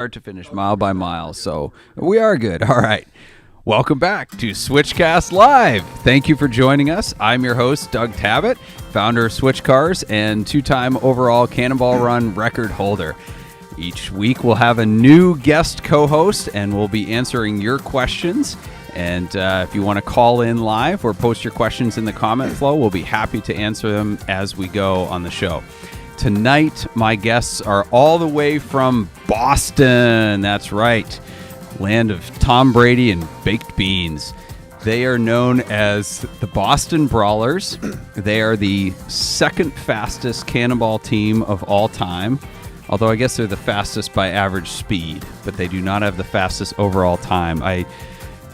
start to finish, mile by mile. So we are good. All right. Welcome back to SwitchCast Live. Thank you for joining us. I'm your host, Doug Tabbutt, founder of Switchcars and two-time overall Cannonball Run record holder. Each week we'll have a new guest co-host and we'll be answering your questions. And if you want to call in live or post your questions in the comment flow, we'll be happy to answer them as we go on the show. Tonight, my guests are all the way from Boston. That's right. Land of Tom Brady and baked beans. They are known as the Boston Brawlers. They are the second fastest cannonball team of all time. Although I guess they're the fastest by average speed, but they do not have the fastest overall time. I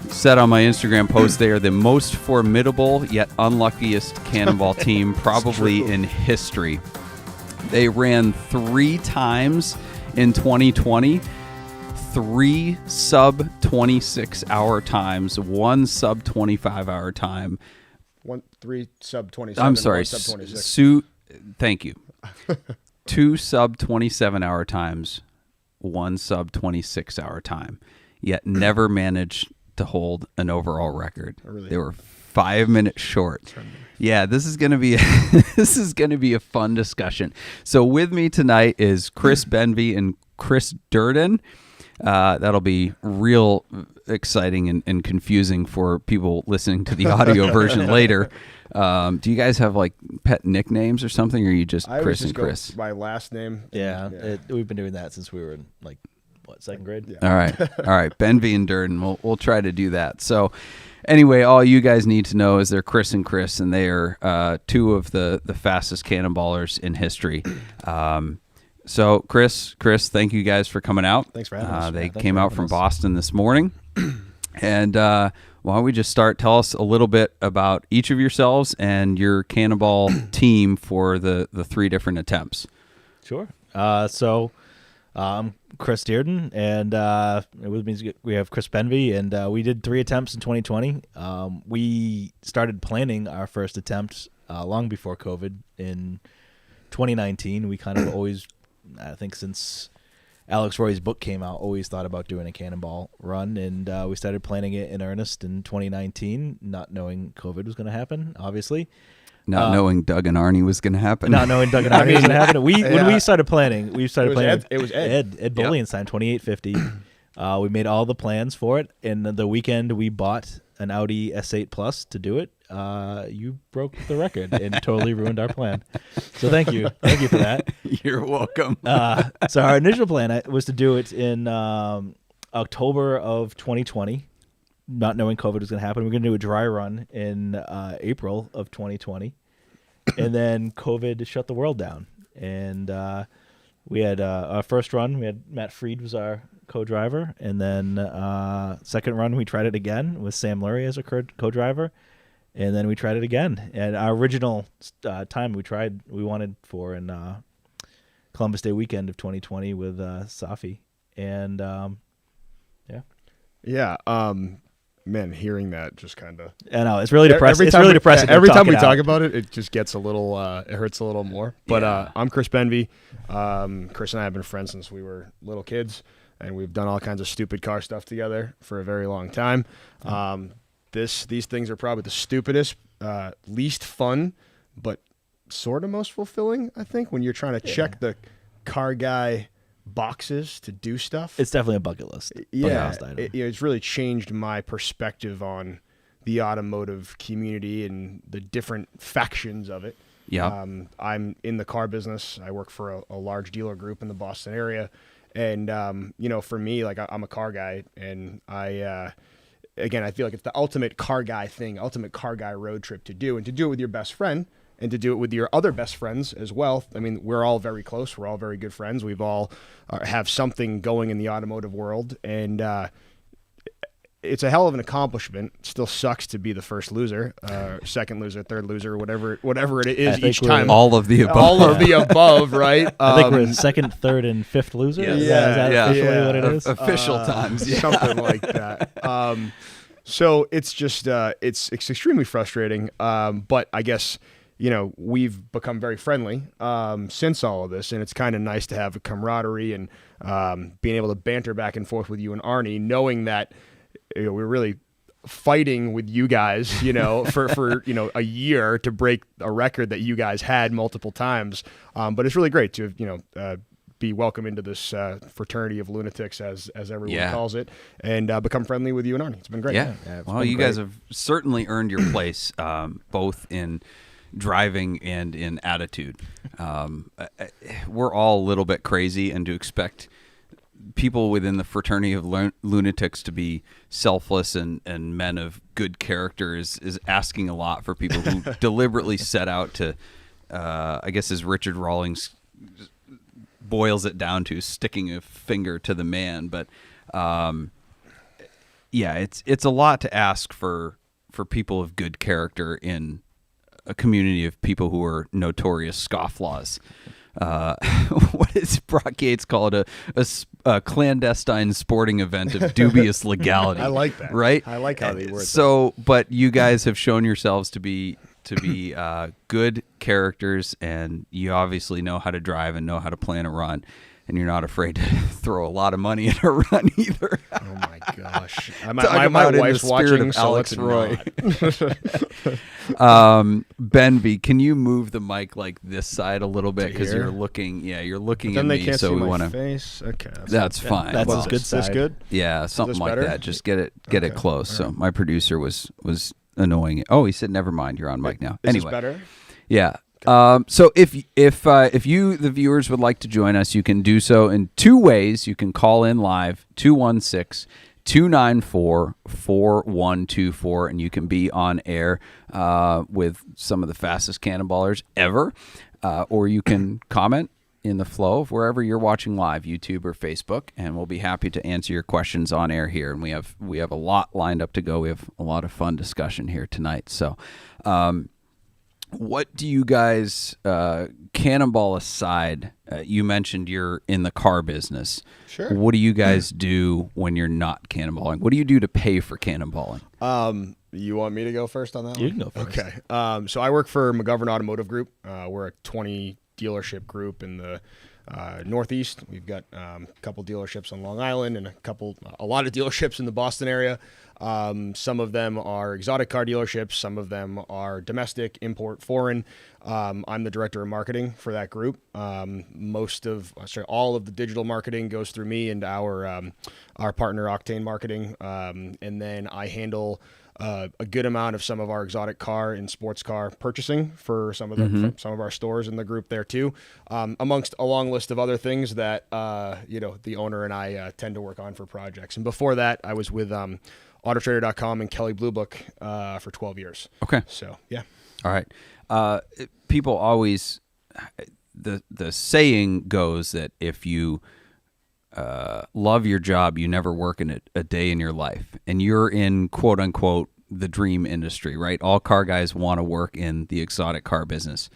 said on my Instagram post they are the most formidable yet unluckiest cannonball team probably in history. They ran 3 times in 2020. 3 sub 26 hour times, 1 sub 25 hour time. 3 sub 27. I'm sorry, 1 sub 26. Thank you. 2 sub 27 hour times, 1 sub 26 hour time, yet never managed to hold an overall record. Really? They were 5 minutes short. Yeah, this is going to be a fun discussion. So with me tonight is Chris Benvey and Chris Durden. That'll be real exciting and confusing for people listening to the audio version later. Do you guys have like pet nicknames or something, or are you just Chris and Chris? My last name. Yeah. We've been doing that since we were in second grade. Yeah. All right. Benvey and Durden. We'll try to do that. So anyway, all you guys need to know is they're Chris and Chris, and they are 2 of the fastest cannonballers in history. So, Chris, thank you guys for coming out. Thanks for having us. They came out from Boston this morning. And why don't we just start? Tell us a little bit about each of yourselves and your cannonball team for the 3 different attempts. Sure. I'm Chris Dearden, and with me we have Chris Benvey, and we did 3 attempts in 2020. We started planning our first attempt long before COVID in 2019. We kind of always... I think since Alex Roy's book came out, always thought about doing a cannonball run, and we started planning it in earnest in 2019, not knowing COVID was going to happen, obviously. Not knowing Doug and Arnie was going to happen. Not knowing Doug and Arnie was going to happen. When we started planning, It was Ed Bullienstein, 2850. We made all the plans for it, and the weekend we bought an Audi S8 Plus to do it. You broke the record and totally ruined our plan. So thank you for that. You're welcome. So our initial plan was to do it in October of 2020, not knowing COVID was going to happen. We're going to do a dry run in April of 2020, and then COVID shut the world down. And we had our first run. We had Matt Freed was our co-driver, and then second run we tried it again with Sam Lurie as a co-driver, and then we tried it again. And our original time we wanted for in Columbus Day weekend of 2020 with Safi, and Man, hearing that just kind of... I know, it's really depressing. It's really depressing. Every time we talk about it, it just gets a little... it hurts a little more. But I'm Chris Benvey. Chris and I have been friends since we were little kids, and we've done all kinds of stupid car stuff together for a very long time. These things are probably the stupidest, least fun, but sort of most fulfilling, I think, when you're trying to check the car guy boxes to do stuff. It's definitely a bucket list. It's really changed my perspective on the automotive community and the different factions of it. Yeah. I'm in the car business. I work for a large dealer group in the Boston area. And, for me, I'm a car guy, and I feel like it's the ultimate car guy thing, ultimate car guy road trip to do, and to do it with your best friend and to do it with your other best friends as well. I mean, we're all very close. We're all very good friends. We've all have something going in the automotive world, and it's a hell of an accomplishment. It still sucks to be the first loser, second loser, third loser, whatever it is each time. All of the above. All of the above, right? I think we're second, third, and fifth loser. Yeah. Is that officially what it is? Official times. Yeah. Something like that. So it's just, it's extremely frustrating. But I guess we've become very friendly since all of this, and it's kind of nice to have a camaraderie and being able to banter back and forth with you and Arnie, knowing that we're really fighting with you guys, for a year to break a record that you guys had multiple times. But it's really great to be welcome into this fraternity of lunatics, as everyone calls it, and become friendly with you and Arnie. It's been great. Yeah. Well, you guys have certainly earned your place, both in driving and in attitude. We're all a little bit crazy, and to expect people within the fraternity of lunatics to be selfless and men of good character is asking a lot for people who deliberately set out to, I guess as Richard Rawlings boils it down to, sticking a finger to the man. But it's a lot to ask for people of good character in a community of people who are notorious scofflaws. What is Brock Yates called a clandestine sporting event of dubious legality. I like that. Right? I like how they word that. So, but you guys have shown yourselves to be good characters, and you obviously know how to drive and know how to plan a run, and you're not afraid to throw a lot of money at a run either. Oh my gosh! My wife's watching, so Alex let's Roy. not. Ben V, can you move the mic like this side a little bit, because you're looking at Then they me, can't so see we my want to. face. Okay, That's fine. That's Well, his good Is this side. good? Yeah, something like better? that. Just get it Okay. close. All So right. my producer was annoying. Oh, he said, "Never mind, you're on mic now." Is Anyway, this better? yeah. So if you, the viewers, would like to join us, you can do so in two ways. You can call in live, 216-294-4124, and you can be on air with some of the fastest cannonballers ever. Or you can comment in the flow of wherever you're watching live, YouTube or Facebook, and we'll be happy to answer your questions on air here. And we have a lot lined up to go. We have a lot of fun discussion here tonight. So what do you guys, Cannonball aside, you mentioned you're in the car business. Sure. What do you guys do when you're not cannonballing? What do you do to pay for cannonballing? You want me to go first on that one? You can go first. Okay. So I work for McGovern Automotive Group. We're a 20 dealership group in the Northeast. We've got a couple dealerships on Long Island and a lot of dealerships in the Boston area. Some of them are exotic car dealerships. Some of them are domestic, import, foreign. I'm the director of marketing for that group. All of the digital marketing goes through me and our partner Octane Marketing. And then I handle a good amount of some of our exotic car and sports car purchasing for some of some of our stores in the group there too, amongst a long list of other things that the owner and I tend to work on for projects. And before that, I was with Autotrader.com and Kelley Blue Book for 12 years. Okay. So yeah. All right. People always, the saying goes that if you love your job, you never work in it a day in your life. And you're in, quote unquote, the dream industry, right? All car guys want to work in the exotic car business.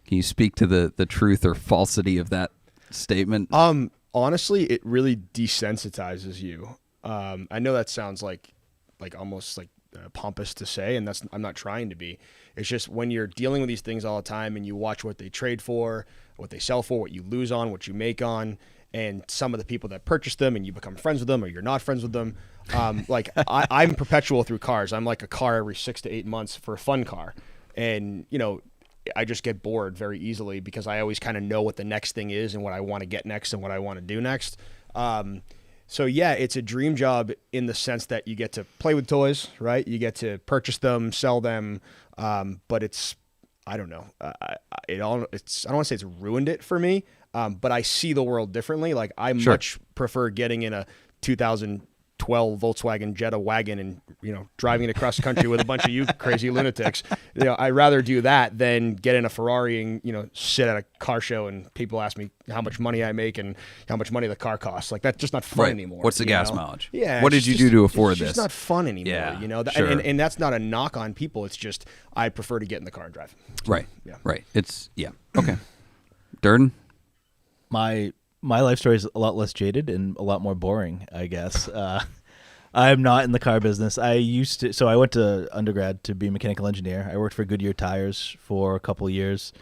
Can you speak to the truth or falsity of that statement? Honestly, it really desensitizes you. I know that sounds like almost like pompous to say, and I'm not trying to be. It's just when you're dealing with these things all the time and you watch what they trade for, what they sell for, what you lose on, what you make on, and some of the people that purchase them, and you become friends with them or you're not friends with them. I'm perpetual through cars. I'm like a car every 6 to 8 months for a fun car. And, I just get bored very easily because I always kind of know what the next thing is and what I want to get next and what I want to do next. So yeah, it's a dream job in the sense that you get to play with toys, right? You get to purchase them, sell them. But I don't know. I don't want to say it's ruined it for me. But I see the world differently. Like I much prefer getting in a 2012 Volkswagen Jetta wagon and, driving it across the country with a bunch of you crazy lunatics. I'd rather do that than get in a Ferrari and, sit at a car show and people ask me how much money I make and how much money the car costs. Like that's just not fun anymore. What's the gas mileage? Yeah. What did you do to afford this? It's just not fun anymore, Yeah, Sure. sure. And that's not a knock on people. It's just, I prefer to get in the car and drive. Right. Yeah. Right. Okay. Durden? My life story is a lot less jaded and a lot more boring, I guess. I'm not in the car business. I used to. So I went to undergrad to be a mechanical engineer. I worked for Goodyear Tires for a couple of years.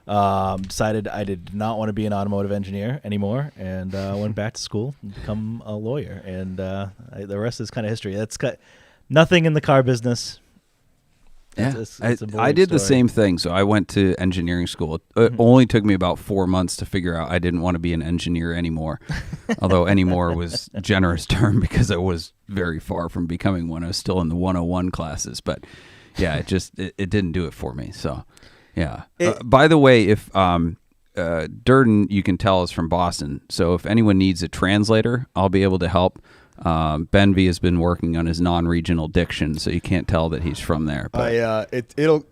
Decided I did not want to be an automotive engineer anymore, and went back to school and become a lawyer. And the rest is kind of history. That's nothing in the car business. Yeah, It's a I did the story. same thing. So I went to engineering school. It only took me about 4 months to figure out I didn't want to be an engineer anymore. Although anymore was a generous term because I was very far from becoming one. I was still in the 101 classes. But yeah, it didn't do it for me. So yeah. By the way, if Durden, you can tell, is from Boston. So if anyone needs a translator, I'll be able to help. Ben V has been working on his non-regional diction, so you can't tell that he's from there. But It'll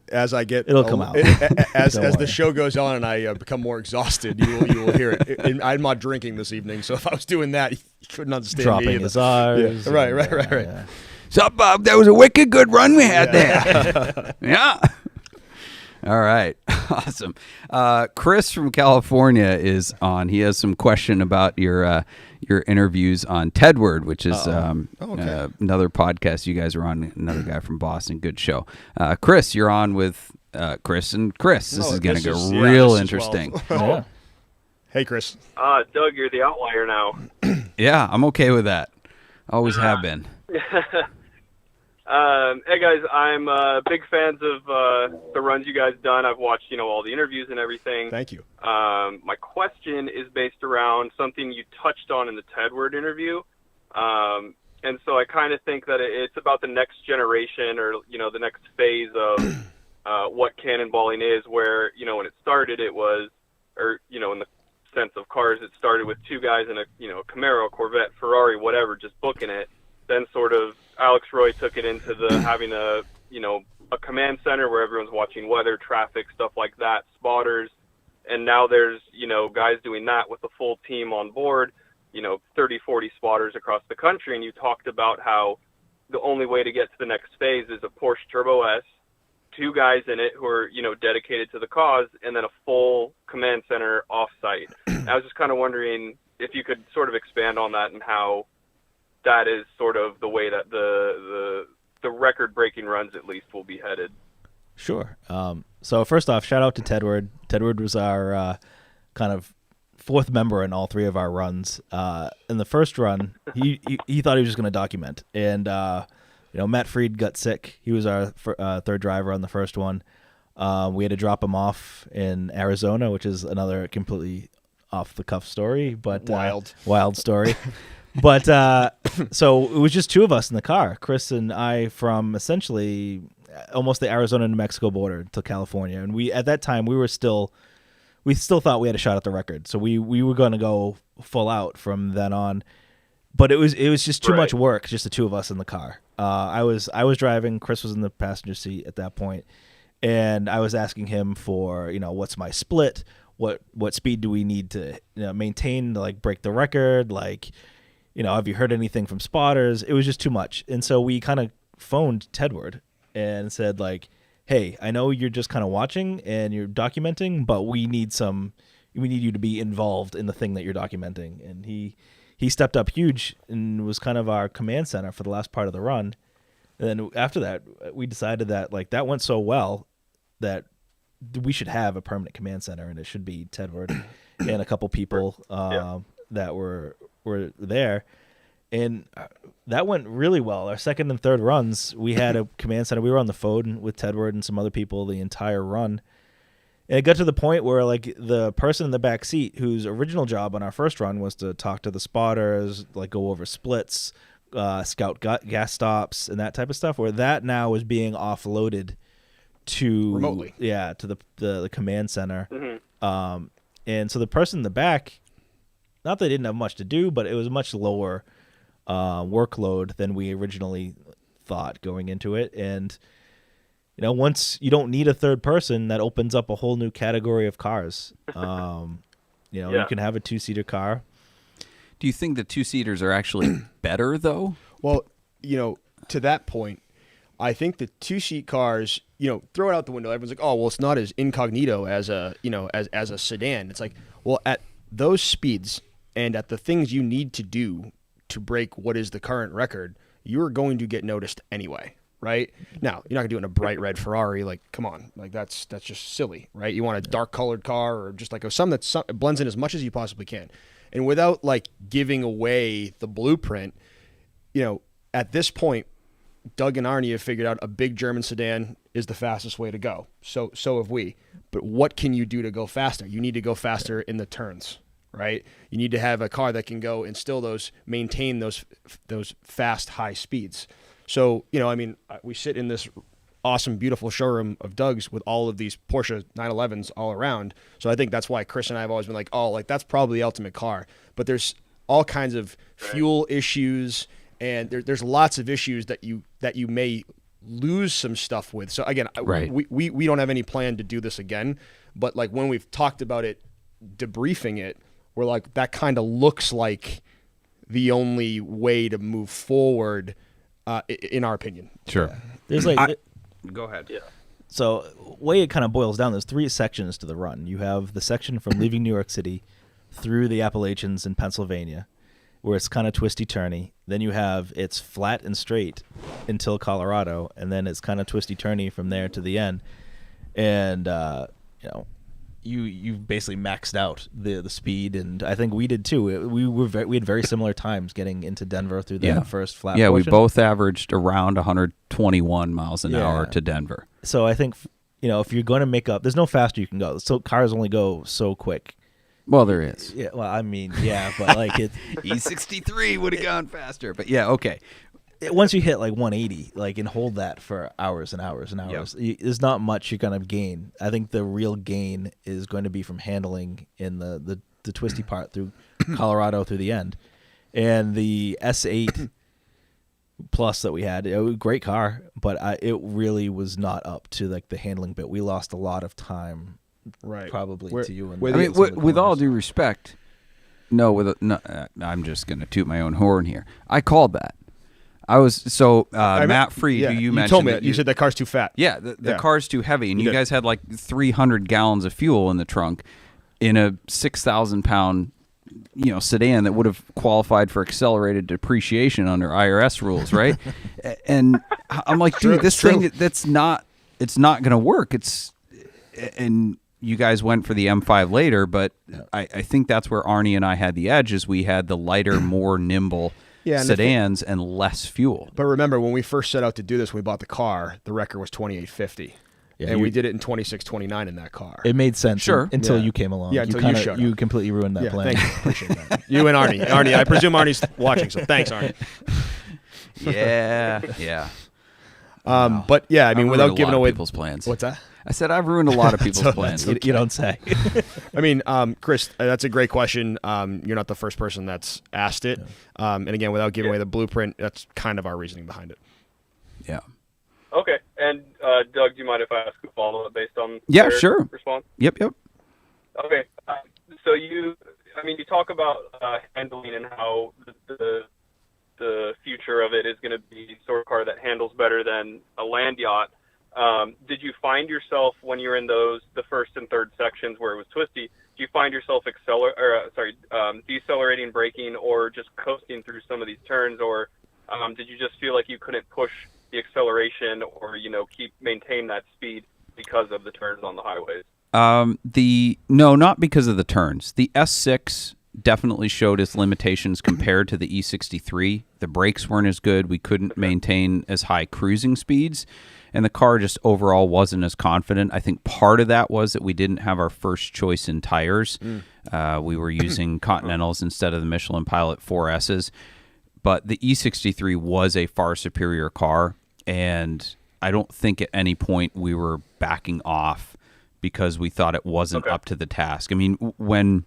come out. As Don't worry. the show goes on and I become more exhausted, you will hear it. And I'm not drinking this evening, so if I was doing that, you couldn't understand Dropping me either. his R's. Yeah, right. Yeah. so Bob, that was a wicked good run we had there. Yeah. All right. Awesome. Chris from California is on. He has some question about your interviews on Tedward, which is another podcast you guys are on. Another guy from Boston. Good show. Chris, you're on with Chris and Chris. This is going to go real interesting. Yeah. Hey, Chris. Doug, you're the outlier now. Yeah, I'm okay with that. Always have been. Hey guys, I'm big fans of the runs you guys done. I've watched, all the interviews and everything. Thank you. My question is based around something you touched on in the Tedward interview. And so I kind of think that it's about the next generation or, the next phase of what cannonballing is, where, when it started it was, or, in the sense of cars, it started with two guys in a Camaro, Corvette, Ferrari, whatever, just booking it. Then sort of Alex Roy took it into the having a command center where everyone's watching weather, traffic, stuff like that, spotters. And now there's, guys doing that with a full team on board, 30, 40 spotters across the country. And you talked about how the only way to get to the next phase is a Porsche Turbo S, two guys in it who are, dedicated to the cause, and then a full command center off-site. I was just kind of wondering if you could sort of expand on that and how that is sort of the way that the record-breaking runs, at least, will be headed. Sure. So first off, shout out to Tedward. Tedward was our kind of fourth member in all three of our runs. In the first run, he thought he was just going to document, and Matt Freed got sick. He was our third driver on the first one. We had to drop him off in Arizona, which is another completely off-the-cuff story, but wild story. But so it was just two of us in the car, Chris and I, from essentially almost the Arizona-New Mexico border to California. And we, at that time, we still thought we had a shot at the record. So we were going to go full out from then on. But it was just too much work, just the two of us in the car. I was driving, Chris was in the passenger seat at that point, and I was asking him for, what's my split? What speed do we need to maintain to break the record? Have you heard anything from spotters? It was just too much. And so we kind of phoned Tedward and said, hey, I know you're just kind of watching and you're documenting, but we need you to be involved in the thing that you're documenting. And he stepped up huge and was kind of our command center for the last part of the run. And then after that, we decided that that went so well that we should have a permanent command center, and it should be Tedward and a couple people that were there, and that went really well. Our second and third runs, we had a command center. We were on the phone with Tedward and some other people the entire run, and it got to the point where the person in the back seat, whose original job on our first run was to talk to the spotters, go over splits, scout gas stops, and that type of stuff, where that now was being offloaded to remotely, to the command center. Mm-hmm. And so the person in the back, not that they didn't have much to do, but it was a much lower workload than we originally thought going into it. And, once you don't need a third person, that opens up a whole new category of cars. You can have a two-seater car. Do you think the two-seaters are actually better, though? Well, to that point, I think the two-seat cars, throw it out the window. Everyone's like, oh, well, it's not as incognito as a sedan. It's like, well, at those speeds and at the things you need to do to break what is the current record, you're going to get noticed anyway. Right now, you're not gonna do it in a bright red Ferrari. Like, come on, like that's just silly, right? You want a dark colored car or just like some that blends in as much as you possibly can, and without like giving away the blueprint. At this point, Doug and Arnie have figured out a big German sedan is the fastest way to go. So have we. But what can you do to go faster? You need to go faster in the turns, right? You need to have a car that can go and still maintain those fast high speeds. So, we sit in this awesome, beautiful showroom of Doug's with all of these Porsche 911s all around. So I think that's why Chris and I have always been like, that's probably the ultimate car. But there's all kinds of fuel issues, and there's lots of issues that you may lose some stuff with. So again, we don't have any plan to do this again. But like when we've talked about it, debriefing it, we're like, that kind of looks like the only way to move forward. In our opinion. Sure. There's go ahead. Yeah. So way it kind of boils down, there's 3 sections to the run. You have the section from leaving New York City through the Appalachians in Pennsylvania, where it's kind of twisty-turny. Then you have it's flat and straight until Colorado, and then it's kind of twisty-turny from there to the end. And, you basically maxed out the speed, and I think we did too. We had very similar times getting into Denver through the first flat. Yeah, portion. we both averaged around 121 miles an hour to Denver. So I think if you're going to make up, there's no faster you can go. So cars only go so quick. Well, there is. Yeah. Well, I mean, yeah, but like it. E63 would have gone faster, but yeah, okay. Once you hit like 180, and hold that for hours and hours and hours, there's not much you're going to gain. I think the real gain is going to be from handling in the twisty part through Colorado through the end. And the S8 Plus that we had, it was a great car, but it really was not up to like the handling bit. We lost a lot of time, probably to you. With all due respect, I'm just going to toot my own horn here. I called that. I was Matt Freed, who you mentioned. You told me that. You said that car's too fat. Yeah, the car's too heavy, and you guys had like 300 gallons of fuel in the trunk in a 6,000-pound, sedan that would have qualified for accelerated depreciation under IRS rules, right? And I'm like, dude, this thing it's not going to work. And you guys went for the M5 later, but I think that's where Arnie and I had the edge, is we had the lighter, more nimble. Sedans and less fuel. But remember, when we first set out to do this, when we bought the car, the record was 2850. And we did it in 2629 in that car. It made sense until you came along. Yeah, until you showed up. You completely ruined that plan. Thank you. Appreciate that. You and Arnie. Arnie, I presume Arnie's watching, so thanks, Arnie. Yeah. But yeah, I mean, without giving away people's plans. What's that? I said I've ruined a lot of people's plans. You don't say. I mean, Chris, that's a great question. You're not the first person that's asked it. And again, without giving away the blueprint, that's kind of our reasoning behind it. Yeah. Okay. And Doug, do you mind if I ask a follow-up based on sure. response? Yep. Okay. So you talk about handling and how the future of it is going to be sort of car that handles better than a land yacht. Did you find yourself, when you're in the first and third sections where it was twisty, do you find yourself decelerating, braking, or just coasting through some of these turns, or did you just feel like you couldn't push the acceleration or maintain that speed because of the turns on the highways? No, not because of the turns. The S6 definitely showed its limitations compared to the E63. The brakes weren't as good. We couldn't maintain as high cruising speeds. And the car just overall wasn't as confident. I think part of that was that we didn't have our first choice in tires. We were using Continentals instead of the Michelin Pilot 4Ss. But the E63 was a far superior car, and I don't think at any point we were backing off because we thought it wasn't up to the task. I mean, when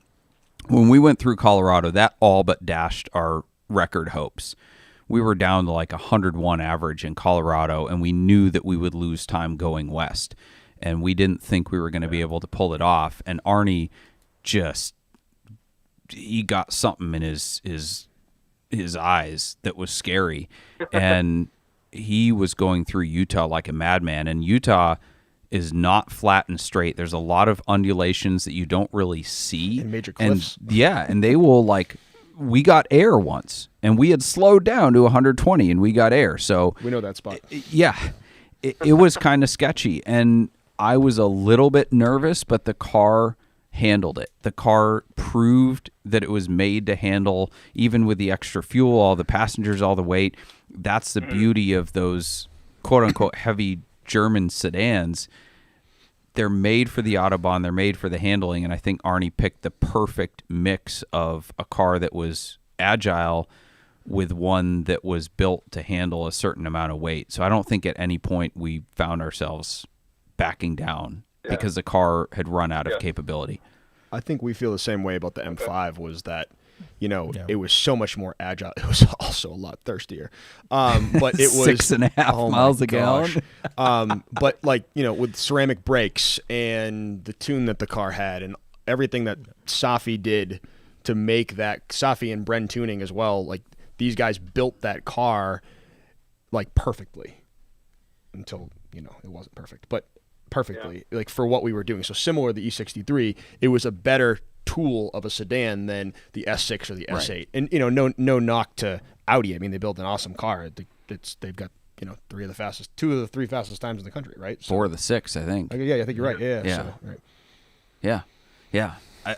we went through Colorado, that all but dashed our record hopes. We were down to like 101 average in Colorado, and we knew that we would lose time going west. And we didn't think we were going to be able to pull it off. And Arnie he got something in his eyes that was scary. And he was going through Utah like a madman. And Utah is not flat and straight. There's a lot of undulations that you don't really see. And major cliffs. And they will like we got air once, and we had slowed down to 120, and we got air. So We know that spot. yeah, it was kind of sketchy, and I was a little bit nervous, but the car handled it. The car proved that it was made to handle, even with the extra fuel, all the passengers, all the weight. That's the beauty of those quote-unquote heavy German sedans. They're made for the Autobahn. They're made for the handling, and I think Arnie picked the perfect mix of a car that was agile with one that was built to handle a certain amount of weight. So I don't think at any point we found ourselves backing down because the car had run out of capability. I think we feel the same way about the M5 was that, it was so much more agile. It was also a lot thirstier. But it was 6.5 miles a gallon. But with ceramic brakes and the tune that the car had and everything that Safi did to make that, Safi and Bren tuning as well, like these guys built that car like perfectly until, it wasn't perfect, but perfectly like for what we were doing. So similar to the E63, it was a better tool of a sedan than the S6 or the S8. Right. And no knock to Audi. I mean, they built an awesome car. They've got two of the three fastest times in the country, right? So, 4 of the 6, I think. yeah, I think you're right. Yeah. Yeah. So, right. Yeah.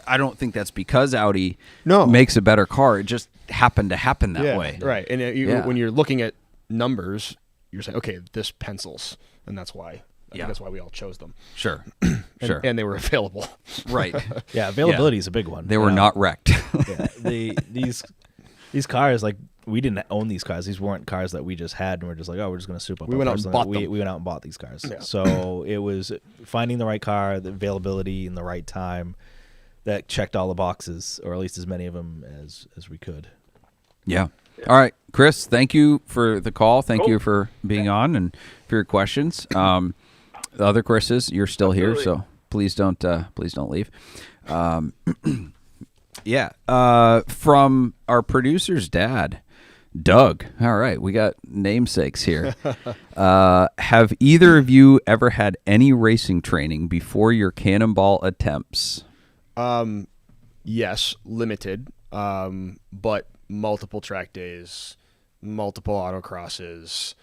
I don't think that's because Audi No. makes a better car. It just happened to happen that Yeah, way. right. And when you're looking at numbers, you're saying, okay, this pencils, and that's why. I think that's why we all chose them. Sure. And, and they were available. Right. Yeah, availability is a big one. They were not wrecked. Yeah, these cars, like, we didn't own these cars. These weren't cars that we just had, and we're just like, oh, we're just going to soup up. We our went out cars. and bought we them. We went out and bought these cars. Yeah. So it was finding the right car, the availability, in the right time that checked all the boxes, or at least as many of them as we could. Yeah. All right, Chris, thank you for the call. Thank you for being on and for your questions. The other Chris's, you're still here, so please don't leave. From our producer's dad, Doug. All right, we got namesakes here. Have either of you ever had any racing training before your Cannonball attempts? Yes, limited, but multiple track days, multiple autocrosses,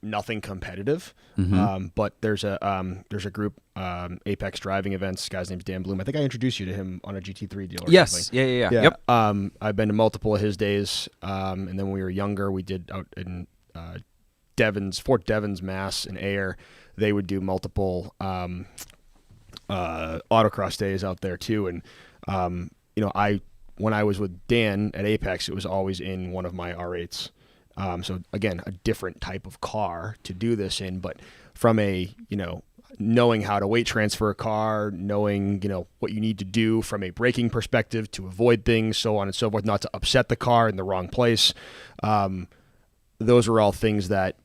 nothing competitive. But there's a group, Apex Driving Events. Guy's name's Dan Bloom. I think I introduced you to him on a GT3 deal. Or Yes. something. Yeah. Yep. I've been to multiple of his days. And then when we were younger, we did out in Fort Devens, Mass, in Ayer. They would do multiple autocross days out there too. And when I was with Dan at Apex, it was always in one of my R8s. So again, a different type of car to do this in, but from a, knowing how to weight transfer a car, knowing, what you need to do from a braking perspective to avoid things, so on and so forth, not to upset the car in the wrong place. Those are all things that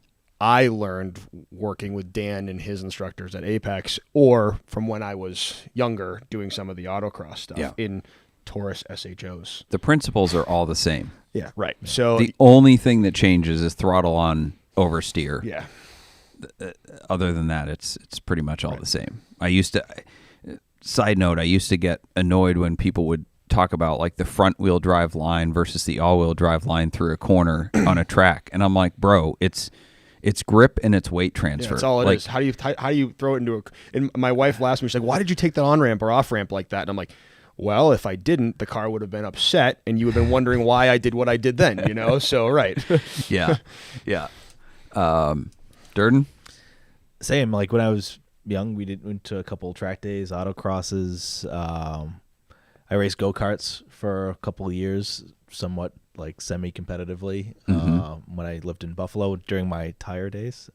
I learned working with Dan and his instructors at Apex, or from when I was younger doing some of the autocross stuff in Taurus SHOs. The principles are all the same. Yeah, right. So The only thing that changes is throttle on oversteer. yeah, Other than that, it's pretty much all the same. Side note, I used to get annoyed when people would talk about like the front wheel drive line versus the all wheel drive line through a corner on a track, and I'm like, bro, it's grip and it's weight transfer. that's all it is. How do you throw it into a? And my wife asked me, she's like, "Why did you take that on ramp or off ramp like that?" And I'm like, well, if I didn't, the car would have been upset, and you would have been wondering why I did what I did then, So, right. Yeah. Durden? Same. Like when I was young, went to a couple track days, autocrosses. I raced go-karts for a couple of years, somewhat like semi-competitively, when I lived in Buffalo during my tire days.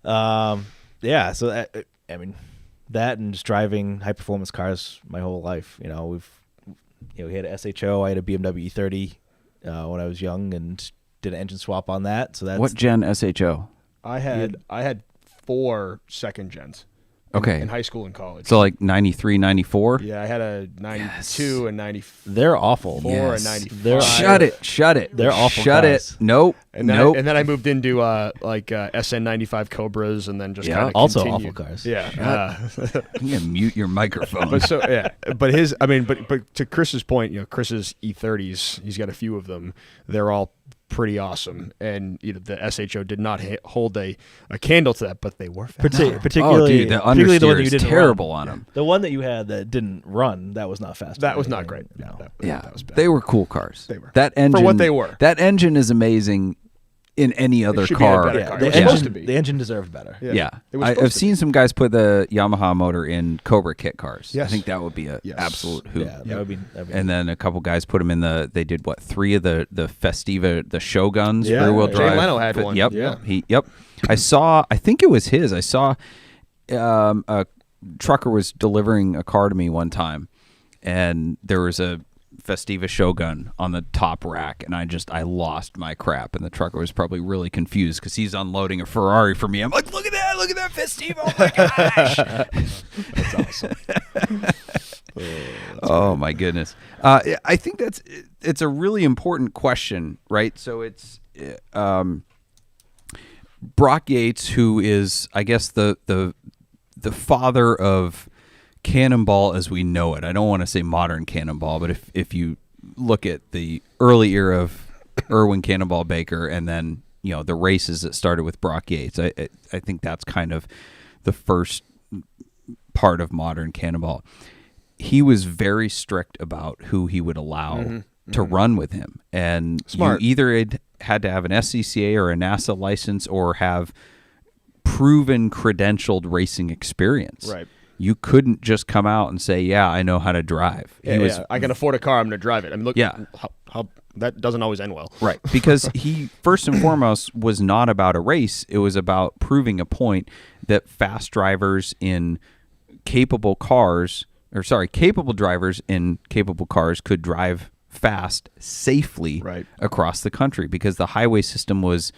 Yeah, so that and just driving high-performance cars my whole life. We had a SHO. I had a BMW E30 when I was young, and did an engine swap on that. So that's What gen SHO? I had 4 second gens. Okay. In high school and college. So like 93, 94? Yeah, I had a 92 and 94 they're awful. and 95. They're Shut it. They're awful Shut cars. it. Nope. And then Nope. and then I moved into SN95 Cobras, and then just kind of Also continued. awful cars. Yeah. You gotta mute your microphone. But to Chris's point, Chris's E30s, he's got a few of them. They're all pretty awesome, and the SHO did not hold a candle to that, but they were fast. Particularly, the particularly the one understeer that you is didn't terrible run. on them. The one that you had that didn't run, that was not fast. That was not great. No. That was bad. They were cool cars. They were. That engine For what they were. That engine is amazing in any other should be in a car. better Yeah, car. the, It was supposed engine, to be. the engine deserved better. Yeah, It was supposed I've to seen some guys put the Yamaha motor in Cobra kit cars. I Yes. think that would be a Yes. absolute hoot. Yeah, that would be. And then a couple guys put them in they did what, 3 of the Festiva, the Shoguns, Yeah, rear wheel Jay drive. Leno had one. Yep. Yeah. I think it was his. I saw a trucker was delivering a car to me one time, and there was a Festiva Shogun on the top rack, and I lost my crap, and the trucker was probably really confused because he's unloading a Ferrari for me. I'm like, look at that Festiva, oh my gosh. That's awesome. Oh my goodness. I think it's a really important question, right? So it's Brock Yates, who is, I guess, the father of Cannonball as we know it. I don't want to say modern Cannonball, but if you look at the early era of Erwin Cannonball Baker, and then the races that started with Brock Yates, I think that's kind of the first part of modern Cannonball. He was very strict about who he would allow to run with him, and Smart. you either had to have an SCCA or a NASA license or have proven credentialed racing experience. Right. You couldn't just come out and say, "Yeah, I know how to drive." Yeah, I can afford a car. I'm going to drive it. I mean, look. Yeah. How that doesn't always end well. Right, because he first and foremost was not about a race. It was about proving a point that fast drivers in capable drivers in capable cars could drive fast safely across the country, because the highway system was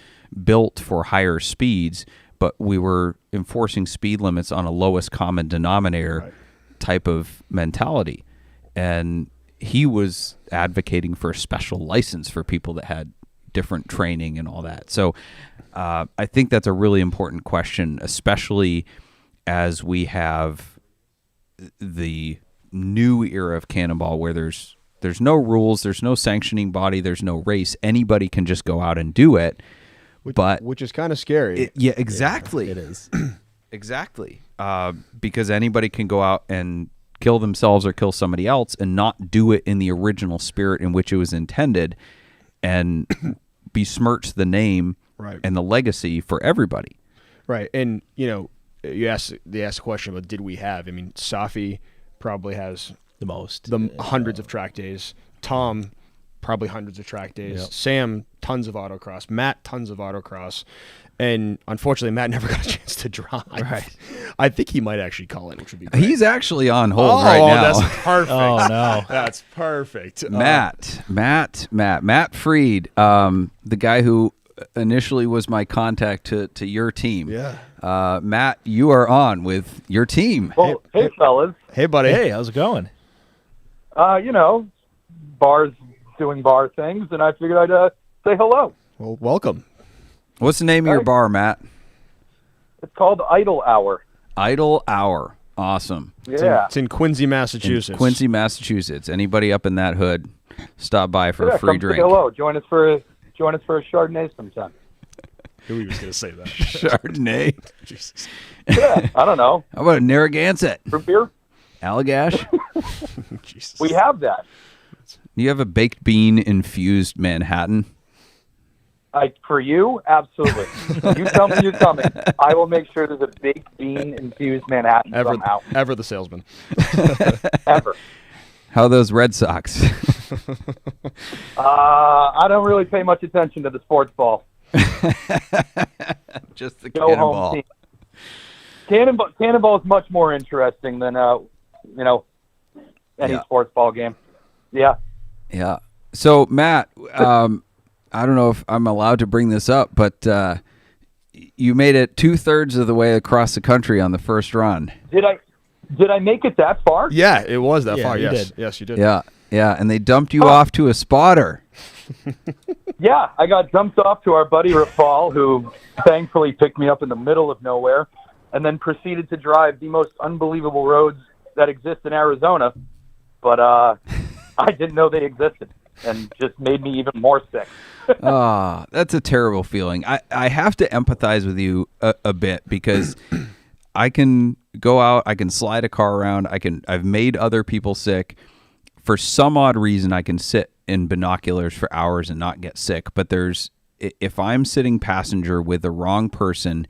built for higher speeds, but we were enforcing speed limits on a lowest common denominator type of mentality. And he was advocating for a special license for people that had different training and all that. So I think that's a really important question, especially as we have the new era of Cannonball, where there's no rules, there's no sanctioning body, there's no race. Anybody can just go out and do it. Which is kind of scary. Yeah, exactly. Yeah, it is. Exactly. Because anybody can go out and kill themselves or kill somebody else and not do it in the original spirit in which it was intended, and besmirch the name and the legacy for everybody. Right. And, they asked the question about did we have? I mean, Safi probably has the hundreds of track days. Tom, probably hundreds of track days. Yep. Sam, tons of autocross. Matt, tons of autocross. And unfortunately, Matt never got a chance to drive. Right. I think he might actually call in, which would be great. He's actually on hold right now. That's perfect. Oh, no. That's perfect. Matt Freed, the guy who initially was my contact to your team. Yeah. Matt, you are on with your team. Well, hey fellas. Hey, buddy. Hey, how's it going? Bars doing bar things, and I figured I'd say hello. Well, welcome. What's the name of your bar, Matt? It's called Idle Hour. Idle Hour. Awesome. Yeah. It's in Quincy, Massachusetts. Quincy, Massachusetts. Anybody up in that hood, stop by for a free come drink. Say hello. Join us for a Chardonnay sometime. Who was going to say that? Chardonnay. Jesus. Yeah, I don't know. How about a Narragansett? Root beer? Allagash? Jesus. We have that. You have a baked bean infused Manhattan? For you, absolutely. You tell me you're coming. I will make sure there's a baked bean infused Manhattan somehow. Ever the salesman. Ever. How are those Red Sox? I don't really pay much attention to the sports ball. Just the Go Cannonball. home team. Cannonball is much more interesting than any sports ball game. Yeah. Yeah. So Matt, I don't know if I'm allowed to bring this up, but you made it 2/3 of the way across the country on the first run. Did I make it that far? Yeah, it was that far. you Yes. did. Yes, you did. Yeah. Yeah. And they dumped you off to a spotter. Yeah, I got jumped off to our buddy Rafal, who thankfully picked me up in the middle of nowhere, and then proceeded to drive the most unbelievable roads that exist in Arizona. But I didn't know they existed, and just made me even more sick. That's a terrible feeling. I have to empathize with you a bit because I can go out, I can slide a car around, I've made other people sick. For some odd reason, I can sit in binoculars for hours and not get sick. But if I'm sitting passenger with the wrong person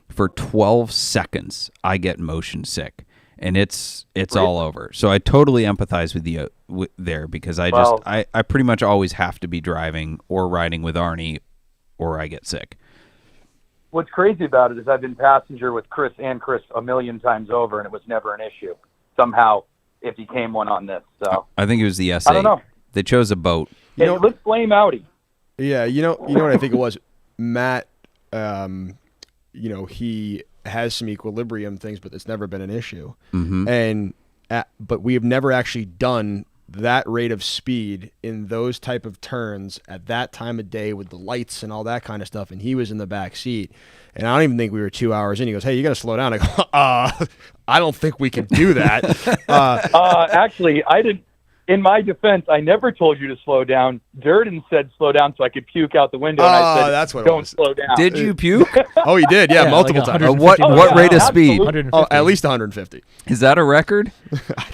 for 12 seconds, I get motion sick, and it's all over. So I totally empathize with you there, because I pretty much always have to be driving or riding with Arnie, or I get sick. What's crazy about it is I've been passenger with Chris a million times over, and it was never an issue. Somehow it became one on this. So I think it was the S8. I don't know. They chose a boat. Hey, let's blame Audi. Yeah, you know what I think it was? Matt, he has some equilibrium things, but it's never been an issue. Mm-hmm. But we have never actually done that rate of speed in those type of turns at that time of day with the lights and all that kind of stuff. And he was in the back seat, and I don't even think we were 2 hours in. He goes, "Hey, you got to slow down." I go, I don't think we can do that. Actually, I didn't. In my defense, I never told you to slow down. Durden said slow down so I could puke out the window. And I said, that's what don't slow down. Did you puke? Oh, he did. Yeah, multiple like times. What rate of speed? 150. Oh, at least 150. Is that a record?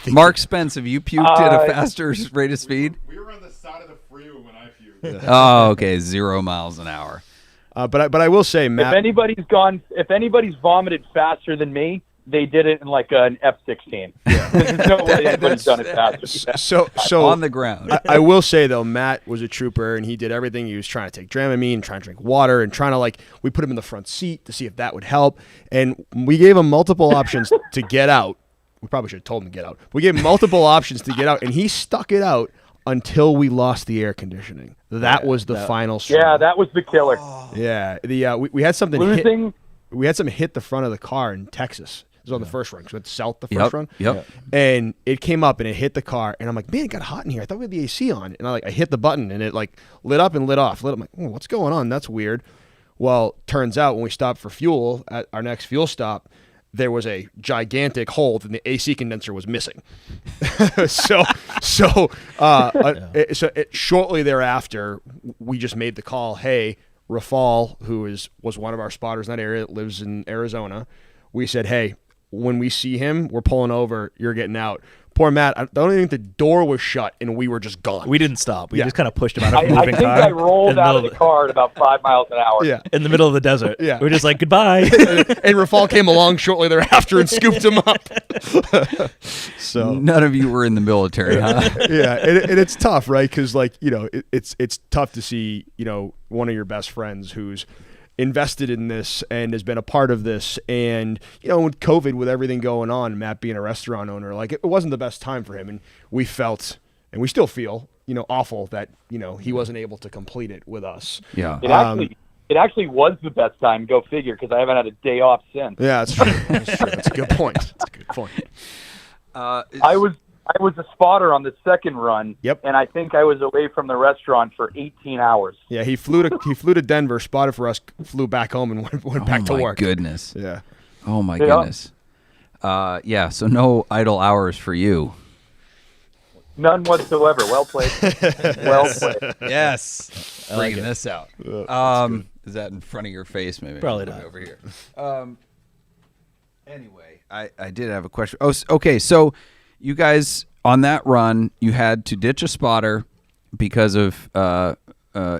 Mark Spence, have you puked at a faster rate of speed? We were on the side of the freeway when I puked. Oh, okay, 0 miles an hour. But I will say, Matt. If anybody's vomited faster than me, they did it in like an F-16. There's no way anybody's done it faster. So on the ground. I will say, though, Matt was a trooper, and he did everything. He was trying to take Dramamine, trying to drink water, and trying to, we put him in the front seat to see if that would help. And we gave him multiple options to get out. We probably should have told him to get out. We gave him multiple options to get out, and he stuck it out until we lost the air conditioning. That was the final straw. Yeah, that was the killer. Yeah, we had something hit the front of the car in Texas. It was on the first run, because we went south the first run. Yep. And it came up and it hit the car, and I'm like, man, it got hot in here. I thought we had the AC on. And I hit the button, and it lit up and lit off. I'm like, oh, what's going on? That's weird. Well, turns out when we stopped for fuel at our next fuel stop, there was a gigantic hole, and the AC condenser was missing. Shortly thereafter, we just made the call. Hey, Rafal, who was one of our spotters in that area, that lives in Arizona, we said, hey, when we see him, we're pulling over. You're getting out. Poor Matt, I don't even think the door was shut, and we were just gone. We didn't stop. We just kind of pushed him out of a I moving think car. I rolled out of the car at about 5 miles an hour. Yeah. in the middle of the desert. Yeah. We're just like, goodbye. And Rafal came along shortly thereafter and scooped him up. So None of you were in the military, huh? yeah, and it's tough, right? Because it's tough to see one of your best friends who's invested in this and has been a part of this, and with COVID, with everything going on, Matt being a restaurant owner, it wasn't the best time for him, and we felt, and we still feel, awful that he wasn't able to complete it with us. Yeah. It actually was the best time. Go figure, because I haven't had a day off since. Yeah, that's true. That's a good point. I was a spotter on the second run. Yep. And I think I was away from the restaurant for 18 hours. Yeah, he flew to Denver, spotted for us, flew back home, and went back to work. Oh my goodness. Yeah. Oh my goodness. So no idle hours for you. None whatsoever. Well played. Well played. Yes. Bringing this out. Is that in front of your face? Maybe Probably put it not. over here. Anyway, I did have a question. Oh, okay. So you guys on that run, you had to ditch a spotter because of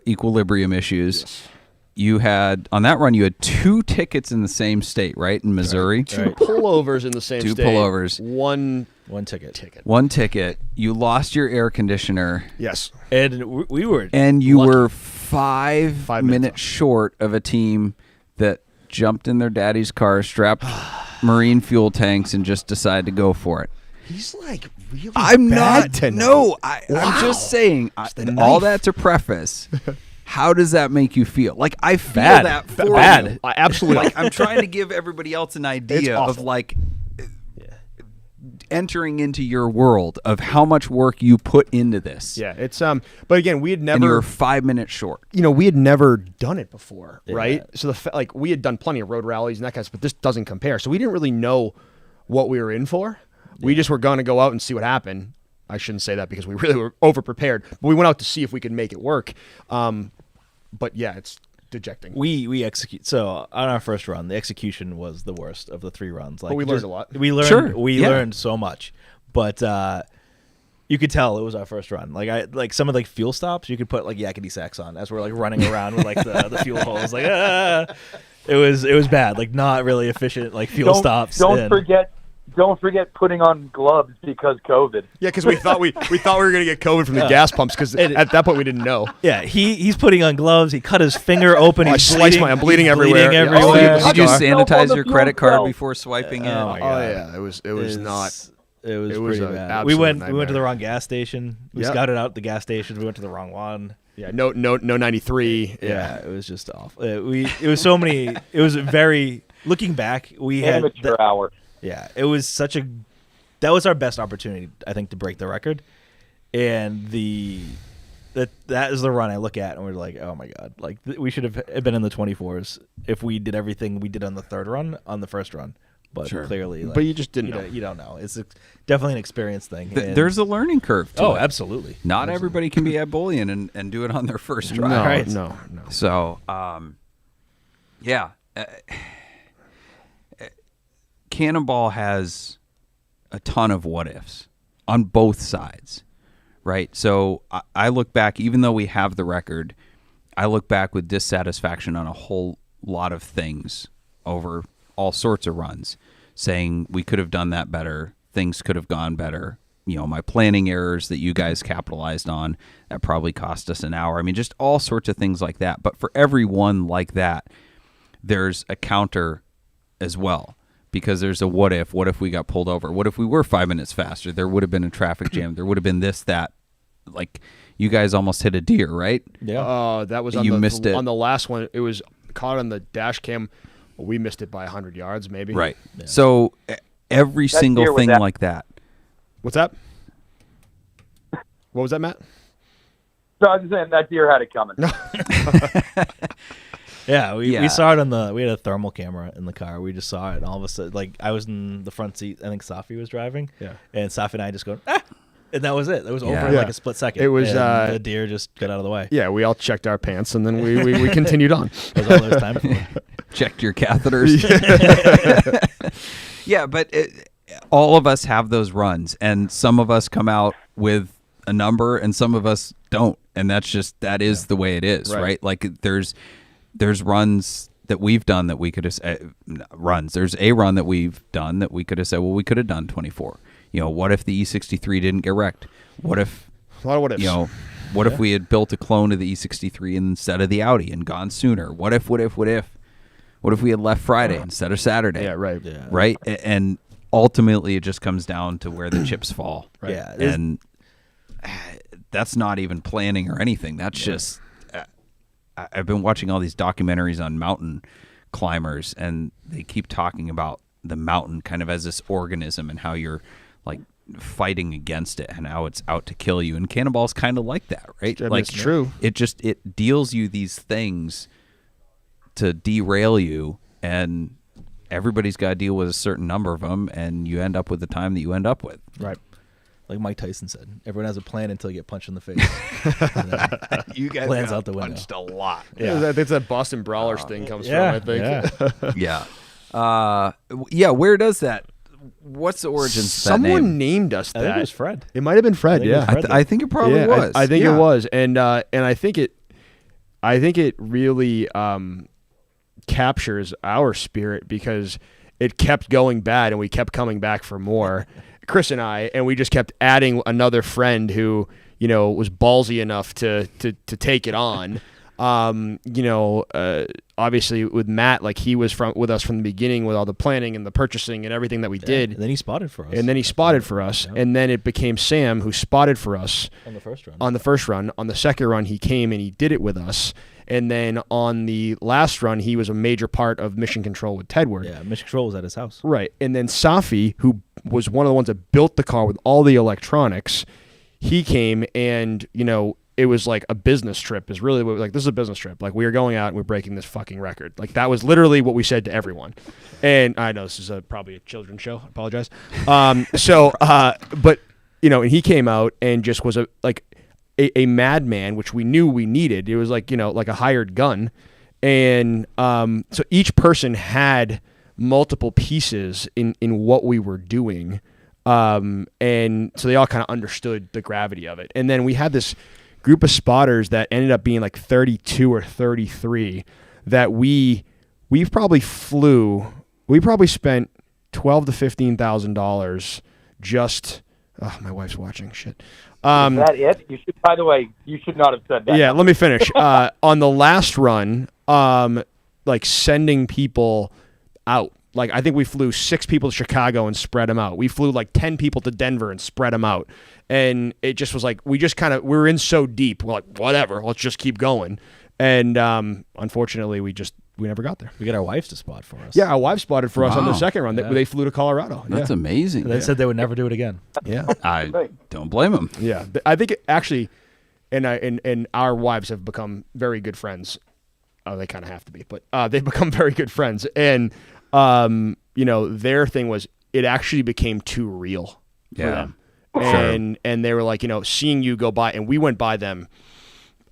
equilibrium issues. Yes. You had on that run, you had 2 tickets in the same state, right? In Missouri, Two pullovers in the same Two state. pullovers. One ticket. 1 ticket. You lost your air conditioner. Yes. And we were And you lucky. were 5 minutes short of a team that jumped in their daddy's car, strapped marine fuel tanks, and just decided to go for it. He's really I'm bad not. tonight. No, I'm just saying. All that to preface. How does that make you feel? I feel Bad. that for Bad. you. Absolutely. I'm trying to give everybody else an idea of entering into your world of how much work you put into this. Yeah, it's but again, we had And you're never 5 minutes short. we had never done it before, Yeah. right? So like we had done plenty of road rallies and that kind of stuff, but this doesn't compare. So we didn't really know what we were in for. We just were going to go out and see what happened. I shouldn't say that because we really were over prepared, but we went out to see if we could make it work. But yeah, it's dejecting. We execute. So on our first run, the execution was the worst of the 3 runs. Like we learned a lot. We learned. Sure, We yeah. learned so much, but you could tell it was our first run. Like some of the fuel stops, you could put like yakety sax on as we're like running around with like the fuel hose. Like it was bad. Like not really efficient. Like fuel stops. Don't forget putting on gloves because COVID. Yeah, because we thought we were going to get COVID from the gas pumps because at that point we didn't know. Yeah, he's putting on gloves. He cut his finger open. I He's sliced bleeding. I'm bleeding He's everywhere. Bleeding Yeah. everywhere. Did you Myself on sanitize the your fuel credit card cell. before swiping in? Oh my Oh God. yeah, it was not. It was was pretty an bad. absolute We went to nightmare. the wrong gas station. We Yep. scouted out the gas station. We went to the wrong one. Yeah, no 93. Yeah, it was just awful. It was so many. It was very. Looking back, we had. Amateur hour. Yeah, it was such a. That was our best opportunity, I think, to break the record, and that is the run I look at, and we're like, oh my God, like we should have been in the 24s if we did everything we did on the first run. But Sure. clearly, like, But you just didn't know. You don't know. It's definitely an experience thing. and- There's a learning curve to oh, it. absolutely. Not everybody can be Ebolian and do it on their first No, drive. Right. no. So, yeah. Cannonball has a ton of what ifs on both sides, right? So I look back, even though we have the record, I look back with dissatisfaction on a whole lot of things over all sorts of runs, saying we could have done that better, things could have gone better. My planning errors that you guys capitalized on, that probably cost us an hour. I mean, just all sorts of things like that. But for every one like that, there's a counter as well. Because there's a what if we got pulled over? What if we were 5 minutes faster? There would have been a traffic jam. There would have been this, that. Like, you guys almost hit a deer, right? Yeah. That was You missed it. on the last one. It was caught on the dash cam. We missed it by 100 yards, maybe. Right. So every single deer was thing that- like that. What's that? What was that, Matt? So I was just saying that deer had it coming. Yeah, we Yeah. saw it we had a thermal camera in the car. We just saw it, and all of a sudden, like, I was in the front seat. I think Safi was driving. Yeah. And Safi and I just go, and that was it. That was over Yeah. in like Yeah. a split second. It was, and the deer just got out of the way. Yeah, we all checked our pants and then we continued on. That was all there was time for. Checked your catheters. Yeah, but all of us have those runs, and some of us come out with a number, and some of us don't, and that is the way it is, right? Like there's runs that we've done that we could have There's a run that we've done that we could have said, well, we could have done 24. What if the E63 didn't get wrecked? What if A lot of what ifs. What if we had built a clone of the E63 instead of the Audi and gone sooner? What if we had left Friday instead of Saturday? Yeah, right. Yeah. Right? And ultimately it just comes down to where the chips fall. Right. Yeah. And that's not even planning or anything. That's just I've been watching all these documentaries on mountain climbers, and they keep talking about the mountain kind of as this organism and how you're like fighting against it and how it's out to kill you. And Cannonball's kind of like that, right? I mean, like it's true. It deals you these things to derail you, and everybody's got to deal with a certain number of them, and you end up with the time that you end up with. Right. Like Mike Tyson said, everyone has a plan until you get punched in the face. You guys Plans got out the window. punched a lot. Yeah. I think that Boston Brawlers thing comes yeah, from, I think. Yeah. Yeah, where does that what's the origins of that Someone name? named us I that. think it was Fred. It might have been Fred, think it was yeah. Fred. I think it probably Yeah, was. I think Yeah. it was, and I think it really captures our spirit because it kept going bad and we kept coming back for more. Chris and I, and we just kept adding another friend who was ballsy enough to take it on. Obviously with Matt, like he was with us from the beginning with all the planning and the purchasing and everything that we did. And then he spotted for us. And then it became Sam who spotted for us on the first run. on the first run. On the second run, he came and he did it with us. And then on the last run, he was a major part of mission control with Tedward. Yeah, mission control was at his house. Right. And then Safi, who was one of the ones that built the car with all the electronics, he came and, it was like a business trip is really what, like, this is a business trip. Like, we are going out and we're breaking this fucking record. Like, that was literally what we said to everyone. And I know this is probably a children's show. I apologize. But, and he came out and just was a madman, which we knew we needed. It was like, like a hired gun. And so each person had multiple pieces in what we were doing. And so they all kind of understood the gravity of it. And then we had this group of spotters that ended up being like 32 or 33 that we probably spent $12,000 to $15,000 just. Oh, my wife's watching. Shit. Is that it? You should. By the way, you should not have said that. Yeah, let me finish. On the last run, like sending people out. Like, I think we flew 6 people to Chicago and spread them out. We flew like 10 people to Denver and spread them out. And it just was like, we were in so deep. We're like, whatever, let's just keep going. And unfortunately, we never got there. We got our wives to spot for us. Yeah, our wife spotted for us on the Wow. second run. They flew to Colorado. That's amazing. They said they would never do it again. Yeah. I don't blame him. Yeah. I think actually, and our wives have become very good friends. Oh, they kind of have to be, but they've become very good friends. And, their thing was it actually became too real for them. And they were like, seeing you go by, and we went by them,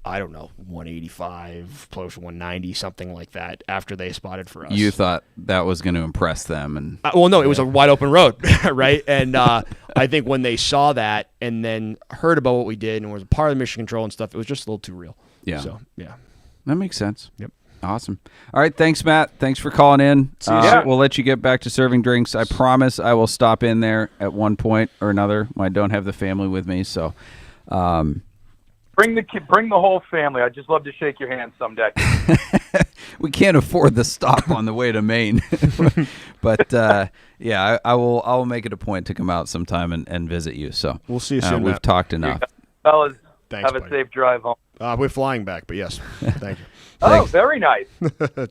I don't know, 185, close to 190, something like that, after they spotted for us. You thought that was going to impress them, and well, no, it was a wide open road, right? And I think when they saw that and then heard about what we did and was a part of the mission control and stuff, it was just a little too real. Yeah. So, yeah. that makes sense. Yep. Awesome. All right, thanks, Matt. Thanks for calling in. Yeah. We'll let you get back to serving drinks. I promise I will stop in there at one point or another. I don't have the family with me, so. Bring the whole family. I'd just love to shake your hand someday. We can't afford the stop on the way to Maine, but yeah, I will make it a point to come out sometime and visit you. So We'll see you soon, We've Matt. talked enough. Fellas, Thanks, have a buddy. safe drive home. We're flying back, but yes. Thank you. Oh, Thanks. very nice.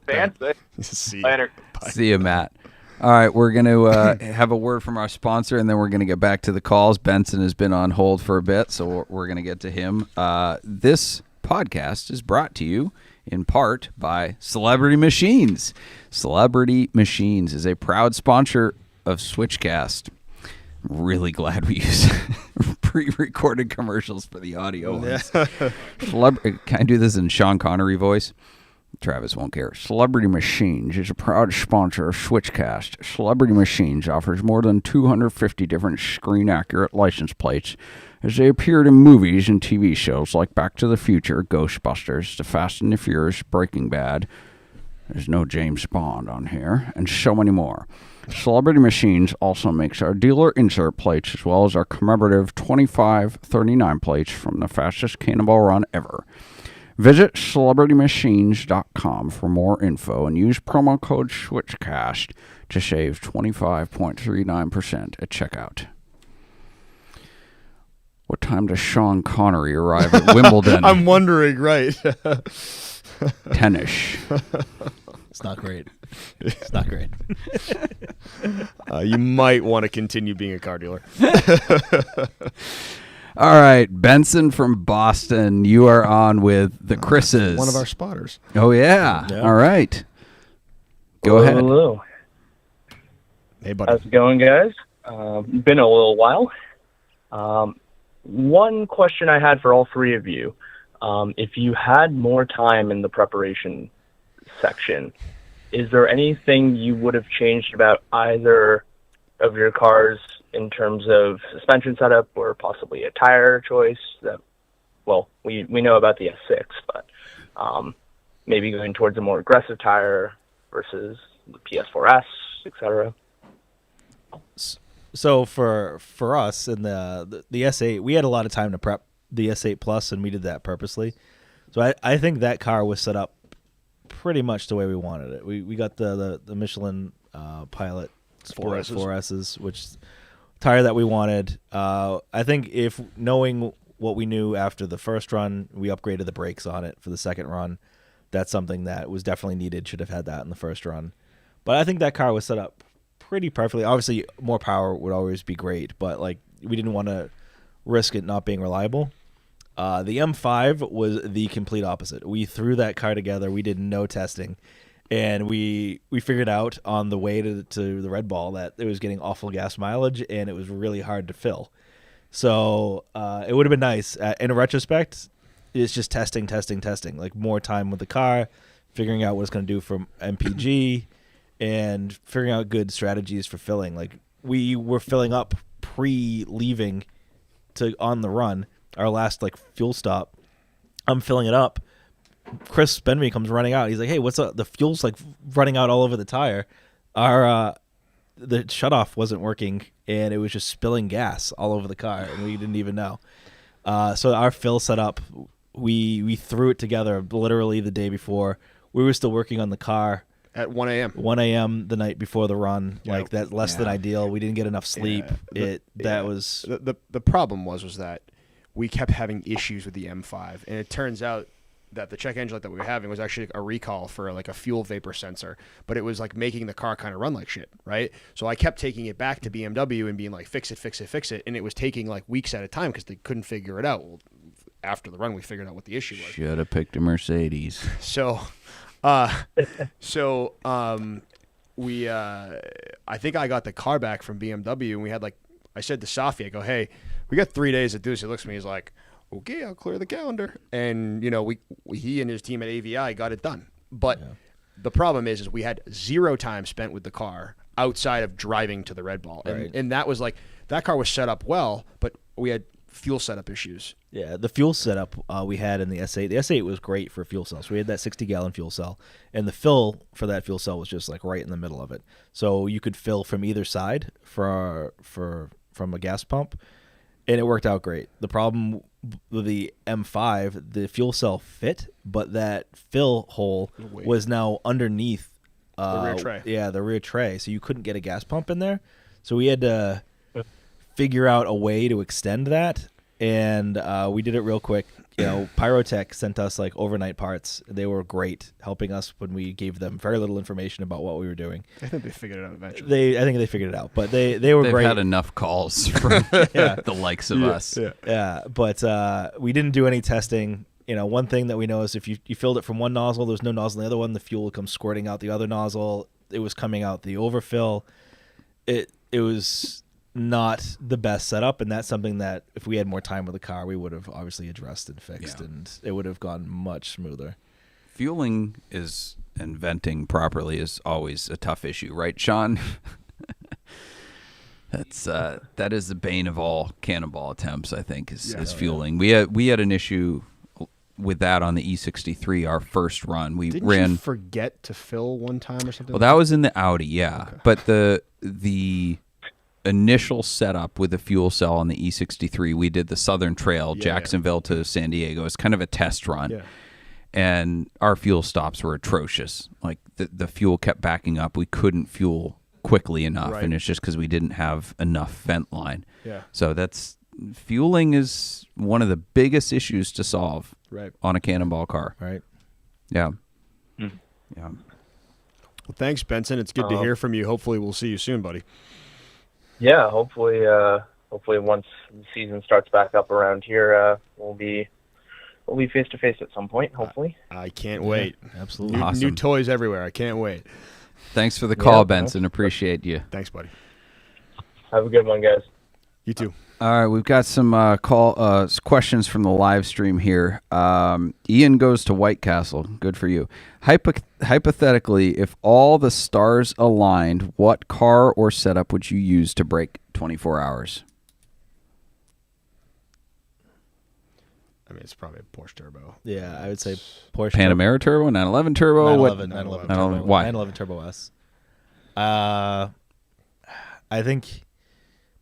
Fancy. See you. Later. See you, Matt. All right, we're going to have a word from our sponsor, and then we're going to get back to the calls. Benson has been on hold for a bit, so we're going to get to him. This podcast is brought to you in part by Celebrity Machines. Celebrity Machines is a proud sponsor of SwitchCast. I'm really glad we use pre-recorded commercials for the audio ones. Can I do this in Sean Connery voice? Travis won't care. Celebrity Machines is a proud sponsor of SwitchCast. Celebrity Machines offers more than 250 different screen-accurate license plates as they appeared in movies and TV shows like Back to the Future, Ghostbusters, The Fast and the Furious, Breaking Bad. There's no James Bond on here, and so many more. Celebrity Machines also makes our dealer insert plates as well as our commemorative 2539 plates from the fastest Cannonball Run ever. Visit CelebrityMachines.com for more info and use promo code SwitchCast to save 25.39% at checkout. What time does Sean Connery arrive at Wimbledon? I'm wondering, right? 10-ish. It's not great. It's not great. You might want to continue being a car dealer. All right, Benson from Boston, you are on with the Chris's. One of our spotters. Oh, yeah. Yeah. All right. Go ahead. Hello. Hey, buddy. How's it going, guys? Been a little while. One question I had for all three of you. If you had more time in the preparation section, is there anything you would have changed about either of your cars in terms of suspension setup or possibly a tire choice? That, well, we know about the S6, but maybe going towards a more aggressive tire versus the PS4S, etc. So for us in the S8, we had a lot of time to prep the S8 Plus, and we did that purposely. So I think that car was set up pretty much the way we wanted it. We got the Michelin Pilot Sport 4S's, which tire that we wanted. I think if knowing what we knew after the first run, we upgraded the brakes on it for the second run. that's something that was definitely needed. Should have had that in the first run. But I think that car was set up pretty perfectly. Obviously, more power would always be great, but like we didn't want to risk it not being reliable. The M5 was the complete opposite. We threw that car together. We did no testing, and we figured out on the way to the Red Ball that it was getting awful gas mileage, and it was really hard to fill. So it would have been nice. In retrospect, it's just testing, like more time with the car, figuring out what it's going to do for MPG, and figuring out good strategies for filling. Like we were filling up pre-leaving to on the run, our last like fuel stop. I'm filling it up. Chris Benby comes running out. He's like, "Hey, what's up? The fuel's like running out all over the tire. Our the shutoff wasn't working, and it was just spilling gas all over the car, and we didn't even know." So our fill setup, we threw it together literally the day before. We were still working on the car at 1 a.m. 1 a.m. the night before the run. Yep. Like that, less than ideal. We didn't get enough sleep. Was the problem was that we kept having issues with the M5, and it turns out that the check engine light that we were having was actually a recall for like a fuel vapor sensor, but it was like making the car kind of run like shit, right? So I kept taking it back to BMW and being like, fix it, and it was taking like weeks at a time because they couldn't figure it out. Well, after the run, we figured out what the issue was. Should have picked a Mercedes. So, we I think I got the car back from BMW, and we had like, I said to Safi, I go, "Hey, we got 3 days to do this." He looks at me, he's like, "Okay, I'll clear the calendar." And, you know, he and his team at AVI got it done. But the problem is we had 0 time spent with the car outside of driving to the Red Ball. And that was like, that car was set up well, but we had fuel setup issues. Yeah, the fuel setup we had in the S8. The S8 was great for fuel cells. We had that 60-gallon fuel cell, and the fill for that fuel cell was just like right in the middle of it. So you could fill from either side from a gas pump, and it worked out great. The problem with the M5, the fuel cell fit, but that fill hole was now underneath the rear tray. Yeah, the rear tray. So you couldn't get a gas pump in there. So we had to figure out a way to extend that, and we did it real quick. You know, Pyrotech sent us like overnight parts. They were great, helping us when we gave them very little information about what we were doing. I think they figured it out eventually. I think they figured it out, but they were They've great. had enough calls from the likes of us. Yeah, but we didn't do any testing. You know, one thing that we know is if you filled it from one nozzle, there's no nozzle in the other one. The fuel would come squirting out the other nozzle. It was coming out the overfill. It was not the best setup, and that's something that if we had more time with the car, we would have obviously addressed and fixed, and it would have gone much smoother. Fueling and venting properly is always a tough issue, right, Sean? That is the bane of all Cannonball attempts, I think, is fueling. We had an issue with that on the E63, our first run. Didn't you forget to fill one time or something? Well, that was in the Audi, yeah. Okay. But the initial setup with the fuel cell on the E63, we did the Southern Trail, Jacksonville to San Diego. It's kind of a test run. Yeah. And our fuel stops were atrocious. Like the fuel kept backing up. We couldn't fuel quickly enough, and it's just because we didn't have enough vent line. Yeah. So fueling is one of the biggest issues to solve on a Cannonball car. Right. Yeah. Yeah. Well, thanks, Benson. It's good to hear from you. Hopefully we'll see you soon, buddy. Yeah, hopefully once the season starts back up around here, we'll be face to face at some point. Hopefully, I can't wait. Absolutely, new toys everywhere. I can't wait. Thanks for the call, Benson. Appreciate you. Thanks, buddy. Have a good one, guys. You too. All right, we've got some questions from the live stream here. Ian goes to White Castle. Good for you. Hypothetically, if all the stars aligned, what car or setup would you use to break 24 hours? I mean, it's probably a Porsche Turbo. Yeah, I would say Porsche Panamera Turbo, 911 Turbo. 911 Turbo. Why? 911 Turbo S. I think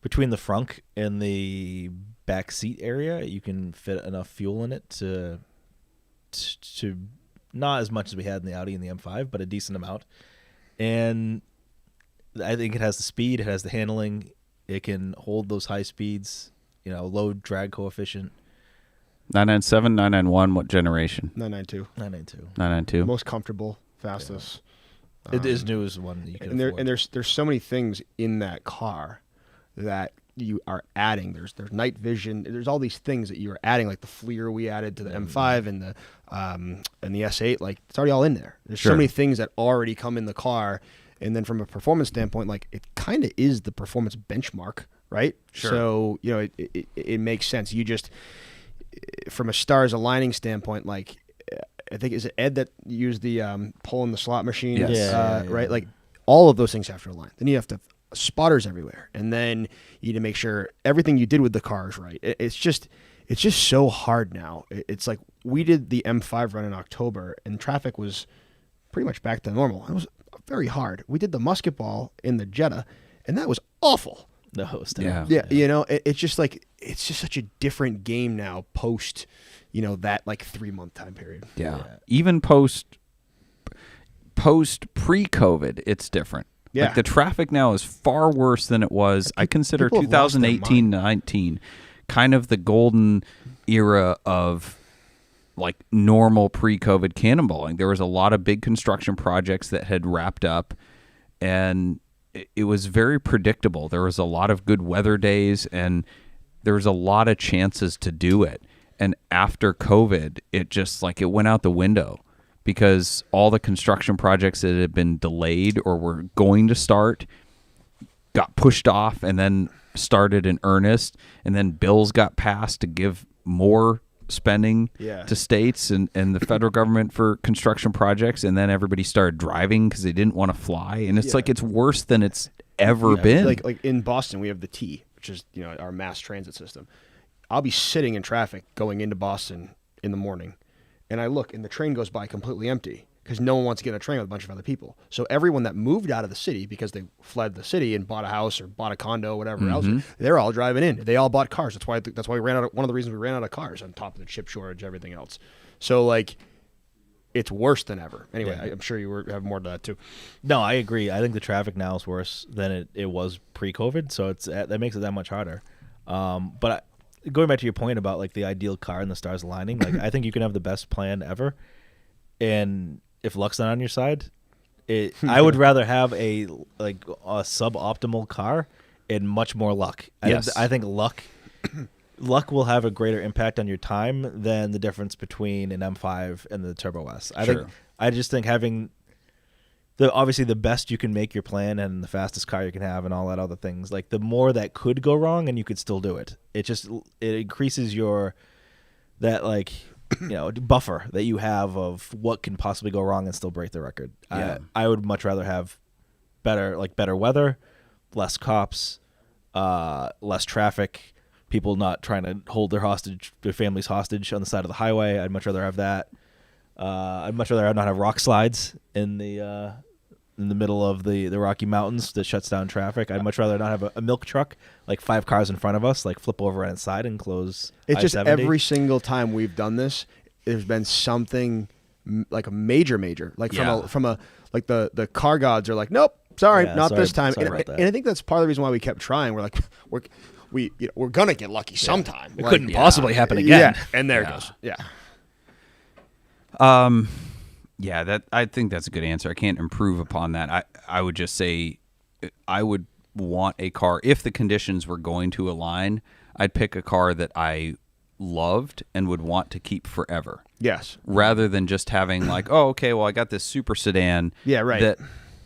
between the frunk and the back seat area, you can fit enough fuel in it to not as much as we had in the Audi and the M5, but a decent amount. And I think it has the speed, it has the handling, it can hold those high speeds, low drag coefficient. 997, 991, what generation? 992. 992. 992. Most comfortable, fastest. It is new as one that you can afford. And there's so many things in that car that you are adding. There's night vision. There's all these things that you are adding, like the FLIR we added to the M5 and the S8. Like it's already all in there. There's so many things that already come in the car. And then from a performance standpoint, like it kind of is the performance benchmark, right? Sure. So it makes sense. You just from a stars aligning standpoint, like I think is it Ed that used the pull in the slot machine, Yes. right? Like all of those things have to align. Then you have to have spotters everywhere, and then you need to make sure everything you did with the car is right. It's just so hard now. It's like we did the M5 run in October, and traffic was pretty much back to normal. It was very hard. We did the musket ball in the Jetta, and that was awful. The host. Yeah. Yeah. It's just like it's just such a different game now. Post, that like 3-month time period. Yeah. Even post pre-COVID, it's different. Yeah. Like the traffic now is far worse than it was. I consider people have lost their 2018-19 kind of the golden era of like normal pre-COVID cannonballing. There was a lot of big construction projects that had wrapped up, and it was very predictable. There was a lot of good weather days, and there was a lot of chances to do it. And after COVID, it just like it went out the window because all the construction projects that had been delayed or were going to start got pushed off and then started in earnest. And then bills got passed to give more spending to states and the federal government for construction projects. And then everybody started driving because they didn't want to fly. And it's like it's worse than it's ever been. Like in Boston, we have the T, which is our mass transit system. I'll be sitting in traffic going into Boston in the morning, and I look, and the train goes by completely empty because no one wants to get on a train with a bunch of other people. So everyone that moved out of the city because they fled the city and bought a house or bought a condo or whatever else, they're all driving in. They all bought cars. That's why we ran out. One of the reasons we ran out of cars on top of the chip shortage, everything else. So like, it's worse than ever. Anyway, I'm sure you have more to that too. No, I agree. I think the traffic now is worse than it was pre-COVID, so that makes it that much harder. But going back to your point about like the ideal car and the stars aligning, like I think you can have the best plan ever, and if luck's not on your side, I would rather have a suboptimal car and much more luck. I think luck will have a greater impact on your time than the difference between an M5 and the Turbo S. I just think having obviously the best you can make your plan and the fastest car you can have and all that other things, like the more that could go wrong and you could still do it. It increases buffer that you have of what can possibly go wrong and still break the record. Yeah. I would much rather have better weather, less cops, less traffic, people not trying to hold their families hostage on the side of the highway. I'd much rather have that. I'd much rather not have rock slides in the middle of the Rocky Mountains that shuts down traffic. I'd much rather not have a milk truck, like 5 cars in front of us, like flip over on its side and close It's just I-70. every single time we've done this, there's been something like a major, like from a like the car gods are like, nope, sorry, not this time. Sorry And about that. I think that's part of the reason why we kept trying. We're like, we're gonna get lucky sometime. It Like, couldn't possibly happen again. Yeah, and there it goes. Yeah. I think that's a good answer. I can't improve upon that. I would just say I would want a car, if the conditions were going to align, I'd pick a car that I loved and would want to keep forever. Yes. Rather than just having like, oh, okay, well, I got this super sedan that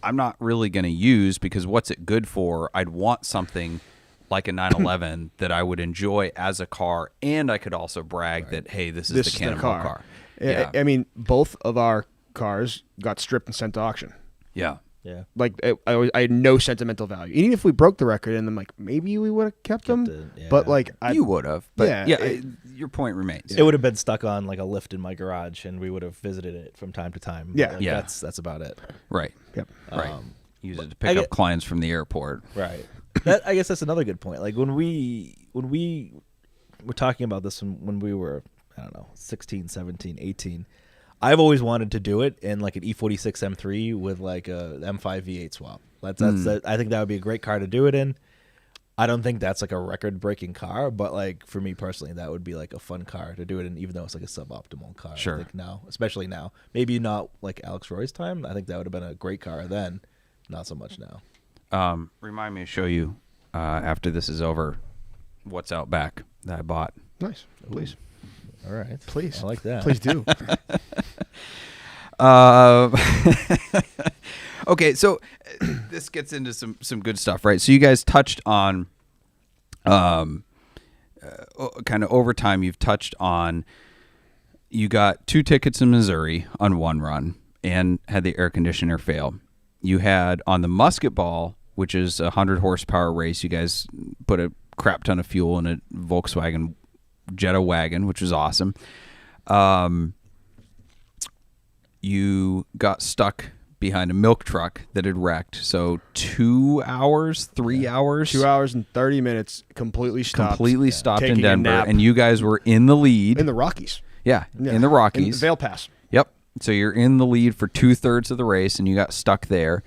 I'm not really going to use because what's it good for? I'd want something like a 911 that I would enjoy as a car, and I could also brag that, hey, this is the Cannonball car. Yeah. I mean, both of our cars got stripped and sent to auction. Yeah. Yeah. Like I had no sentimental value. Even if we broke the record, and I'm like, maybe we would have kept them. But like, you would have. But yeah, your point remains. It would have been stuck on like a lift in my garage, and we would have visited it from time to time. Yeah. Like, that's about it. Right. Yep. Right. Use it to pick up clients from the airport. Right. I guess that's another good point. Like when we were talking about this when we were, I don't know, 16, 17, 18, I've always wanted to do it in like an E46 M3 with like a M5 V8 swap. I think that would be a great car to do it in. I don't think that's like a record-breaking car, but like for me personally, that would be like a fun car to do it in, even though it's like a suboptimal car. Sure. I think now, especially now, maybe not like Alex Roy's time. I think that would have been a great car then, not so much now. Remind me to show you after this is over what's out back that I bought. Nice. Please. All right, Please. I like that. Please do. Okay, so this gets into some good stuff, right? So you guys touched on kind of over time. You've touched on you got 2 tickets in Missouri on one run and had the air conditioner fail. You had on the Musket Ball, which is a 100 horsepower race. You guys put a crap ton of fuel in a Volkswagen Jetta wagon, which was awesome. You got stuck behind a milk truck that had wrecked. So 2 hours, 3 hours? 2 hours and 30 minutes completely stopped. Completely stopped in Taking a Denver. nap. And you guys were in the lead. In the Rockies. Yeah, Yeah. in the Rockies. In Vail Pass. Yep. So you're in the lead for 2/3 of the race, and you got stuck there.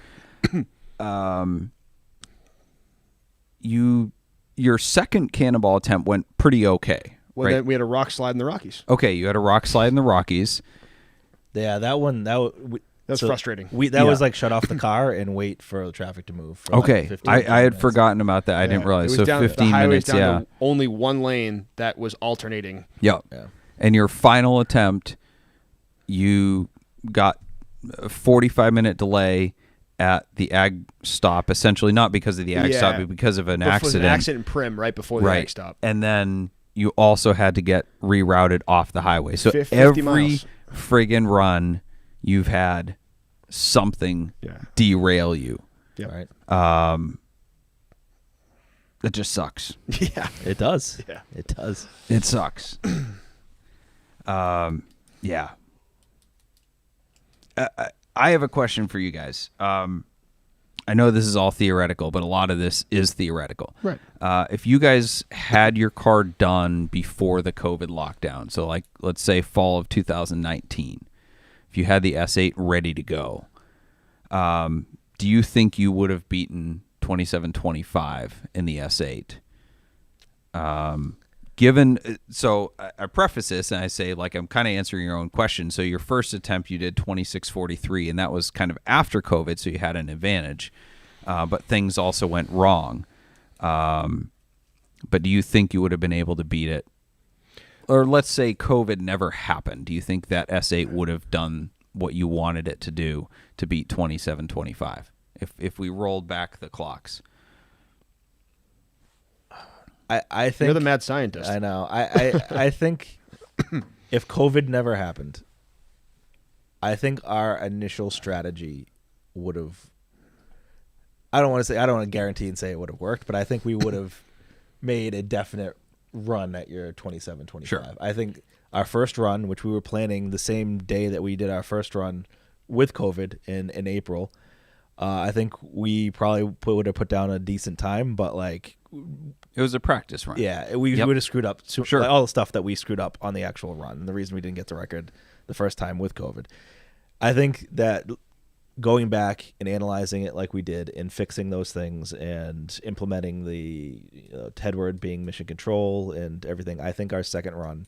Your second cannonball attempt went pretty okay. Well, right? then we had a rock slide in the Rockies. Okay, you had a rock slide in the Rockies. Yeah, that one. That was frustrating. That was like shut off the car and wait for the traffic to move. For Okay, like 15 I had minutes. forgotten about that. I didn't realize. It So was down, 15 the highway was minutes, down yeah. to only one lane that was alternating. Yep. Yeah. And your final attempt, you got a 45-minute delay at the ag stop, essentially not because of the ag stop, but because of an Before accident. An accident in Prim right before the right. ag stop. And then you also had to get rerouted off the highway. So 50 every miles. friggin' run, you've had something derail you. Yeah. Right. That just sucks. Yeah. It does. Yeah. It does. It sucks. Yeah. I have a question for you guys. I know this is all theoretical, but a lot of this is theoretical. Right. If you guys had your car done before the COVID lockdown, so like let's say fall of 2019, if you had the S8 ready to go, do you think you would have beaten 27:25 in the S8? So I preface this and I say, like, I'm kind of answering your own question. So your first attempt, you did 26:43, and that was kind of after COVID, so you had an advantage. But things also went wrong. But do you think you would have been able to beat it? Or let's say COVID never happened. Do you think that S8 would have done what you wanted it to do to beat 27:25 if we rolled back the clocks? I think You're the mad scientist. I know. I think if COVID never happened, I think our initial strategy would have. I don't want to guarantee and say it would have worked, but I think we would have made a definite run at your 27:25. Sure. I think our first run, which we were planning the same day that we did our first run with COVID in April, I think we probably would have put down a decent time, but like. It was a practice run. Yeah, we would have screwed up. Sure. All the stuff that we screwed up on the actual run, and the reason we didn't get the record the first time with COVID. I think that going back and analyzing it like we did and fixing those things and implementing the Tedward being mission control and everything, I think our second run,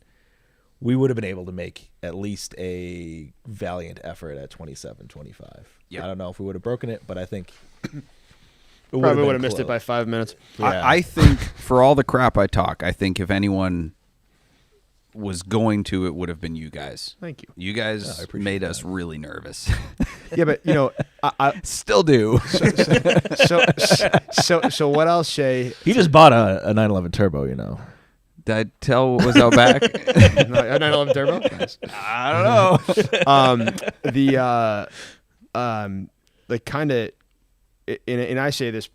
we would have been able to make at least a valiant effort at 27:25. Yep. I don't know if we would have broken it, but I think... Probably would have missed it by 5 minutes. Yeah. I think for all the crap I talk, I think if anyone was going to, it would have been you guys. Thank you. You guys made us really nervous. Yeah, but I Still do. so what I'll say. He just bought a 911 Turbo, you know. Did I tell what was out back? 911 Turbo. Nice. I don't know. Like kind of, and I say this,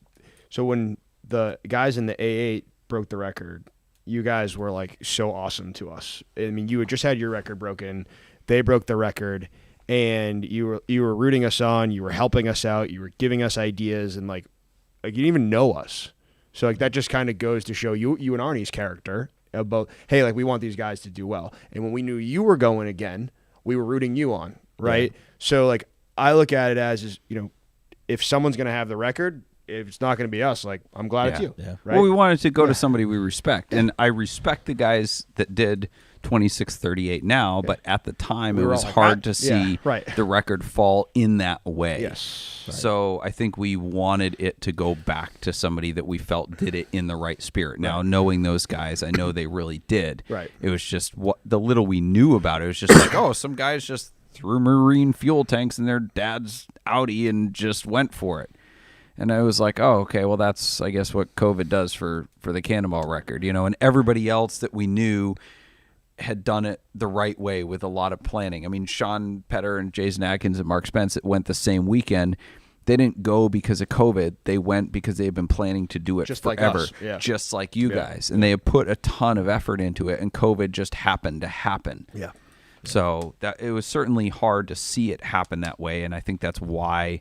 so when the guys in the A8 broke the record, you guys were like so awesome to us. I mean, you had just had your record broken, they broke the record, and you were rooting us on, you were helping us out, you were giving us ideas, and like you didn't even know us. So like that just kind of goes to show you and Arnie's character about, hey, like we want these guys to do well. And when we knew you were going again, we were rooting you on, right? Yeah. So like I look at it as, if someone's going to have the record, if it's not going to be us, like, I'm glad it's you. Yeah. Right? Well, we wanted to go to somebody we respect, and I respect the guys that did 26:38 now, but at the time We it were was all like, hard "What?" to see Yeah, right. the record fall in that way. Yes. So I think we wanted it to go back to somebody that we felt did it in the right spirit. Now, knowing those guys, I know they really did. Right. It was just what the little we knew about it. It was just like, oh, some guys just threw marine fuel tanks in their dad's Audi and just went for it. And I was like, oh, okay, well, that's, I guess, what COVID does for the Cannonball record, and everybody else that we knew had done it the right way with a lot of planning. I mean, Sean Petter and Jason Atkins and Mark Spence that went the same weekend, they didn't go because of COVID. They went because they had been planning to do it Just like forever, us. Yeah. just like you guys. And they have put a ton of effort into it, and COVID just happened to happen. Yeah. So that it was certainly hard to see it happen that way, and I think that's why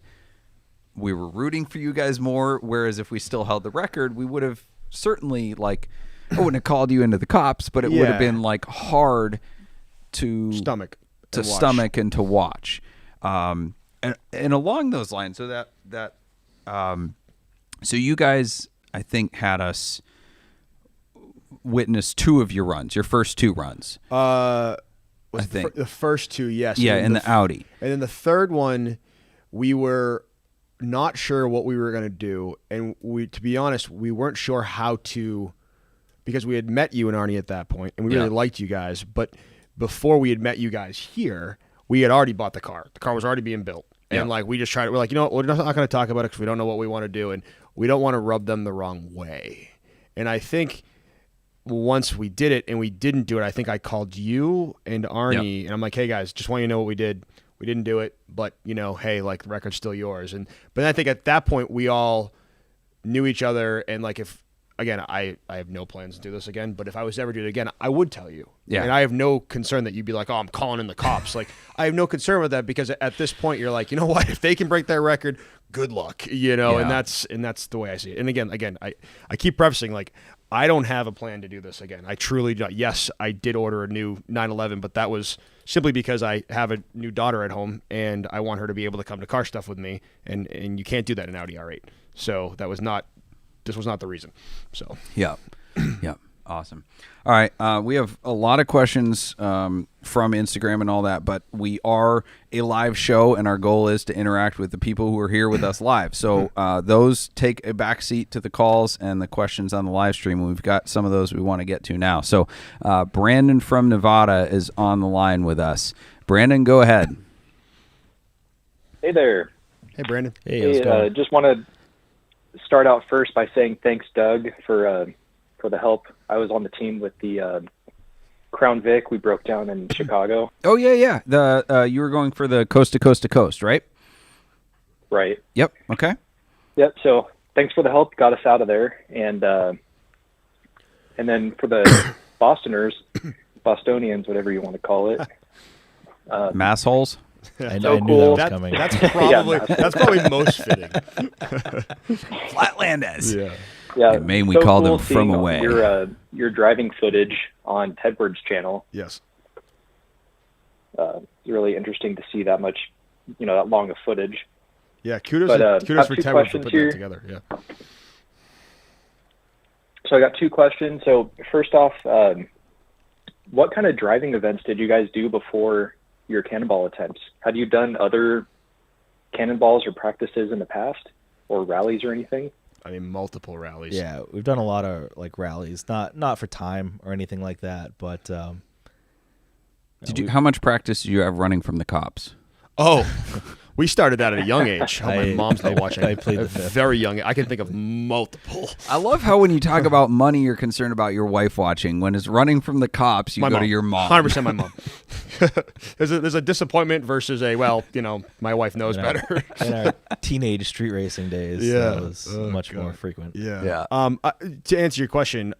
we were rooting for you guys more, whereas if we still held the record, we would have certainly, like, I wouldn't have called you into the cops, but it would have been like hard to Stomach and to watch. And along those lines, so so you guys, I think, had us witness 2 of your runs, your first 2 runs. I think. The first 2, yes. Yeah, and in the Audi. And then the third one, we were not sure what we were going to do. And to be honest, we weren't sure how to, because we had met you and Arnie at that point, and we really liked you guys. But before we had met you guys here, we had already bought the car. The car was already being built. And like, we just tried, we're like, you know what, we're not going to talk about it because we don't know what we want to do. And we don't want to rub them the wrong way. And I think once we did it and we didn't do it, I think I called you and Arnie, and I'm like, hey guys, just want you to know what we did. We didn't do it, but hey, like, the record's still yours. But I think at that point we all knew each other, and like, if again, I have no plans to do this again, but if I was to ever do it again, I would tell you. Yeah. And I have no concern that you'd be like, oh, I'm calling in the cops. Like, I have no concern with that, because at this point you're like, you know what, if they can break that record, good luck, and that's the way I see it. And again, I keep prefacing, like, I don't have a plan to do this again. I truly don't. Yes, I did order a new 911, but that was simply because I have a new daughter at home and I want her to be able to come to car stuff with me, and you can't do that in Audi R8. So this was not the reason. So yeah. Awesome. All right. We have a lot of questions from Instagram and all that, but we are a live show, and our goal is to interact with the people who are here with us live. So those take a backseat to the calls and the questions on the live stream. We've got some of those we want to get to now. So Brandon from Nevada is on the line with us. Brandon, go ahead. Hey there. Hey, Brandon. Hey, just want to start out first by saying thanks, Doug, for the help. I was on the team with the Crown Vic we broke down in Chicago. Oh yeah. You were going for the coast to coast to coast, right? Right. Yep. Okay. Yep. So thanks for the help. Got us out of there, and then for the Bostonians, whatever you want to call it. Mass holes. I So knew cool. that was coming. That's probably most fitting. Flatlanders. Yeah. Yeah. In Maine, we call them from seeing away. Your driving footage on Tedward's channel. Yes. It's really interesting to see that much, that long of footage. Yeah. Kudos But, for two Tedward for questions putting here. that together. Yeah. So I got 2 questions. So first off, what kind of driving events did you guys do before your cannonball attempts? Had you done other cannonballs or practices in the past, or rallies or anything? I mean, multiple rallies. Yeah, we've done a lot of like rallies, not for time or anything like that, but How much practice did you have running from the cops? Oh, we started that at a young age. Oh, my mom's not watching. I played a the fifth. very young. I can think of multiple. I love how when you talk about money, you're concerned about your wife watching. When it's running from the cops, you My go mom. to your mom. 100% my mom. there's a disappointment versus my wife knows better. in our teenage street racing days, Yeah. that was much more frequent. Yeah. To answer your question,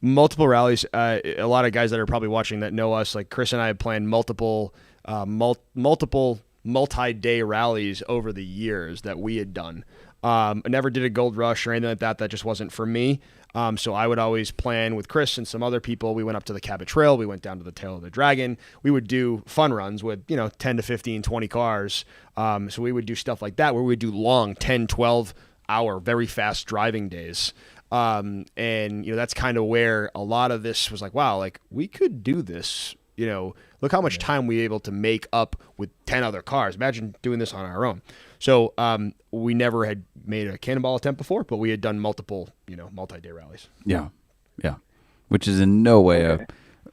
multiple rallies. A lot of guys that are probably watching that know us, like Chris and I, have planned multiple multi-day rallies over the years that we had done. I never did a gold rush or anything like that. That just wasn't for me. So I would always plan with Chris and some other people. We went up to the Cabot Trail. We went down to the Tail of the Dragon. We would do fun runs with, 10 to 15, 20 cars. So we would do stuff like that where we would do long 10, 12 our very fast driving days. And, that's kind of where a lot of this was like, wow, like we could do this, look how much time we were able to make up with 10 other cars. Imagine doing this on our own. So we never had made a Cannonball attempt before, but we had done multiple, multi-day rallies. Yeah. Yeah. Which is in no way a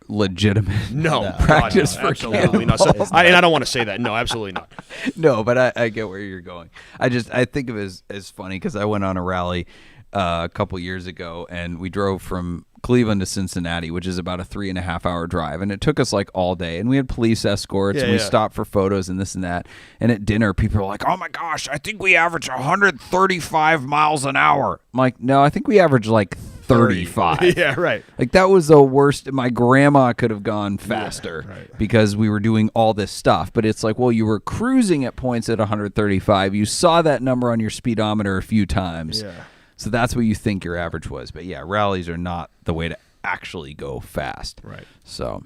legitimate practice for absolutely not. And I don't want to say that. No, absolutely not. No, but I get where you're going. I think of it as funny because I went on a rally a couple years ago, and we drove from Cleveland to Cincinnati, which is about a 3.5 hour drive, and it took us like all day, and we had police escorts, and we stopped for photos and this and that, and at dinner people were like, oh my gosh, I think we average 135 miles an hour. I'm like, no, I think we average like 35. Yeah, right. Like that was the worst. My grandma could have gone faster because we were doing all this stuff, but it's like, well, you were cruising at points at 135. You saw that number on your speedometer a few times. Yeah. So that's what you think your average was. But yeah, rallies are not the way to actually go fast. Right. So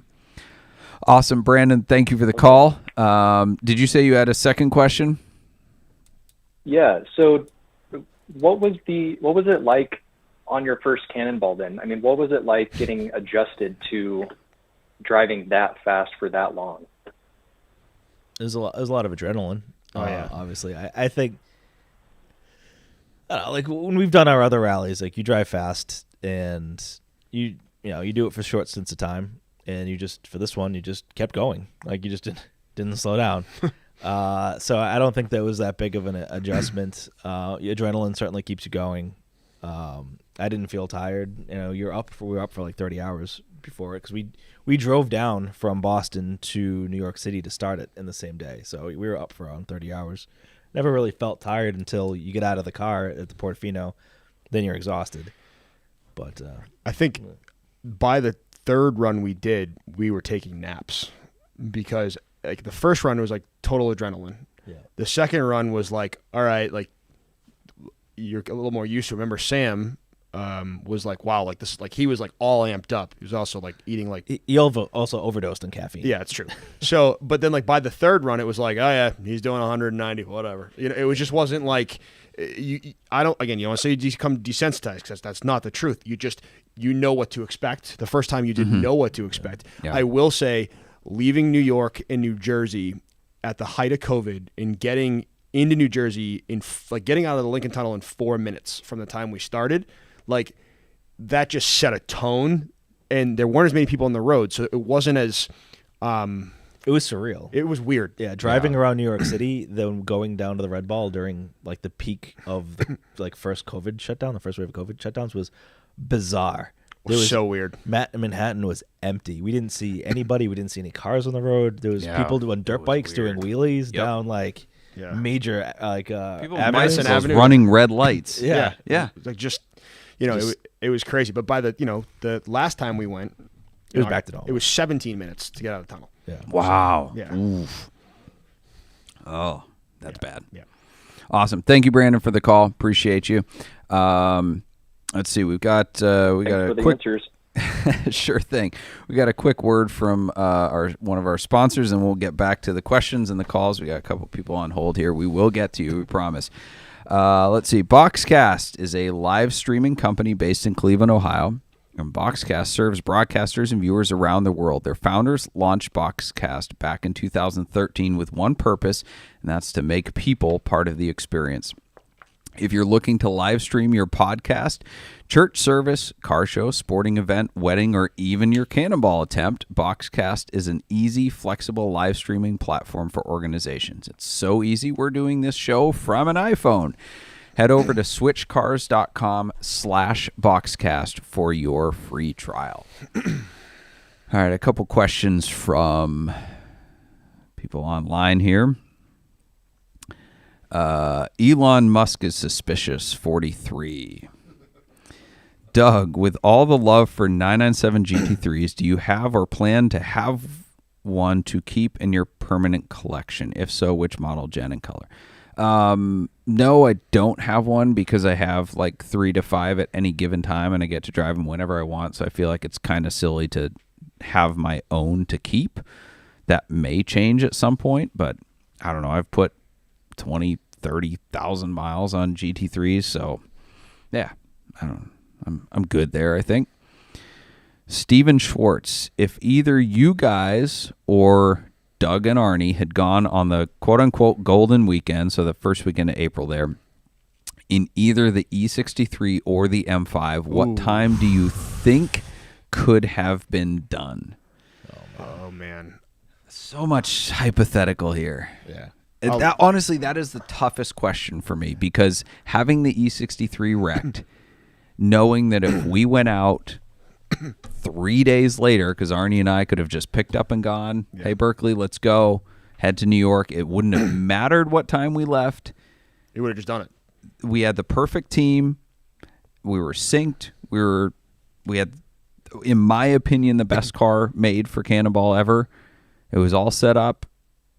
awesome. Brandon, thank you for the call. Did you say you had a second question? Yeah. So what was it like on your first Cannonball then? I mean, what was it like getting adjusted to driving that fast for that long? There's a lot of adrenaline. Obviously. I think, I don't know, like when we've done our other rallies, like you drive fast and you do it for short stints of time, and for this one you just kept going, like you just didn't slow down. So I don't think that was that big of an adjustment. Adrenaline certainly keeps you going. I didn't feel tired. We were up for like 30 hours before it because we drove down from Boston to New York City to start it in the same day, so we were up for around 30 hours. Never really felt tired until you get out of the car at the Portofino. Then you're exhausted. But I think by the third run we did, we were taking naps because like the first run was like total adrenaline. Yeah. The second run was like, all right, like you're a little more used to it. Remember Sam was like, wow, like this, like he was like all amped up. He was also like eating like he also overdosed on caffeine. Yeah, it's true. So, but then like by the third run, it was like, oh yeah, he's doing 190, whatever. It just wasn't like I don't. Again, you want to say you become desensitized because that's not the truth. You know what to expect. The first time you didn't know what to expect. Yeah. I will say, leaving New York and New Jersey at the height of COVID and getting into New Jersey getting out of the Lincoln Tunnel in 4 minutes from the time we started. Like that just set a tone, and there weren't as many people on the road, so it wasn't as. It was surreal. It was weird. Yeah, driving around New York City, then going down to the Red Ball during like the peak of the first COVID shutdown, the first wave of COVID shutdowns was bizarre. It was so weird. Manhattan was empty. We didn't see anybody. We didn't see any cars on the road. There was people doing dirt bikes, doing wheelies down like major people avenues, running red lights. Yeah. Like just. It was crazy. But by the last time we went, it was back to normal. It was 17 minutes to get out of the tunnel. Yeah. Wow. Yeah. Oof. Oh, that's bad. Yeah. Awesome. Thank you, Brandon, for the call. Appreciate you. Let's see. We got a quick answers. Sure thing. We got a quick word from one of our sponsors, and we'll get back to the questions and the calls. We got a couple people on hold here. We will get to you. We promise. Let's see. Boxcast is a live streaming company based in Cleveland, Ohio. And Boxcast serves broadcasters and viewers around the world. Their founders launched Boxcast back in 2013 with one purpose, and that's to make people part of the experience. If you're looking to live stream your podcast, church service, car show, sporting event, wedding, or even your Cannonball attempt, Boxcast is an easy, flexible live streaming platform for organizations. It's so easy, we're doing this show from an iPhone. Head over to switchcars.com/Boxcast for your free trial. All right, a couple questions from people online here. Elon Musk is suspicious, 43. Doug, with all the love for 997 GT3s, do you have or plan to have one to keep in your permanent collection? If so, which model, gen, and color? No, I don't have one because I have like 3 to 5 at any given time, and I get to drive them whenever I want. So I feel like it's kind of silly to have my own to keep. That may change at some point, but I don't know. I've put 20, 30,000 miles on GT3s. So, yeah, I'm good there, I think. Steven Schwartz, if either you guys or Doug and Arnie had gone on the quote-unquote golden weekend, so the first weekend of April there, in either the E63 or the M5, what time do you think could have been done? Oh, man. So much hypothetical here. Yeah. Honestly, that is the toughest question for me, because having the E63 wrecked, knowing that if we went out 3 days later, because Arnie and I could have just picked up and gone, hey, Berkeley, let's go, head to New York. It wouldn't have mattered what time we left. You would have just done it. We had the perfect team. We were synced. We had, in my opinion, the best car made for Cannonball ever. It was all set up.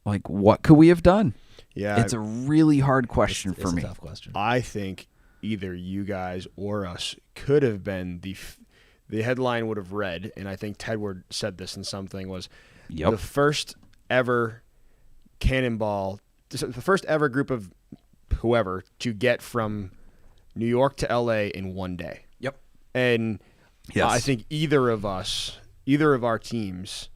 Like, what could we have done? Yeah. It's a really hard question for me. It's a tough question. I think either you guys or us could have been the headline would have read, and I think Tedward said this in something, was the first ever Cannonball, the first ever group of whoever to get from New York to LA in one day. Yep. And yes. I think either of our teams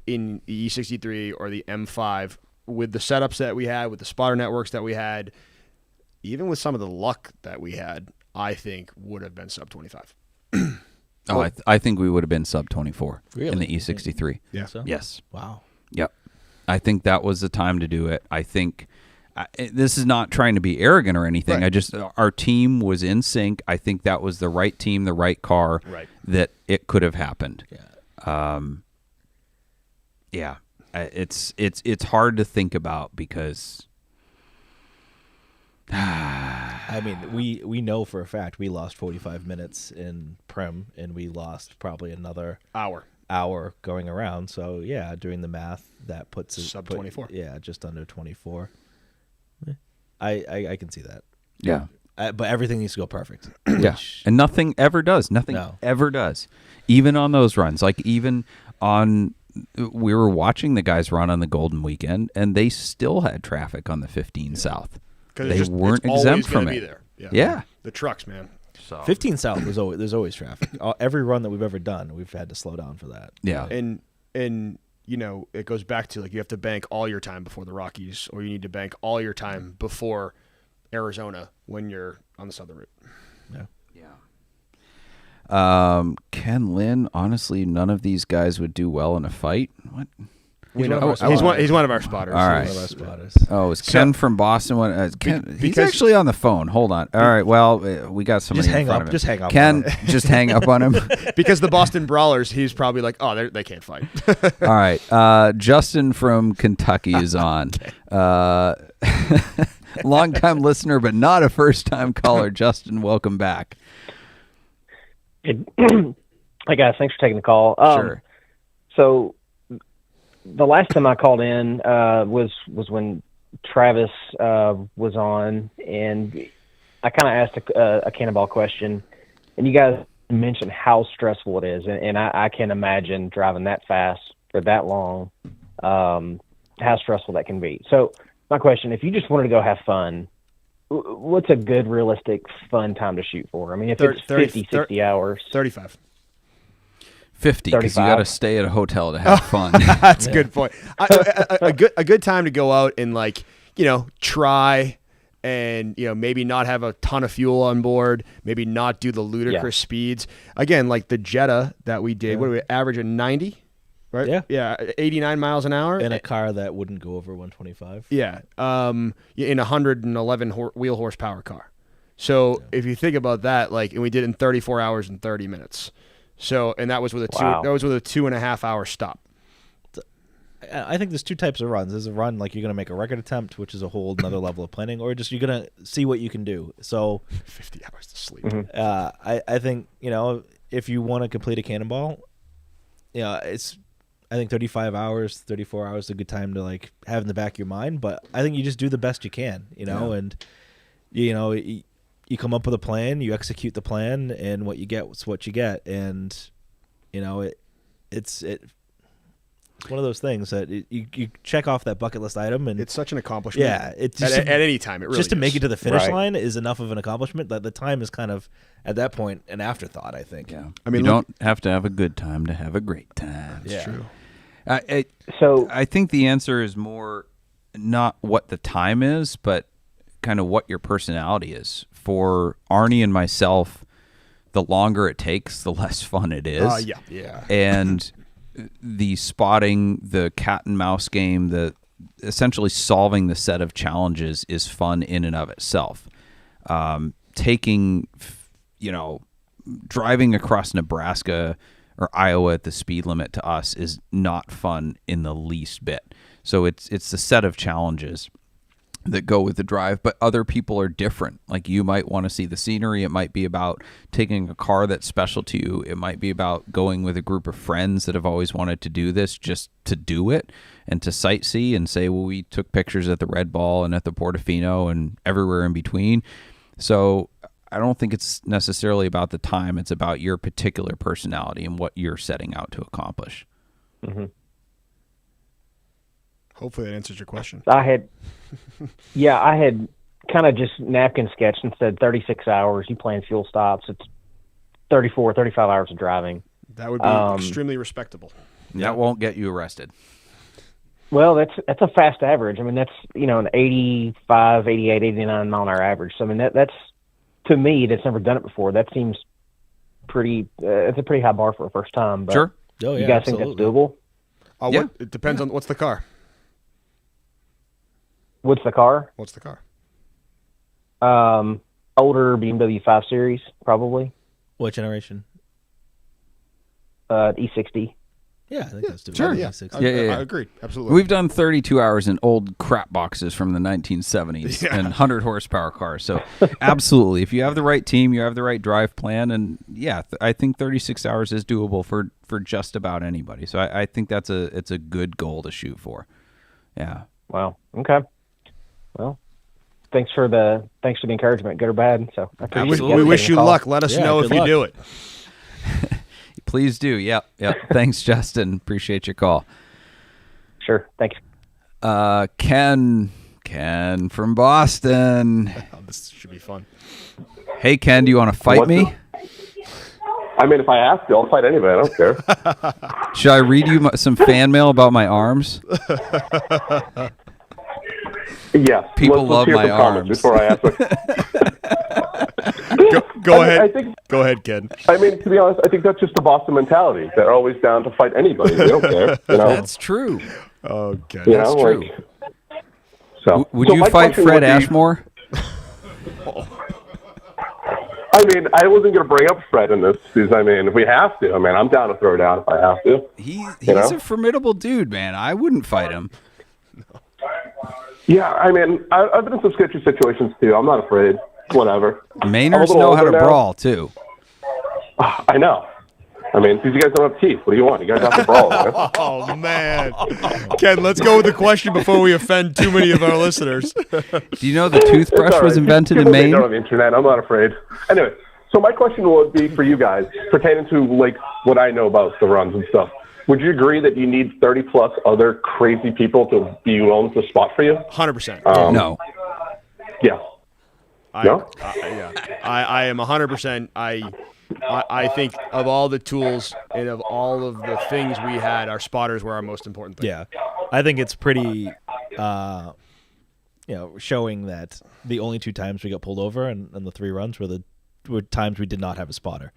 in the E63 or the M5, with the setups that we had, with the spotter networks that we had, even with some of the luck that we had, I think would have been sub 25. I think we would have been sub 24 really? In the E63. Yeah. So? Yes. Wow. Yep. I think that was the time to do it. I think this is not trying to be arrogant or anything. Right. Our team was in sync. I think that was the right team, the right car, that it could have happened. Yeah. It's hard to think about because I mean, we know for a fact we lost 45 minutes in Prem, and we lost probably another hour going around. So yeah, doing the math, that puts it sub 24. Yeah, just under 24. I can see that. Yeah. But everything needs to go perfect. Yeah, and nothing ever does. Nothing ever does. Even on those runs, like even on, we were watching the guys run on the Golden Weekend, and they still had traffic on the 15 South. They weren't exempt from it. There. Yeah. The trucks, man. So 15 South there's always traffic. Every run that we've ever done, we've had to slow down for that. Yeah. And you know, it goes back to, like, you have to bank all your time before the Rockies, or you need to bank all your time before Arizona when you're on the southern route. Yeah. Ken Lynn, honestly, none of these guys would do well in a fight. What? He's one of our spotters. All right. One of our spotters. Oh, is Ken from Boston? He's actually on the phone. Hold on. All right. Well, we got somebody in front of him. Just hang up. Ken, just hang up on him. Because the Boston Brawlers, he's probably like, oh, they can't fight. All right. Justin from Kentucky is on. Long-time listener, but not a first-time caller. Justin, welcome back. Hey guys, thanks for taking the call. Sure. So the last time I called in was when Travis was on, and I kind of asked a Cannonball question, and you guys mentioned how stressful it is, and I can't imagine driving that fast for that long, how stressful that can be. So my question, if you just wanted to go have fun, what's a good, realistic, fun time to shoot for? I mean, if it's 50, 60 hours. 35. 50, because you got to stay at a hotel to have fun. That's a good point. A good time to go out and, like, you know, try and, you know, maybe not have a ton of fuel on board, maybe not do the ludicrous speeds. Again, like the Jetta that we did, what do we average, a 90? Right? Yeah. Yeah, 89 miles an hour. In a car that wouldn't go over 125. Yeah. In a 111 wheel horsepower car. So if you think about that, like, and we did it in 34 hours and 30 minutes. So, and that was with a 2.5 hour stop. I think there's two types of runs. There's a run like you're going to make a record attempt, which is a whole another level of planning, or just you're going to see what you can do. So 50 hours to sleep. I think, you know, if you want to complete a Cannonball, I think 35 hours, 34 hours is a good time to, like, have in the back of your mind. But I think you just do the best you can, you know, and, you know, you come up with a plan, you execute the plan, and what you get is what you get. And, you know, It's one of those things that you check off that bucket list item, and It's such an accomplishment. yeah, it's at any time. It really just to make is. it to the finish Right. line is enough of an accomplishment that the time is kind of at that point an afterthought. I think. Yeah. I mean, you look- don't have to have a good time to have a great time. Yeah. True. So I think the answer is more not what the time is, but kind of what your personality is. For Arnie and myself, the longer it takes, the less fun it is. Yeah. And the spotting, the cat and mouse game, the essentially solving the set of challenges is fun in and of itself. Driving across Nebraska or Iowa at the speed limit to us is not fun in the least bit. So it's the set of challenges that go with the drive, but other people are different. Like you might want to see the scenery. It might be about taking a car that's special to you. It might be about going with a group of friends that have always wanted to do this just to do it and to sightsee and say, well, we took pictures at the Red Ball and at the Portofino and everywhere in between. So I don't think it's necessarily about the time. It's about your particular personality and what you're setting out to accomplish. Mm-hmm. Hopefully that answers your question. I had kind of just napkin sketched and said 36 hours. You plan fuel stops. It's 34, 35 hours of driving. That would be extremely respectable. That won't get you arrested. Well, that's a fast average. I mean, that's, an 85, 88, 89 mile an hour average. So, I mean, that's, to me, that's never done it before. That seems pretty, it's a pretty high bar for a first time. But Sure. Oh yeah, you guys absolutely. think that's doable? Yeah. It depends on what's the car. What's the car? What's the car? Older BMW 5 Series, probably. What generation? E60. Yeah, I think that's doable. Sure. Yeah, Yeah. 60. I agreed. Absolutely. We've done 32 hours in old crap boxes from the 1970s and 100 horsepower cars. So absolutely, if you have the right team, you have the right drive plan, and I think 36 hours is doable for just about anybody. So I think it's a good goal to shoot for. Yeah. Wow. Okay. Well, thanks for the encouragement, good or bad. So I appreciate Absolutely. you guys we wish taking you the call. luck. Let us Yeah, know good if you luck. do it. Please do. Yep. Thanks, Justin. Appreciate your call. Sure. Thanks. Ken from Boston. Oh, this should be fun. Hey, Ken, do you want to fight What's me? I mean, if I have to, I'll fight anybody. I don't care. Should I read you some fan mail about my arms? Yes. People love hear my some comments arms. Before I ask. Go I mean, ahead. I think. Go ahead, Ken. I mean, to be honest, I think that's just the Boston mentality. They're always down to fight anybody. They don't care. You know. That's true. Okay. You That's know, true. like, so. Would so you my fight question Fred would be- Ashmore? I mean, I wasn't going to bring up Fred in this because, I mean, if we have to, I mean, I'm down to throw down if I have to. He's know? a formidable dude, man. I wouldn't fight him. Yeah, I mean, I've been in some sketchy situations too. I'm not afraid. Whatever. Mainers little know how to older now. brawl too. I know. I mean, these guys don't have teeth. What do you want? You guys have to brawl, man. Oh man, Ken, let's go with the question before we offend too many of our listeners. Do you know the toothbrush It's all was right. invented in People Maine? don't have the internet. I'm not afraid. Anyway, so my question would be for you guys, pertaining to like what I know about the runs and stuff. Would you agree that you need 30 plus other crazy people to be willing to spot for you? 100%. No. Yeah. No? I am 100%. I think of all the tools and of all of the things we had, our spotters were our most important thing. Yeah, I think it's pretty, showing that the only 2 times we got pulled over and the 3 runs were times we did not have a spotter.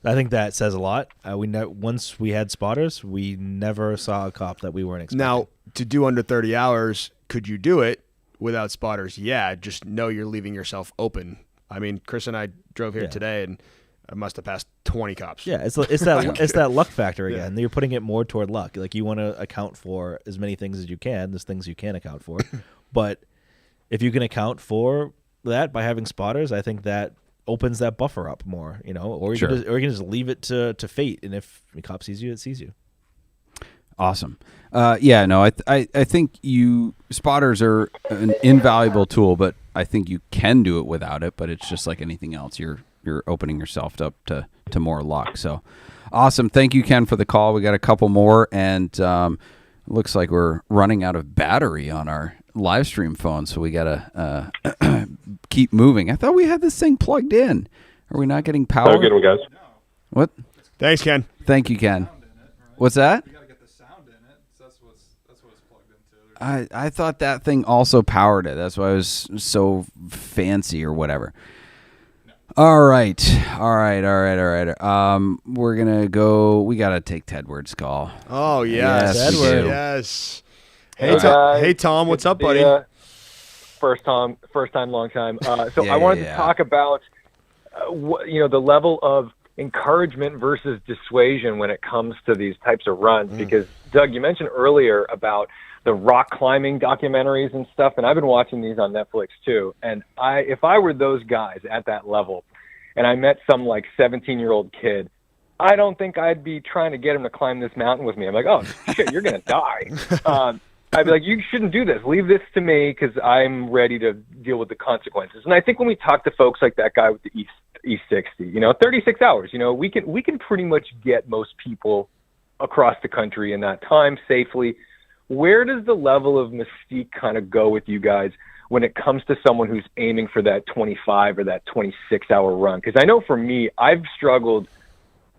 I think that says a lot. Once we had spotters, we never saw a cop that we weren't expecting. Now, to do under 30 hours, could you do it without spotters? Yeah, just know you're leaving yourself open. I mean, Chris and I drove here today, and I must have passed 20 cops. Yeah, it's that luck factor again. You're putting it more toward luck. Like you want to account for as many things as you can. There's things you can account for, but if you can account for that by having spotters, I think that opens that buffer up more. Or you can just leave it to fate, and if the cop sees you, it sees you. Awesome. I think spotters are an invaluable tool, but I think you can do it without it. But it's just like anything else. You're opening yourself up to more luck. So awesome. Thank you, Ken, for the call. We got a couple more, and Looks like we're running out of battery on our live stream phone, so we gotta keep moving. I thought we had this thing plugged in. Are we not getting power? Have a good one, guys. What? Thanks, Ken. Thank you, Ken. What's that? You gotta get the sound in it. So that's what it's plugged into. I thought that thing also powered it. That's why it was so fancy or whatever. All right. We're gonna go. We gotta take Tedward's call. Oh yes, Yes, we do. yes. Hey, Hey, guys. hey Tom, what's up, buddy? First time, long time. So Yeah, I wanted yeah. to talk about, the level of encouragement versus dissuasion when it comes to these types of runs. Because Doug, you mentioned earlier about the rock climbing documentaries and stuff, and I've been watching these on Netflix too. And if I were those guys at that level, and I met some like 17-year-old kid, I don't think I'd be trying to get him to climb this mountain with me. I'm like, oh shit, you're gonna die. I'd be like, you shouldn't do this. Leave this to me because I'm ready to deal with the consequences. And I think when we talk to folks like that guy with the E60, 36 hours, we can pretty much get most people across the country in that time safely. Where does the level of mystique kind of go with you guys when it comes to someone who's aiming for that 25 or that 26-hour run? Because I know for me, I've struggled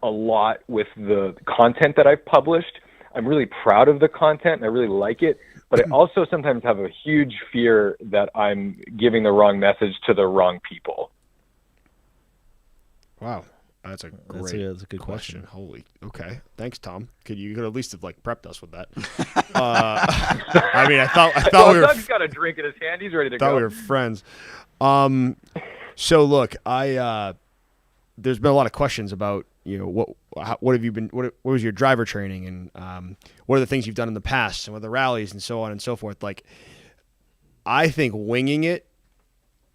a lot with the content that I've published. I'm really proud of the content and I really like it, but I also sometimes have a huge fear that I'm giving the wrong message to the wrong people. Wow, that's a great. That's a good question. Holy, okay. Thanks, Tom. You could at least have prepped us with that. I mean, I thought we were. Doug's got a drink in his hand. He's ready to Thought go. we were friends. So look, there's been a lot of questions about what have you been, what was your driver training, and what are the things you've done in the past, and with the rallies and so on and so forth. I think winging it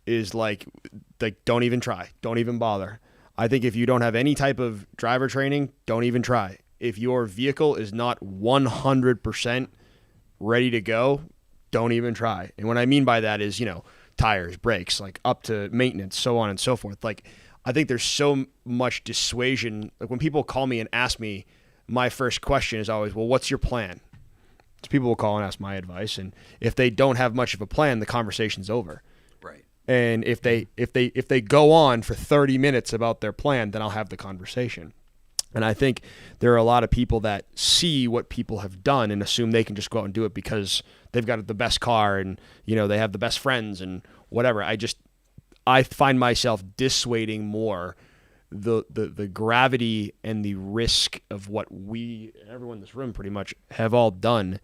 is don't even try, don't even bother. I think if you don't have any type of driver training, don't even try. If your vehicle is not 100% ready to go, don't even try. And what I mean by that is, tires, brakes, up to maintenance, so on and so forth. I think there's so much dissuasion. When people call me and ask me, my first question is always, well, what's your plan? So people will call and ask my advice. And if they don't have much of a plan, the conversation's over. Right. And if they go on for 30 minutes about their plan, then I'll have the conversation. And I think there are a lot of people that see what people have done and assume they can just go out and do it because they've got the best car and, they have the best friends and whatever. I find myself dissuading more the gravity and the risk of what everyone in this room pretty much have all done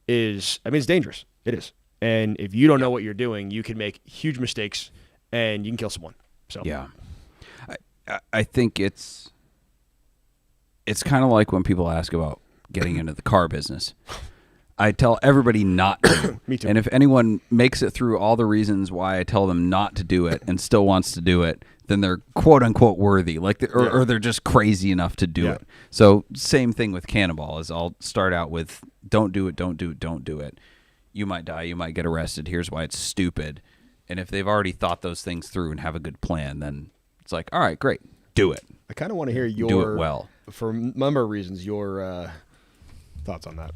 it's dangerous. It is. And if you don't know what you're doing, you can make huge mistakes and you can kill someone. So Yeah. I think it's kind of like when people ask about getting into the car business. I tell everybody not to. Me too. And if anyone makes it through all the reasons why I tell them not to do it and still wants to do it, then they're quote unquote worthy, or they're just crazy enough to do it. So same thing with Cannonball is I'll start out with don't do it, don't do it, don't do it. You might die, you might get arrested. Here's why it's stupid. And if they've already thought those things through and have a good plan, then it's like, all right, great, do it. I kind of want to hear Do it well. For a number of reasons, your thoughts on that.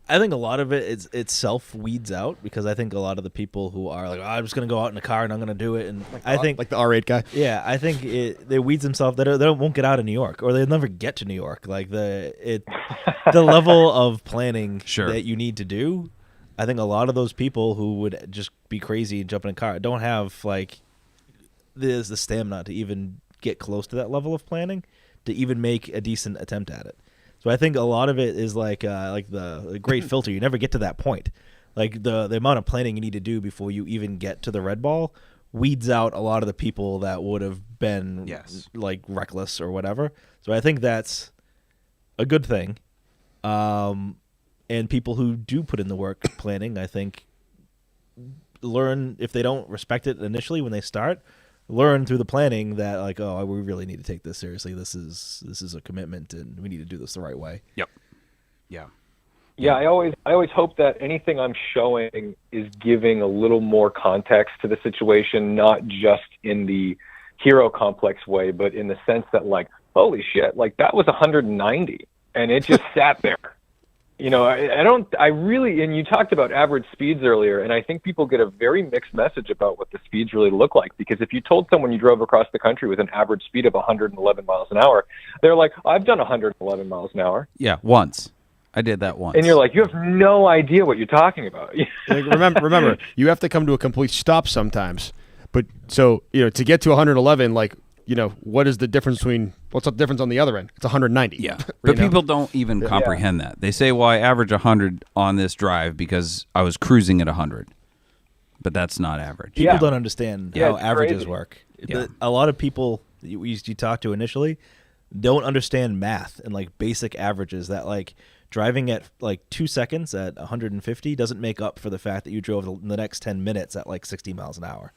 I think a lot of it self weeds out because I think a lot of the people who are like, I'm just gonna go out in a car and I'm gonna do it, and I think the R8 guy. Yeah, I think they weeds themselves. They won't get out of New York, or they'll never get to New York. The level of planning that you need to do. I think a lot of those people who would just be crazy and jump in a car don't have the stamina to even get close to that level of planning to even make a decent attempt at it. So I think a lot of it is like the great filter. You never get to that point. The amount of planning you need to do before you even get to the red ball weeds out a lot of the people that would have been reckless or whatever. So I think that's a good thing. And people who do put in the work planning, I think, learn, if they don't respect it initially when they start, learn through the planning that we really need to take this seriously. This is a commitment, and we need to do this the right way. Yep. Yeah. Yeah, I always hope that anything I'm showing is giving a little more context to the situation, not just in the hero complex way, but in the sense that holy shit, that was 190 and it just sat there. You know, I really, and you talked about average speeds earlier, and I think people get a very mixed message about what the speeds really look like. Because if you told someone you drove across the country with an average speed of 111 miles an hour, they're like, I've done 111 miles an hour. Yeah, once. I did that once. And you're like, you have no idea what you're talking about. Like, remember, you have to come to a complete stop sometimes. But so, to get to 111, like, what is the difference what's the difference on the other end? It's 190. Yeah. But people don't even comprehend that. They say, well, I average 100 on this drive because I was cruising at 100. But that's not average. People don't understand how averages crazy. work. Yeah. A lot of people you talk to initially don't understand math and like basic averages that like driving at like 2 seconds at 150 doesn't make up for the fact that you drove the next 10 minutes at like 60 miles an hour.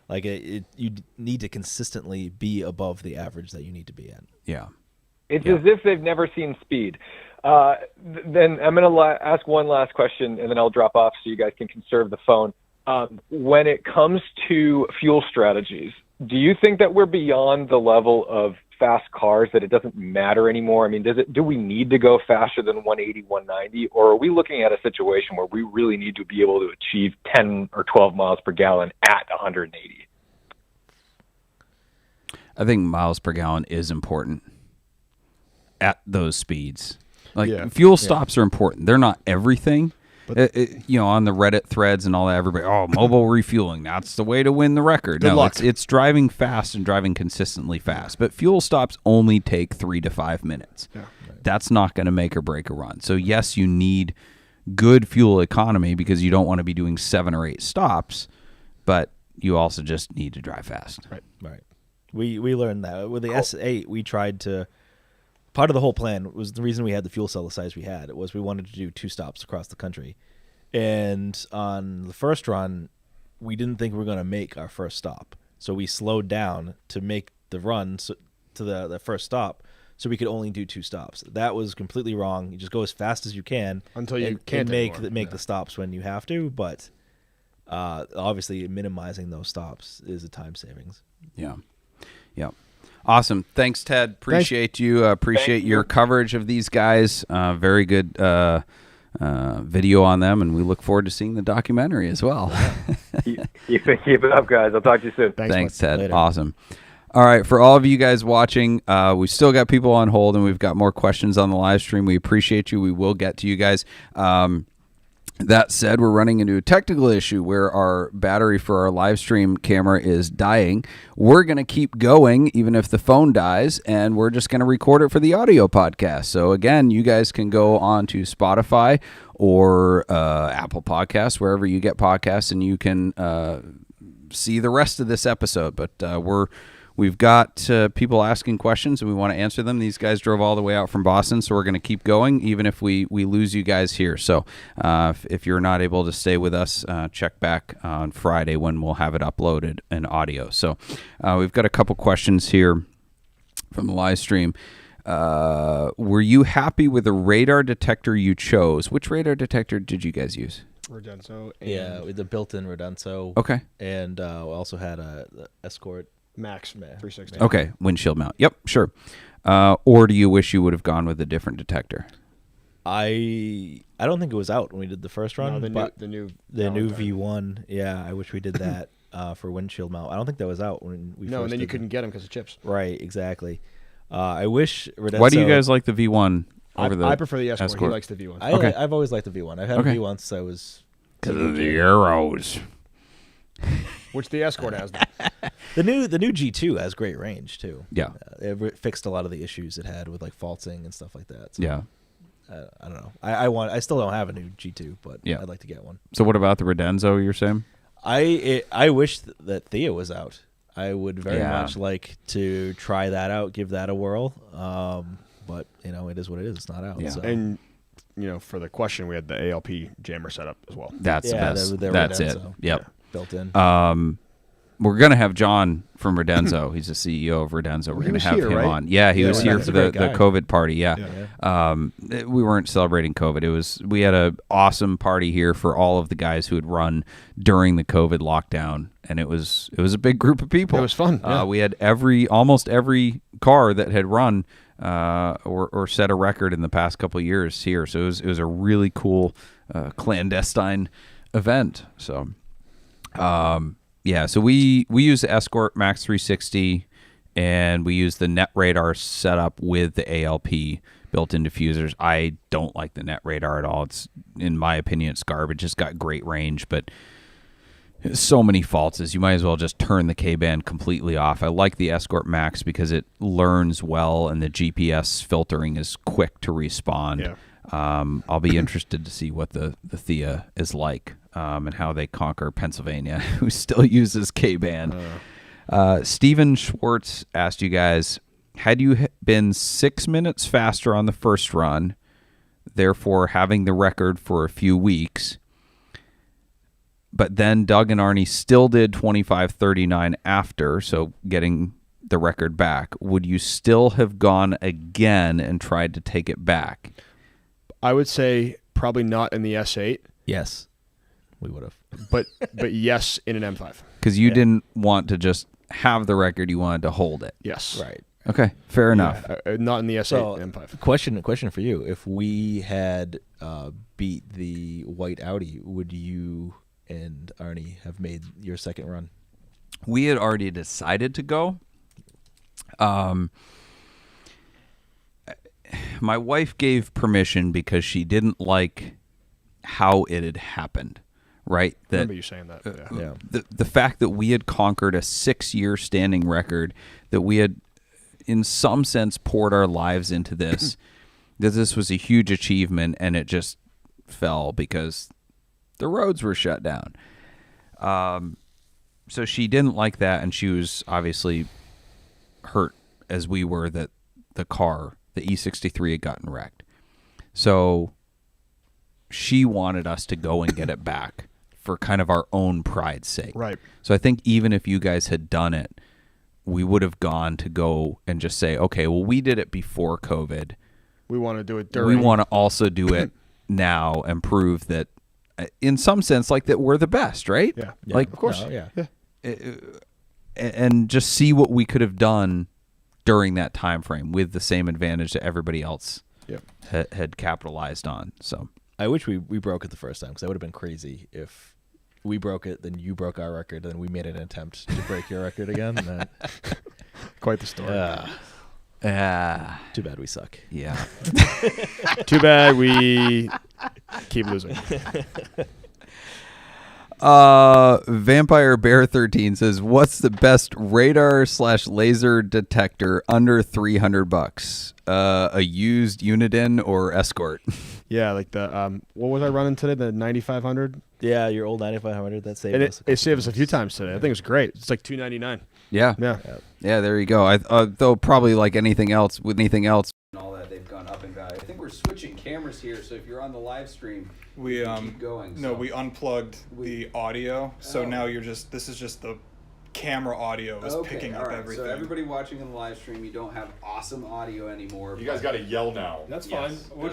Like you need to consistently be above the average that you need to be at. Yeah. It's as if they've never seen speed. Then I'm going to ask one last question, and then I'll drop off so you guys can conserve the phone. When it comes to fuel strategies, do you think that we're beyond the level of fast cars that it doesn't matter anymore? I mean, do we need to go faster than 180, 190, or are we looking at a situation where we really need to be able to achieve 10 or 12 miles per gallon at 180? I think miles per gallon is important at those speeds. Like fuel stops are important. They're not everything. But on the Reddit threads and all that, everybody, mobile refueling, that's the way to win the record. Good luck. It's driving fast and driving consistently fast. But fuel stops only take 3 to 5 minutes. Yeah. That's not going to make or break a run. So yes, you need good fuel economy because you don't want to be doing 7 or 8 stops, but you also just need to drive fast. Right. We learned that with the S8. We tried to. Part of the whole plan was the reason we had the fuel cell the size we had. It was we wanted to do 2 stops across the country, and on the first run, we didn't think we were going to make our first stop, so we slowed down to make the run to the first stop, so we could only do 2 stops. That was completely wrong. You just go as fast as you can until you can't make the stops when you have to, but obviously minimizing those stops is a time savings. Yeah. Awesome. Thanks, Ted. Appreciate you. Appreciate your coverage of these guys. Very good video on them, and we look forward to seeing the documentary as well. Keep it up, guys. I'll talk to you soon. Thanks Ted. Later. Awesome. All right, for all of you guys watching, we've still got people on hold, and we've got more questions on the live stream. We appreciate you. We will get to you guys. That said, we're running into a technical issue where our battery for our live stream camera is dying. We're going to keep going even if the phone dies, and we're just going to record it for the audio podcast. So again, you guys can go on to Spotify or Apple Podcasts, wherever you get podcasts, and you can see the rest of this episode. But we've got people asking questions, and we want to answer them. These guys drove all the way out from Boston, so we're going to keep going, even if we lose you guys here. So if you're not able to stay with us, check back on Friday when we'll have it uploaded in audio. So we've got a couple questions here from the live stream. Were you happy with the radar detector you chose? Which radar detector did you guys use? Redenso. With the built-in Redenso. Okay. And we also had the Escort Max 360. Okay, windshield mount. Yep, sure. Or do you wish you would have gone with a different detector? I don't think it was out when we did the first run. No, the new V1. Yeah, I wish we did that for windshield mount. I don't think that was out when we. No, first and then you did couldn't get them because of chips. Right, exactly. I wish Redenso. Why do you guys like the V1 over the? I prefer the Escort. He likes the V1. Okay. I've always liked the V1. I've had a V1 since I was. Because of the arrows. Which the Escort has. The new G2 has great range too. Yeah, it fixed a lot of the issues it had with like faulting and stuff like that. So, yeah, I don't know. I still don't have a new G2, but yeah. I'd like to get one. So what about the Redenso? You're saying? I wish that Thea was out. I would very much like to try that out, give that a whirl. But it is what it is. It's not out. Yeah. So. And for the question, we had the ALP jammer set up as well. That's the best. That's it. Yep. Built in. we're gonna have John from Redenzo. He's the CEO of Redenzo. We're gonna have him on. Yeah, he was here for the COVID party. Yeah. We weren't celebrating COVID. We had a awesome party here for all of the guys who had run during the COVID lockdown, and it was a big group of people. It was fun. We had almost every car that had run or set a record in the past couple of years here. So it was a really cool clandestine event. So. So we use the Escort Max 360, and we use the Net Radar setup with the ALP built-in diffusers. I don't like the Net Radar at all. It's, in my opinion, it's garbage. It's got great range, but so many faults is you might as well just turn the K-band completely off. I like the Escort Max because it learns well, and the GPS filtering is quick to respond. Yeah. I'll be interested to see what the Thea is like. And how they conquer Pennsylvania, who still uses K-band. Steven Schwartz asked you guys, had you been 6 minutes faster on the first run, therefore having the record for a few weeks, but then Doug and Arnie still did 25:39 after, so getting the record back, would you still have gone again and tried to take it back? I would say probably not in the S8. Yes. We would have. But yes, in an M5. Because you didn't want to just have the record, you wanted to hold it. Yes. Right. Okay, fair enough. Not in the S8 So, M5. Question for you. If we had beat the white Audi, would you and Arnie have made your second run? We had already decided to go. My wife gave permission because she didn't like how it had happened. Right, I remember you saying that. The fact that we had conquered a 6-year standing record, that we had, in some sense, poured our lives into this, that this was a huge achievement, and it just fell because the roads were shut down. So she didn't like that, and she was obviously hurt, as we were, that the car, the E63, had gotten wrecked. So she wanted us to go and get it back for kind of our own pride's sake. Right. So I think even if you guys had done it, we would have gone to go and just say, okay, well, we did it before COVID. We want to do it during. We want to also do it now and prove that, in some sense, like that we're the best, right? Yeah. Like, of course. And just see what we could have done during that time frame with the same advantage that everybody else had capitalized on. So I wish we broke it the first time, because that would have been crazy if we broke it, then you broke our record, then we made an attempt to break your record again. Quite the story. Too bad we suck. Yeah. Too bad we keep losing. Vampire Bear 13 says, "What's the best radar/laser detector under $300? A used Uniden or Escort?" Yeah, like the what was I running today? The 9500. Yeah, your old 9500. That saved us. It saved us a few times today. I think it's great. It's like $299. Yeah. There you go. Though probably like anything else and all that, they've gone up in value. I think we're switching cameras here, so if you're on the live stream, we keep going. No, we unplugged the audio, so now this is just the camera audio is picking up everything. So everybody watching on the live stream, you don't have awesome audio anymore. You guys got to yell now. That's fine. Can you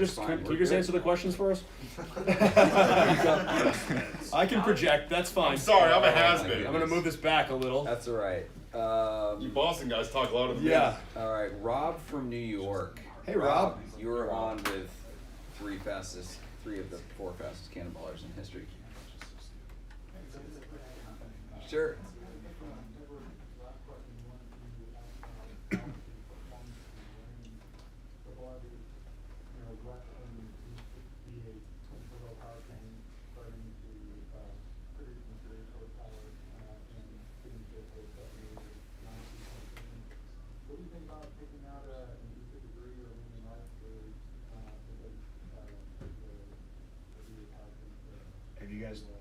just answer the questions for us? I can project. That's fine. I'm sorry, I'm a has-been. I'm going to move this back a little. That's all right. You Boston guys talk louder than me. All right, Rob from New York. Hey, Rob. You were on with three of the 4 fastest cannonballers in history. Sure.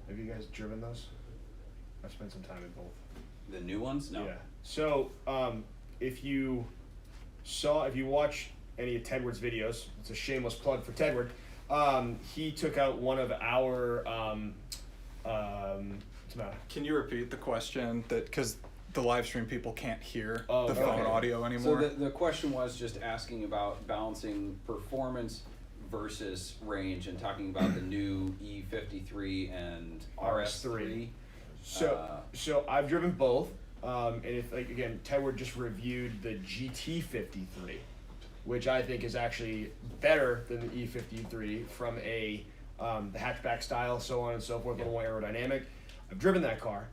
Have you guys driven those? I've spent some time in both. The new ones? No. Yeah. So, if you watch any of Tedward's videos, it's a shameless plug for Tedward. He took out one of our What's the matter? Can you repeat the question? That because the live stream people can't hear the okay. phone audio anymore. So the question was just asking about balancing performance versus range and talking about the new E53 and RS3. So I've driven both, and if again, Tedward just reviewed the GT53, which I think is actually better than the E53 from the hatchback style, so on and so forth, a little more aerodynamic. I've driven that car.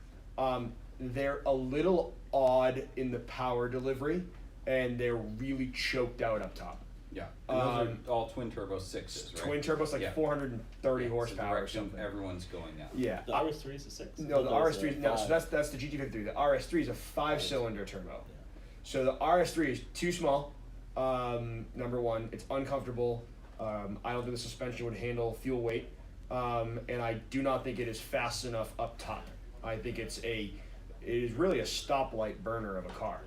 They're a little odd in the power delivery, and they're really choked out up top. Yeah, and those are all twin turbo 6s, right? Twin turbos, like 430 horsepower or something. Everyone's going now. Yeah. The RS3 is a 6? No, the RS3 no. So that's the GT53. The RS3 is a 5-cylinder turbo. Yeah. So the RS3 is too small. Number one, it's uncomfortable. I don't think the suspension would handle fuel weight, and I do not think it is fast enough up top. I think it is really a stoplight burner of a car.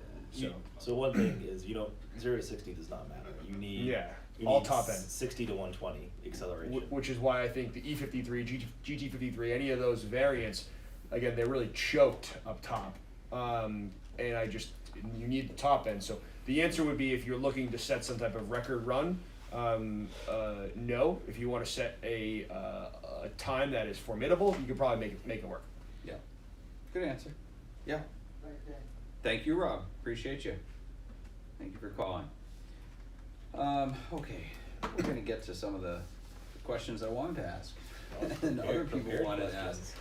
So one thing is 0 to 60 does not matter. You need all top end 60 to 120 acceleration. Which is why I think the E53, GT53, any of those variants, again, they're really choked up top, and you need the top end. So the answer would be if you're looking to set some type of record run, no. If you want to set a time that is formidable, you could probably make it work. Yeah, good answer. Yeah. Thank you, Rob. Appreciate you. Thank you for calling. Okay, we're going to get to some of the questions I wanted to ask. And other people wanted to ask.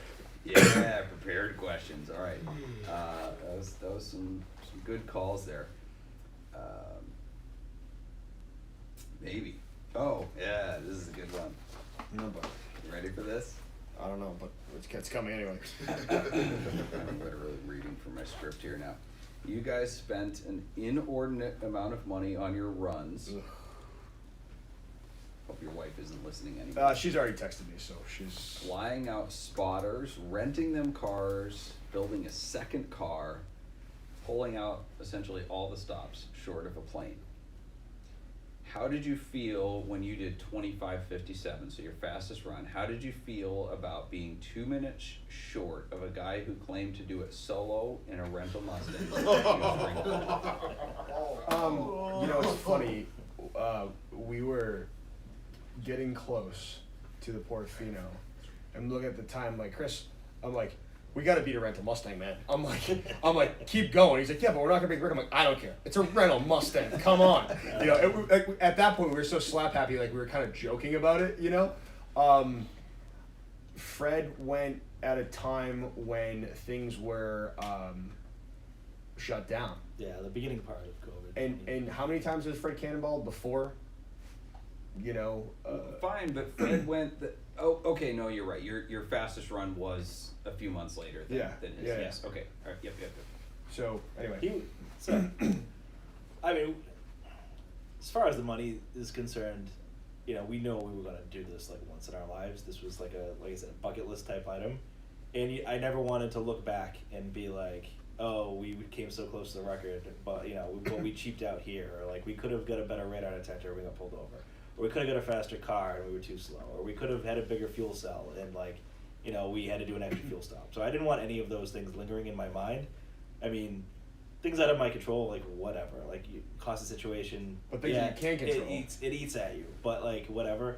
Yeah, prepared questions. All right. That was some good calls there. Maybe. Oh, yeah, this is a good one. No, but you ready for this? I don't know, but it's coming anyway. I'm literally reading from my script here now. You guys spent an inordinate amount of money on your runs. Ugh. Hope your wife isn't listening anymore. She's already texted me, so she's... Flying out spotters, renting them cars, building a second car, pulling out essentially all the stops short of a plane. How did you feel when you did 25:57, so your fastest run? How did you feel about being 2 minutes short of a guy who claimed to do it solo in a rental Mustang? It's funny. We were getting close to the Portofino. I'm looking at the time, like, Chris, I'm like, we got to beat a rental Mustang, man. I'm like, keep going. He's like, yeah, but we're not gonna beat Rick. I'm like, I don't care. It's a rental Mustang. Come on. At that point, we were so slap happy, like we were kind of joking about it. Fred went at a time when things were shut down. Yeah, the beginning part of COVID. And how many times has Fred cannonballed before? Fine, but Fred went. Okay, no, you're right. Your fastest run was a few months later than his. Yeah. Yes. Okay. All right. Yep. So anyway, I mean, as far as the money is concerned, we know we were gonna do this like once in our lives. This was like I said, a bucket list type item, and I never wanted to look back and be like, oh, we came so close to the record, but we cheaped out here, or like we could have got a better radar detector, we got pulled over. Or we could have got a faster car and we were too slow. Or we could have had a bigger fuel cell and we had to do an extra fuel stop. So I didn't want any of those things lingering in my mind. I mean, things out of my control, like whatever. Like cost of situation. But things that you can control. It eats at you. But like whatever.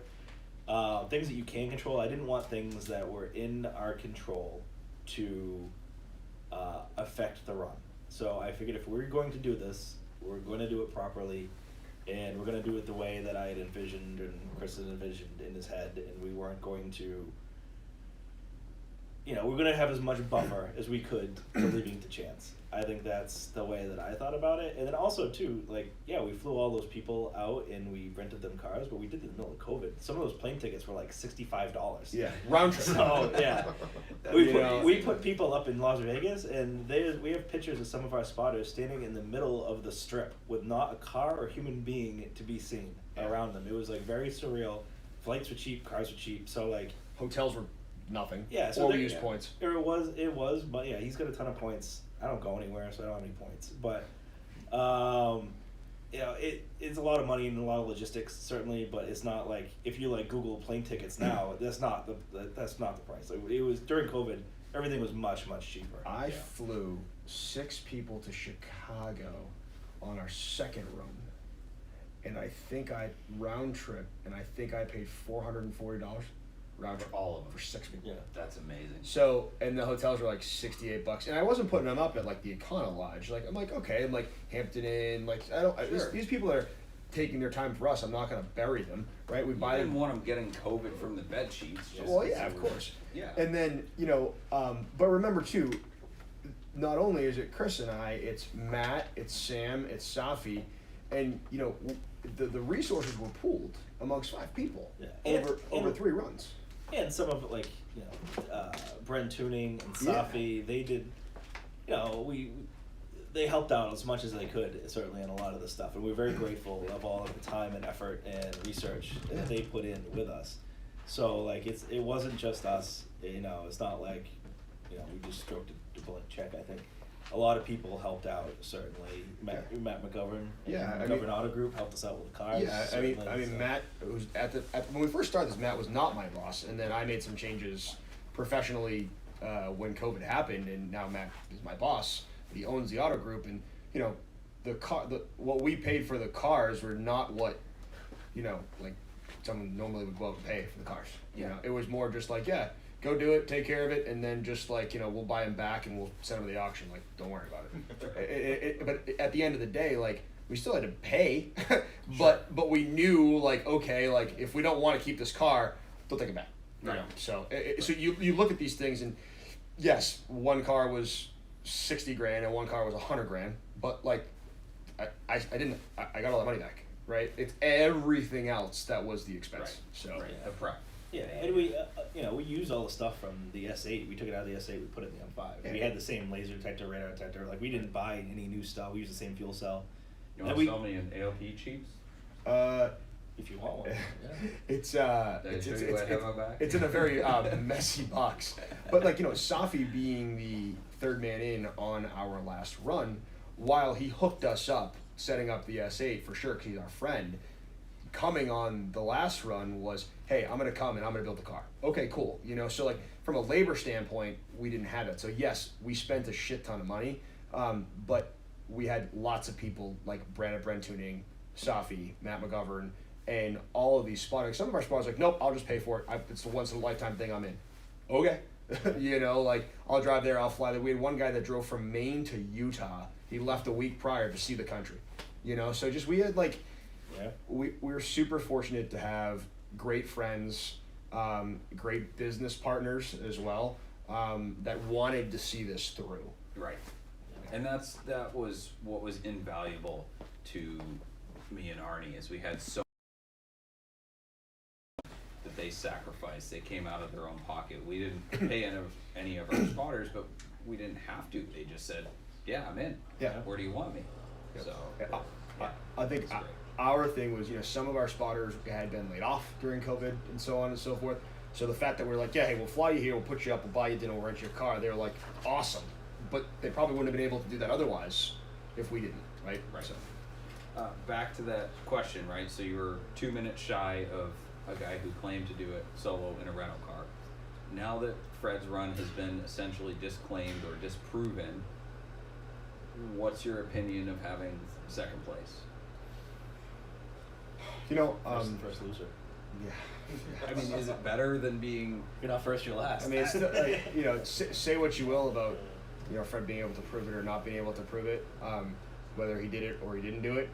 Things that you can control. I didn't want things that were in our control to affect the run. So I figured if we're going to do this, we're going to do it properly. And we're going to do it the way that I had envisioned and Chris had envisioned in his head. And we weren't going to, we're going to have as much buffer as we could to leaving to chance. I think that's the way that I thought about it. And then also, too, we flew all those people out and we rented them cars, but we did it in the middle of COVID. Some of those plane tickets were like $65. Yeah, round trip. So, yeah. We put people up in Las Vegas, and we have pictures of some of our spotters standing in the middle of the strip with not a car or human being to be seen around them. It was very surreal. Flights were cheap, cars were cheap, so hotels were nothing. Yeah, so or we used points. It was, but yeah, he's got a ton of points. I don't go anywhere, so I don't have any points. But, it's a lot of money and a lot of logistics, certainly. But it's not like if you Google plane tickets now, that's not the price. It was during COVID. everything was much cheaper. I flew 6 people to Chicago on our second run, and I think I round trip, and I think I paid $440 round trip all of them for 6 people. Yeah, that's amazing. So, and the hotels were like $68, and I wasn't putting them up at like the Econo Lodge. Like I'm like, okay, I'm like Hampton Inn. Like I don't. These people are taking their time for us. I'm not going to bury them, right? We buy didn't them. want them getting COVID from the bed sheets. Well, yeah, of course. Yeah. And then but remember too, not only is it Chris and I, it's Matt, it's Sam, it's Safi, and the resources were pooled amongst 5 people over 3 runs. And some of it, like Brent Tuning and Safi, they did. They helped out as much as they could, certainly, in a lot of the stuff, and we're very grateful of all of the time and effort and research that they put in with us. So like it wasn't just us, it's not like we just stroked a blank check. I think a lot of people helped out, certainly. Matt McGovern, McGovern Auto Group helped us out with the cars. Yeah, I mean Matt was when we first started this, Matt was not my boss, and then I made some changes professionally when COVID happened, and now Matt is my boss. He owns the auto group, and what we paid for the cars were not what like someone normally would go out and pay for the cars. It was more just like, go do it, take care of it, and then just like we'll buy them back and we'll send them to the auction. Like, don't worry about it. But at the end of the day, like we still had to pay, but we knew like, okay, like if we don't want to keep this car, they'll take it back. Right. So you look at these things, and yes, one car was $60,000 and one car was $100,000, but like I got all that money back, right? It's everything else that was the expense. Right. So the prep. Yeah, and we we used all the stuff from the S8. We took it out of the S8. We put it in the M5. Yeah. We had the same laser detector, radar detector. Like we didn't buy any new stuff. We used the same fuel cell. You want to sell me an ALP cheaps? If you want one. It's it's in a very messy box. But like Safi being the third man in on our last run, while he hooked us up, setting up the S8 for sure, because he's our friend. Coming on the last run was, hey, I'm gonna come and I'm gonna build the car. Okay, cool. So like from a labor standpoint, we didn't have it. So yes, we spent a shit ton of money, but we had lots of people like Brent Tuning, Safi, Matt McGovern, and all of these spotters. Some of our spotters like, nope, I'll just pay for it. It's a once in a lifetime thing. I'm in. Okay, like I'll drive there, I'll fly there. We had one guy that drove from Maine to Utah. He left a week prior to see the country. So just we had like. Yeah. We're super fortunate to have great friends, great business partners as well, that wanted to see this through. Right. And that was what was invaluable to me and Arnie, is we had so that they sacrificed. They came out of their own pocket. We didn't pay any of our spotters, but we didn't have to. They just said, yeah, I'm in. Yeah. Where do you want me? Yeah. So I think our thing was, some of our spotters had been laid off during COVID and so on and so forth. So the fact that we're like, yeah, hey, we'll fly you here, we'll put you up, we'll buy you dinner, we'll rent you a car, they were like, awesome. But they probably wouldn't have been able to do that otherwise if we didn't, right? Right. So. Back to that question, right? So you were 2 minutes shy of a guy who claimed to do it solo in a rental car. Now that Fred's run has been essentially disclaimed or disproven, what's your opinion of having second place? First loser. Yeah. I mean, is it better than being? You're not first, you're last. I mean, it's say what you will about Fred being able to prove it or not being able to prove it, whether he did it or he didn't do it.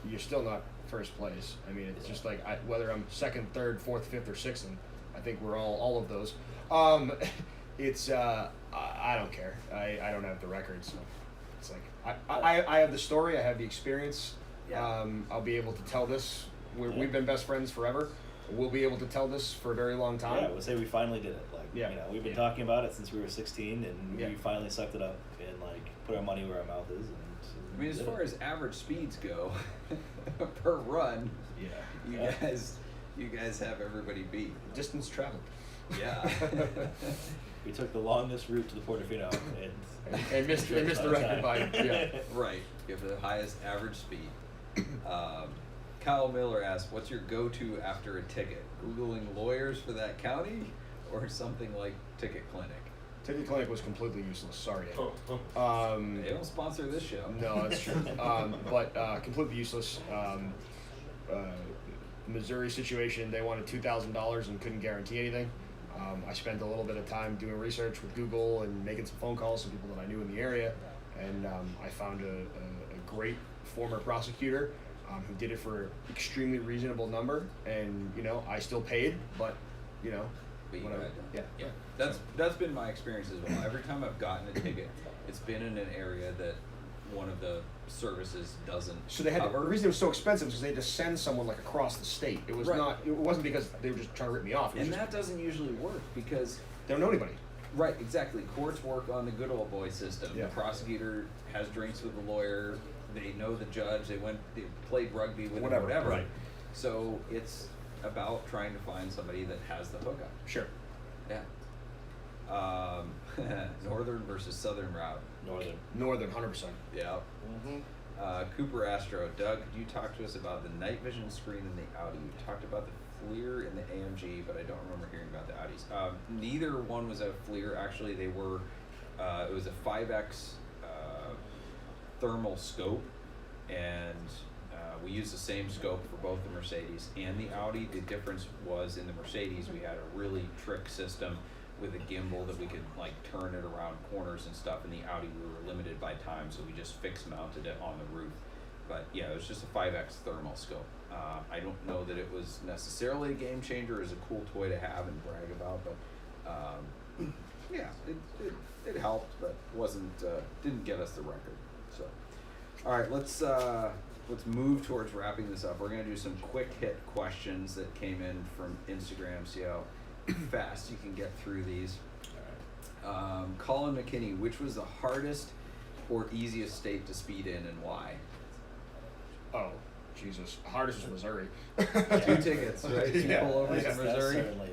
You're still not first place. I mean, it's just like whether I'm second, third, fourth, fifth, or sixth, and I think we're all of those. It's I don't care. I don't have the record, so it's like I have the story. I have the experience. Yeah. I'll be able to tell this. We've been best friends forever. We'll be able to tell this for a very long time. Yeah, we'll say we finally did it. Like, we've been talking about it since we were 16, and we finally sucked it up and like put our money where our mouth is. And I mean, as far as average speeds go per run, you guys have everybody beat. Distance traveled. Yeah. We took the longest route to the Portofino and missed the record by right. You have the highest average speed. Kyle Miller asks, what's your go-to after a ticket? Googling lawyers for that county or something like Ticket Clinic? Ticket Clinic was completely useless. Sorry. They don't sponsor this show. No, that's true. But completely useless. Missouri situation, they wanted $2,000 and couldn't guarantee anything. I spent a little bit of time doing research with Google and making some phone calls to people that I knew in the area, and I found a great former prosecutor who did it for an extremely reasonable number, and I still paid, but But you whatever. got it done. Yeah. That's been my experience as well. Every time I've gotten a ticket, it's been in an area that one of the services doesn't So they had cover. the reason it was so expensive is because they had to send someone like across the state. It was Right. not. It wasn't because they were just trying to rip me off. It was And just, that doesn't usually work because they don't know anybody. Right, exactly. Courts work on the good old boy system. Yeah. The prosecutor has drinks with the lawyer. They know the judge. They played rugby with Whatever, him, whatever. right. So it's about trying to find somebody that has the hookup. Sure. Yeah. Northern versus southern route. Northern, 100%. Yeah. Cooper Astro, Doug, could you talk to us about the night vision screen in the Audi? You talked about the FLIR and the AMG, but I don't remember hearing about the Audis. Neither one was a FLIR. Actually, they were. It was a 5X thermal scope, and we used the same scope for both the Mercedes and the Audi. The difference was in the Mercedes we had a really trick system with a gimbal that we could like turn it around corners and stuff. In the Audi we were limited by time, so we just fixed mounted it on the roof. But yeah, it was just a 5X thermal scope. I don't know that it was necessarily a game changer. It was a cool toy to have and brag about, but yeah, it helped, but wasn't didn't get us the record. So all right, let's move towards wrapping this up. We're gonna do some quick hit questions that came in from Instagram. See how fast you can get through these. Colin McKinney, which was the hardest or easiest state to speed in and why? Oh, Jesus. Hardest was Missouri. 2 tickets, right? 2 Yeah. pullovers Yeah. in Missouri. Certainly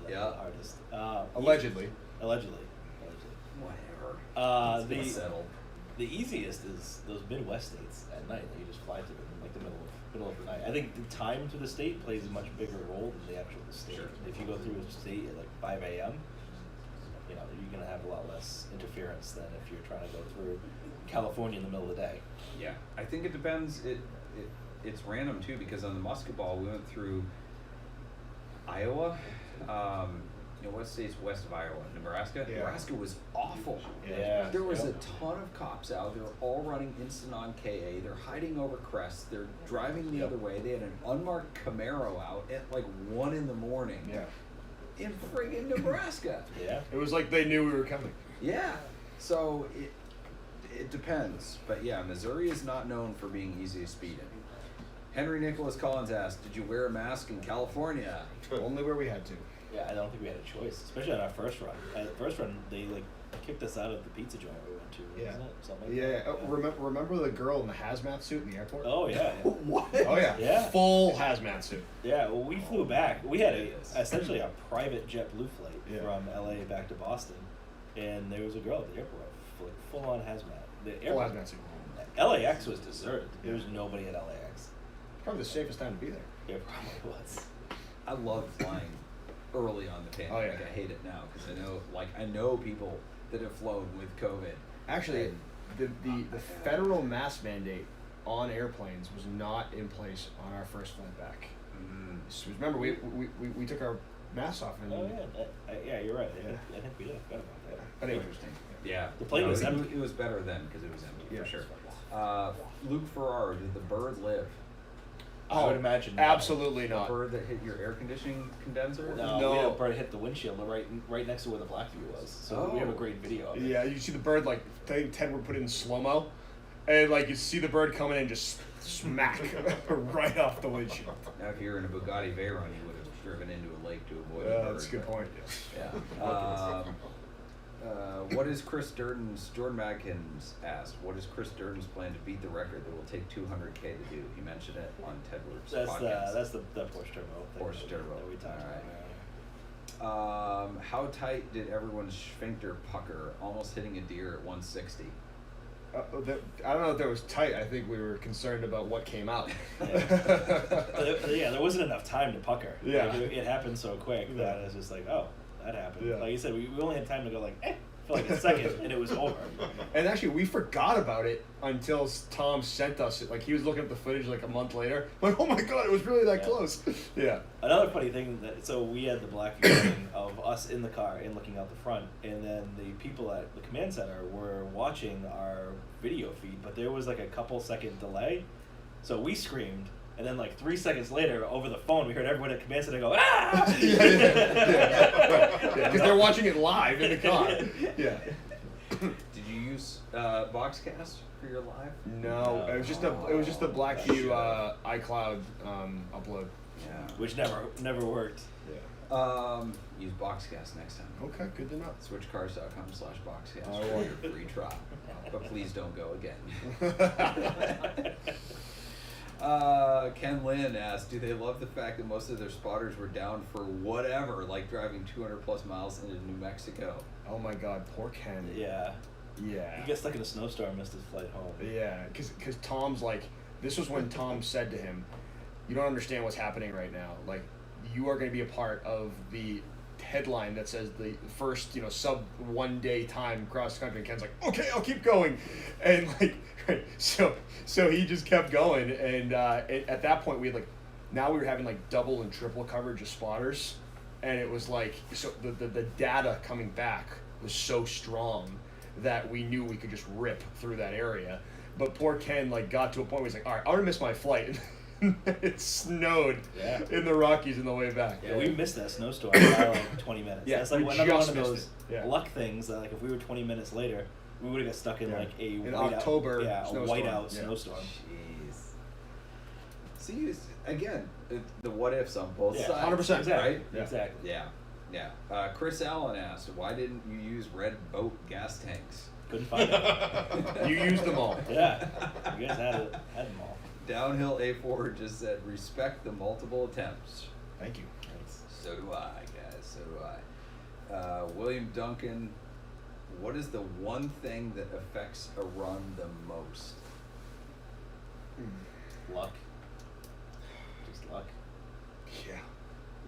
Yeah. the hardest. Allegedly. Allegedly. Whatever. The settled. The easiest is those Midwest states at night that you just fly to them in like the middle of the night. I think the time to the state plays a much bigger role than the actual state. Sure. If you go through a state at like 5 a.m., you're gonna have a lot less interference than if you're trying to go through California in the middle of the day. Yeah, I think it depends. It's random too, because on the musket ball we went through Iowa. What state's west of Iowa? Nebraska. Yeah. Nebraska was awful. Yeah. There was a ton of cops out. They were all running instant on KA. They're hiding over crests. They're driving the other way. They had an unmarked Camaro out at like 1 a.m. Yeah. in friggin' Nebraska. Yeah. It was like they knew we were coming. Yeah. So it depends. But yeah, Missouri is not known for being easy to speed in. Henry Nicholas Collins asked, did you wear a mask in California? Only where we had to. Yeah, I don't think we had a choice, especially on our first run. At the first run, they like kicked us out of the pizza joint we went to. Yeah. Wasn't it? Something like Yeah. that. Remember the girl in the hazmat suit in the airport? Oh yeah. What? Oh yeah. Yeah. Full hazmat suit. Yeah, well, we flew back. We had essentially a private JetBlue flight Yeah. from LA back to Boston, and there was a girl at the airport, full on hazmat. The Full airport, hazmat suit. LAX was deserted. There was nobody at LAX. Probably the safest time to be there. It probably was. I love flying early on the pandemic. Oh, yeah. I hate it now because I know people that have flown with COVID. Actually, the federal mask mandate on airplanes was not in place on our first flight back. So remember, we took our masks off. And Oh yeah, yeah, you're right. I think we did. I forgot about that. But anyway. Interesting. Yeah. The plane was it, empty. it was better then because it was empty, Yeah. for sure. Luke Farrar, did the bird live? I would imagine not. Absolutely The not. bird that hit your air conditioning condenser? No, we had a bird hit the windshield right next to where the Blackview was. So we have a great video of it. Yeah, you see the bird, like, Ted would put it in slow-mo, and, like, you see the bird coming in and just smack right off the windshield. Now, if you were in a Bugatti Veyron, you would have driven into a lake to avoid a bird. That's a good point. Yeah. What is Chris Durden's, Jordan Madkins asked, what is Chris Durden's plan to beat the record that will take $200K to do? He mentioned it on Ted Word's podcast. That's the Porsche Turbo. Porsche Turbo. That we talked about. How tight did everyone's sphincter pucker, almost hitting a deer at 160? I don't know if that was tight. I think we were concerned about what came out. Yeah, there wasn't enough time to pucker. Yeah. Like, it happened so quick that it's just like, oh, that happened. Yeah. Like you said, we only had time to go like, for like a second, and it was over. And actually, we forgot about it until Tom sent us it. Like, he was looking at the footage like a month later. Like, oh my god, it was really that close. Yeah. Another funny thing so we had the black view of us in the car and looking out the front, and then the people at the command center were watching our video feed, but there was like a couple second delay, so we screamed. And then, like 3 seconds later, over the phone, we heard everyone at command center go, ah! Because they're watching it live in the car. Yeah. Did you use Boxcast for your live? No, it was just a Blackview iCloud upload. Yeah. Which never worked. Yeah. Use Boxcast next time. Okay, good to know. Switchcars.com/Boxcast I for will. your free trial. But please don't go again. Ken Lynn asked, do they love the fact that most of their spotters were down for whatever, like driving 200 plus miles into New Mexico? Oh my god, poor Ken. Yeah. Yeah. He got stuck in a snowstorm, missed his flight home. Yeah, because Tom's like, this was when Tom said to him, you don't understand what's happening right now. Like, you are going to be a part of the headline that says the first, sub 1 day time cross country. And Ken's like, okay, I'll keep going. And like, so he just kept going. And at that point, we had now we were having double and triple coverage of spotters. And it was like, so the data coming back was so strong that we knew we could just rip through that area. But poor Ken got to a point where he's like, all right, I'm gonna miss my flight. It snowed in the Rockies on the way back. Yeah, we missed that snowstorm by 20 minutes. Yeah, That's we another one just of missed those luck things that if we were 20 minutes later, we would have got stuck in in October a snowstorm. whiteout snowstorm. Jeez. See, again, the what ifs on both sides. 100%. Exactly. Right? Yeah. Exactly. Yeah. Chris Allen asked, why didn't you use red boat gas tanks? Couldn't find it. You used them all. Yeah. You guys had them all. Downhill A4 just said, respect the multiple attempts. Thank you. Thanks. So do I, guys. So do I. William Duncan, what is the one thing that affects a run the most? Luck. Just luck. Yeah.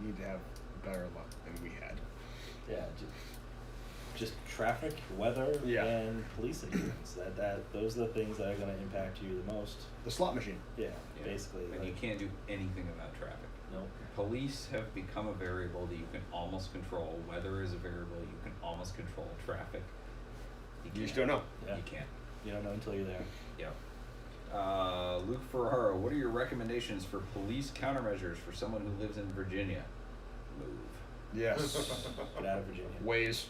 We need to have better luck than we had. Yeah. Just traffic, weather, and police interference. Those are the things that are going to impact you the most. The slot machine. Yeah, basically. And you can't do anything about traffic. Nope. Police have become a variable that you can almost control. Weather is a variable you can almost control. Traffic, You just don't know. Yeah. You can't. You don't know until you're there. Yep. Luke Ferraro, what are your recommendations for police countermeasures for someone who lives in Virginia? Move. Yes. Get out of Virginia. Waze.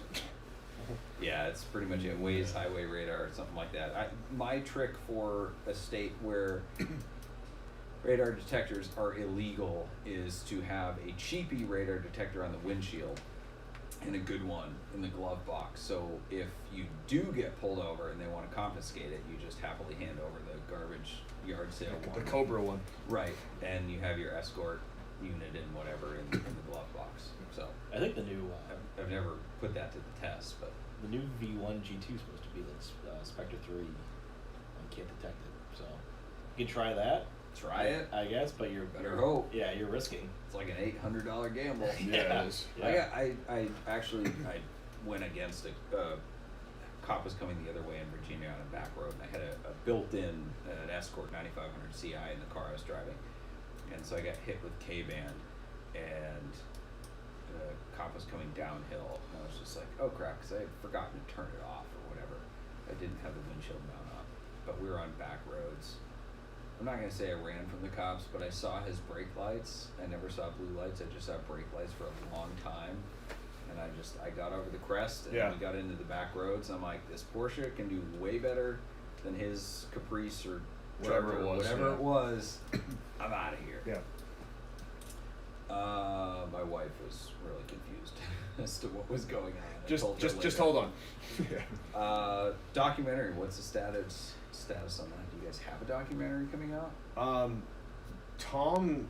Yeah, it's pretty much it. Waze, highway radar, something like that. My trick for a state where radar detectors are illegal is to have a cheapy radar detector on the windshield and a good one in the glove box. So if you do get pulled over and they want to confiscate it, you just happily hand over the garbage yard sale one. The Cobra one. Right, and you have your escort unit and whatever in the glove box. So I think the new I've never put that to the test, but the new V1 G2 is supposed to be like Spectre 3 and can't detect it. So you can try that. Try it, I guess, but you're better hope. Yeah, you're risking. It's like an $800 gamble. Yeah, it is. Yeah. I actually went against a cop was coming the other way in Virginia on a back road, and I had a built-in an Escort 9500 CI in the car I was driving, and so I got hit with K-band, and the cop was coming downhill, and I was just like, oh crap, because I had forgotten to turn it off or whatever. I didn't have the windshield mount up, but we were on back roads. I'm not gonna say I ran from the cops, but I saw his brake lights. I never saw blue lights. I just saw brake lights for a long time, and I got over the crest, and we got into the back roads. I'm like, this Porsche can do way better than his Caprice or Whatever it was, Whatever it was. I'm out of here. Yeah. My wife was really confused as to what was going on. Just hold on. Documentary. What's the status on that? Do you guys have a documentary coming out? Tom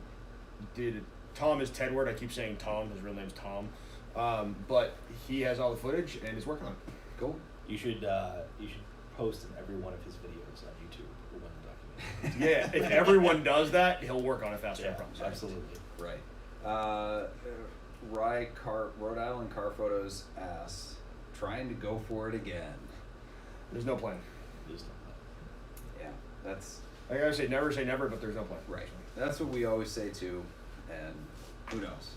did it. Tom is Tedward. I keep saying Tom. His real name's Tom. But he has all the footage and is working on it. Cool. You should post in every one of his videos on YouTube when the documentary. Yeah, if everyone does that, he'll work on it faster. I promise. Absolutely. Right. Rhode Island Car Photos asks, trying to go for it again. There's no plan. Yeah, that's I gotta say never, but there's no plan. right. That's what we always say too, and who knows?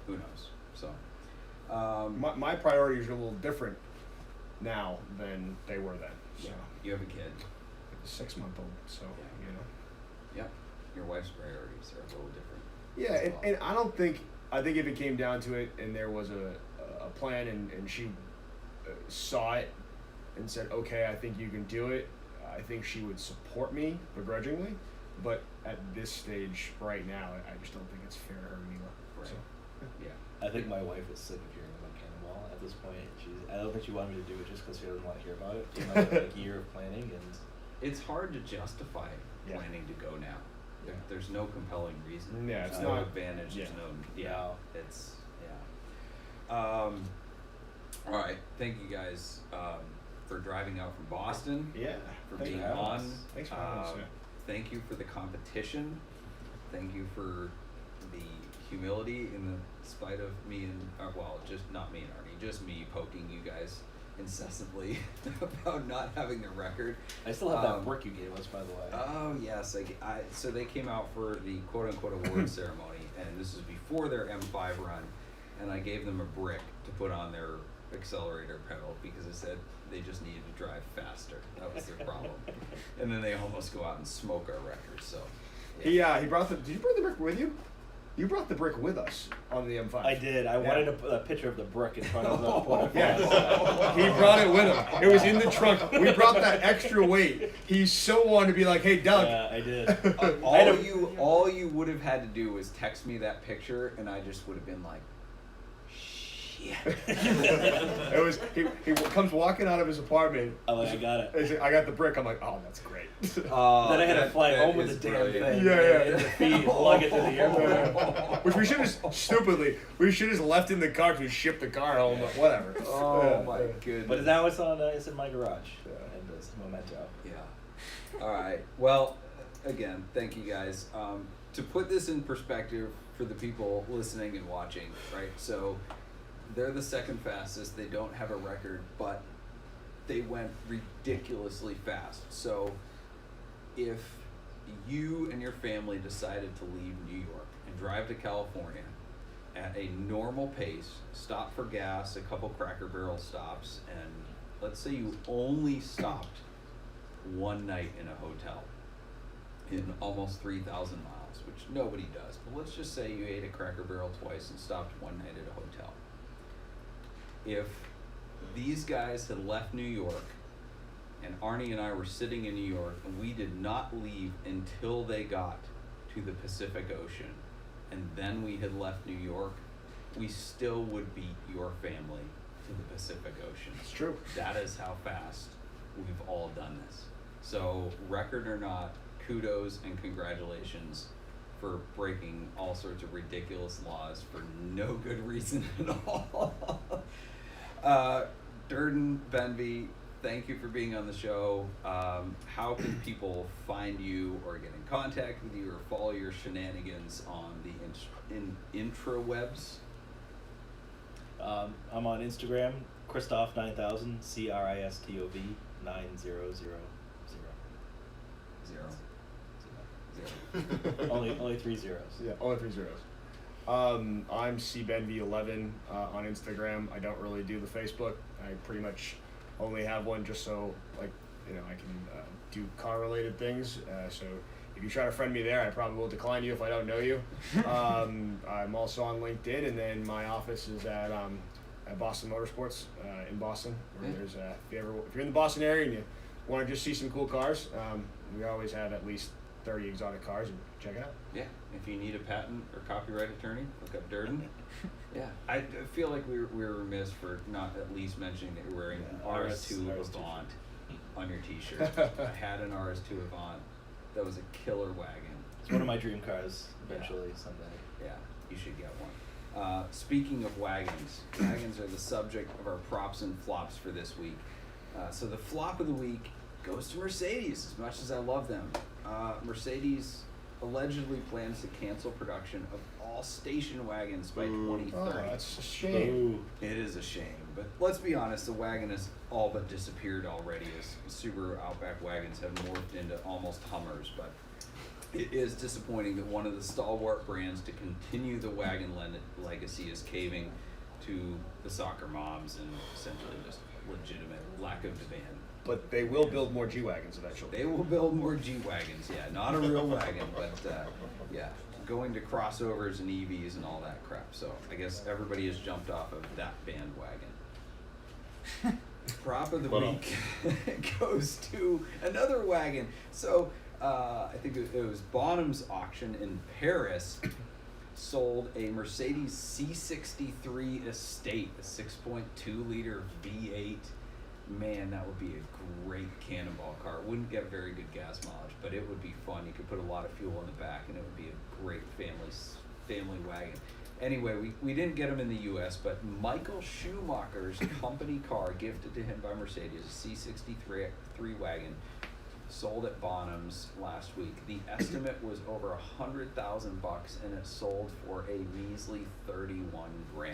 Who knows? So, my priorities are a little different now than they were then. So. yeah, you have a kid. 6-month-old, so you know. Yeah, your wife's priorities are a little different. Yeah, and I don't think I think if it came down to it, and there was a plan, and she saw it and said, okay, I think you can do it, I think she would support me begrudgingly. But at this stage right now, I just don't think it's fair to her either. Right. So, yeah. I think my wife is sick of hearing about Cannonball at this point. I don't think she wanted me to do it just because she doesn't want to hear about it. It's another year of planning, and It's hard to justify planning to go now. There's no compelling reason. Yeah, there's it's no not- advantage. yeah. There's no. It's all right. Thank you guys for driving out from Boston. Yeah. For Thanks being for having on. us. Thanks for having us, yeah. Thank you for the competition. Thank you for the humility in the spite of me and just not me and Arnie, just me poking you guys incessantly about not having a record. I still have that brick you gave us, by the way. Oh yes, so they came out for the quote-unquote award ceremony, and this is before their M5 run, and I gave them a brick to put on their accelerator pedal because I said they just needed to drive faster. That was their problem. And then they almost go out and smoke our record. So He brought the. Did you bring the brick with you? You brought the brick with us on the M5. I did. I wanted a picture of the brick in front of the quarterfinals. Yes. He brought it with him. It was in the trunk. We brought that extra weight. He so wanted to be like, hey, Doug. Yeah, I did. all you would have had to do was text me that picture, and I just would have been like, shit. It was he comes walking out of his apartment. I'm like, I got it. He said, I got the brick. I'm like, oh, that's great. Then I had to fly home with the damn thing. Yeah. In the feed, lug it to the airport. Which we should have left in the car because we shipped the car home. But whatever. Oh my goodness. But now it's in my garage. And it's memento. Yeah. All right. Well, again, thank you guys. To put this in perspective for the people listening and watching, right? So they're the second fastest. They don't have a record, but they went ridiculously fast. So if you and your family decided to leave New York and drive to California at a normal pace, stop for gas, a couple Cracker Barrel stops, and let's say you only stopped one night in a hotel in almost 3,000 miles, which nobody does, but let's just say you ate at Cracker Barrel twice and stopped one night at a hotel. If these guys had left New York and Arnie and I were sitting in New York and we did not leave until they got to the Pacific Ocean, and then we had left New York, we still would beat your family to the Pacific Ocean. It's true. That is how fast we've all done this. So, record or not, kudos and congratulations for breaking all sorts of ridiculous laws for no good reason at all. Durden, Benvie, thank you for being on the show. How can people find you or get in contact with you or follow your shenanigans on the intrawebs? I'm on Instagram, Christoph9000, CRISTOV 9000. Only 3 zeros. Yeah, only 3 zeros. I'm cbenv11 on Instagram. I don't really do the Facebook. I pretty much only have one just so I can do car related things. So if you try to friend me there, I probably will decline you if I don't know you. I'm also on LinkedIn, and then my office is at Boston Motorsports in Boston. Where there's if you're in the Boston area and you want to just see some cool cars, we always have at least 30 exotic cars, and check it out. Yeah, if you need a patent or copyright attorney, look up Durden. Yeah, I feel like we were remiss for not at least mentioning that you're wearing an RS2 Avant on your t-shirt. I had an RS2 Avant. That was a killer wagon. It's one of my dream cars eventually someday. Yeah, you should get one. Speaking of wagons are the subject of our props and flops for this week. So the flop of the week goes to Mercedes, as much as I love them. Mercedes allegedly plans to cancel production of all station wagons by 2030. Oh, that's a shame. It is a shame, but let's be honest, the wagon has all but disappeared already as Subaru Outback wagons have morphed into almost Hummers, but it is disappointing that one of the stalwart brands to continue the wagon legacy is caving to the soccer moms and essentially just legitimate lack of demand. But they will build more G-Wagons eventually. They will build more G-Wagons, yeah. Not a real wagon, but yeah, going to crossovers and EVs and all that crap. So I guess everybody has jumped off of that bandwagon. Prop of the week goes to another wagon. So I think it was Bonham's auction in Paris sold a Mercedes C63 Estate, a 6.2 liter V8. Man, that would be a great Cannonball car. It wouldn't get very good gas mileage, but it would be fun. You could put a lot of fuel in the back, and it would be a great family wagon. Anyway, we didn't get him in the U.S., but Michael Schumacher's company car gifted to him by Mercedes, a C63 wagon, sold at Bonham's last week. The estimate was over $100,000, and it sold for a measly $31,000.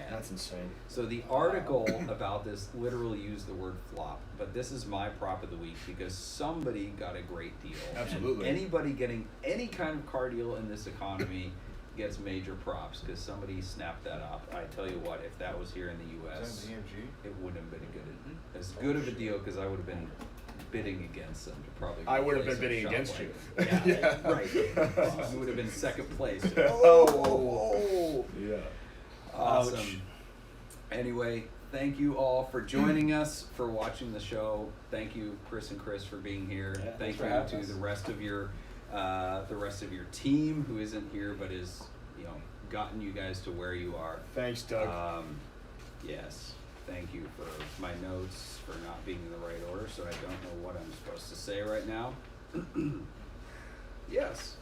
That's insane. So the article about this literally used the word flop, but this is my prop of the week because somebody got a great deal. Absolutely. And anybody getting any kind of car deal in this economy gets major props because somebody snapped that up. I tell you what, if that was here in the U.S., it wouldn't have been as good of a deal because I would have been bidding against them to probably. I would have been bidding against you. Yeah, right. You would have been second place. Yeah. Awesome. Ouch. Anyway, thank you all for joining us, for watching the show. Thank you, Chris and Chris, for being here. Thank you to the rest of your team who isn't here but is gotten you guys to where you are. Thanks, Doug. Yes. Thank you for my notes for not being in the right order, so I don't know what I'm supposed to say right now. Yes.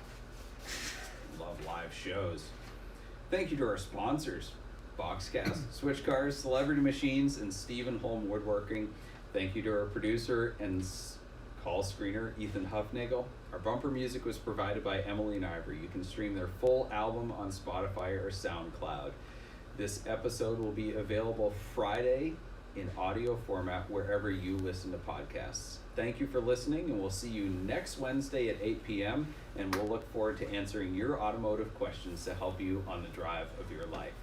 Love live shows. Thank you to our sponsors, Boxcast, Switchcars, Celebrity Machines, and Stephen Holm Woodworking. Thank you to our producer and call screener, Ethan Huffnagel. Our bumper music was provided by Emily and Ivory. You can stream their full album on Spotify or SoundCloud. This episode will be available Friday in audio format wherever you listen to podcasts. Thank you for listening, and we'll see you next Wednesday at 8 p.m., and we'll look forward to answering your automotive questions to help you on the drive of your life.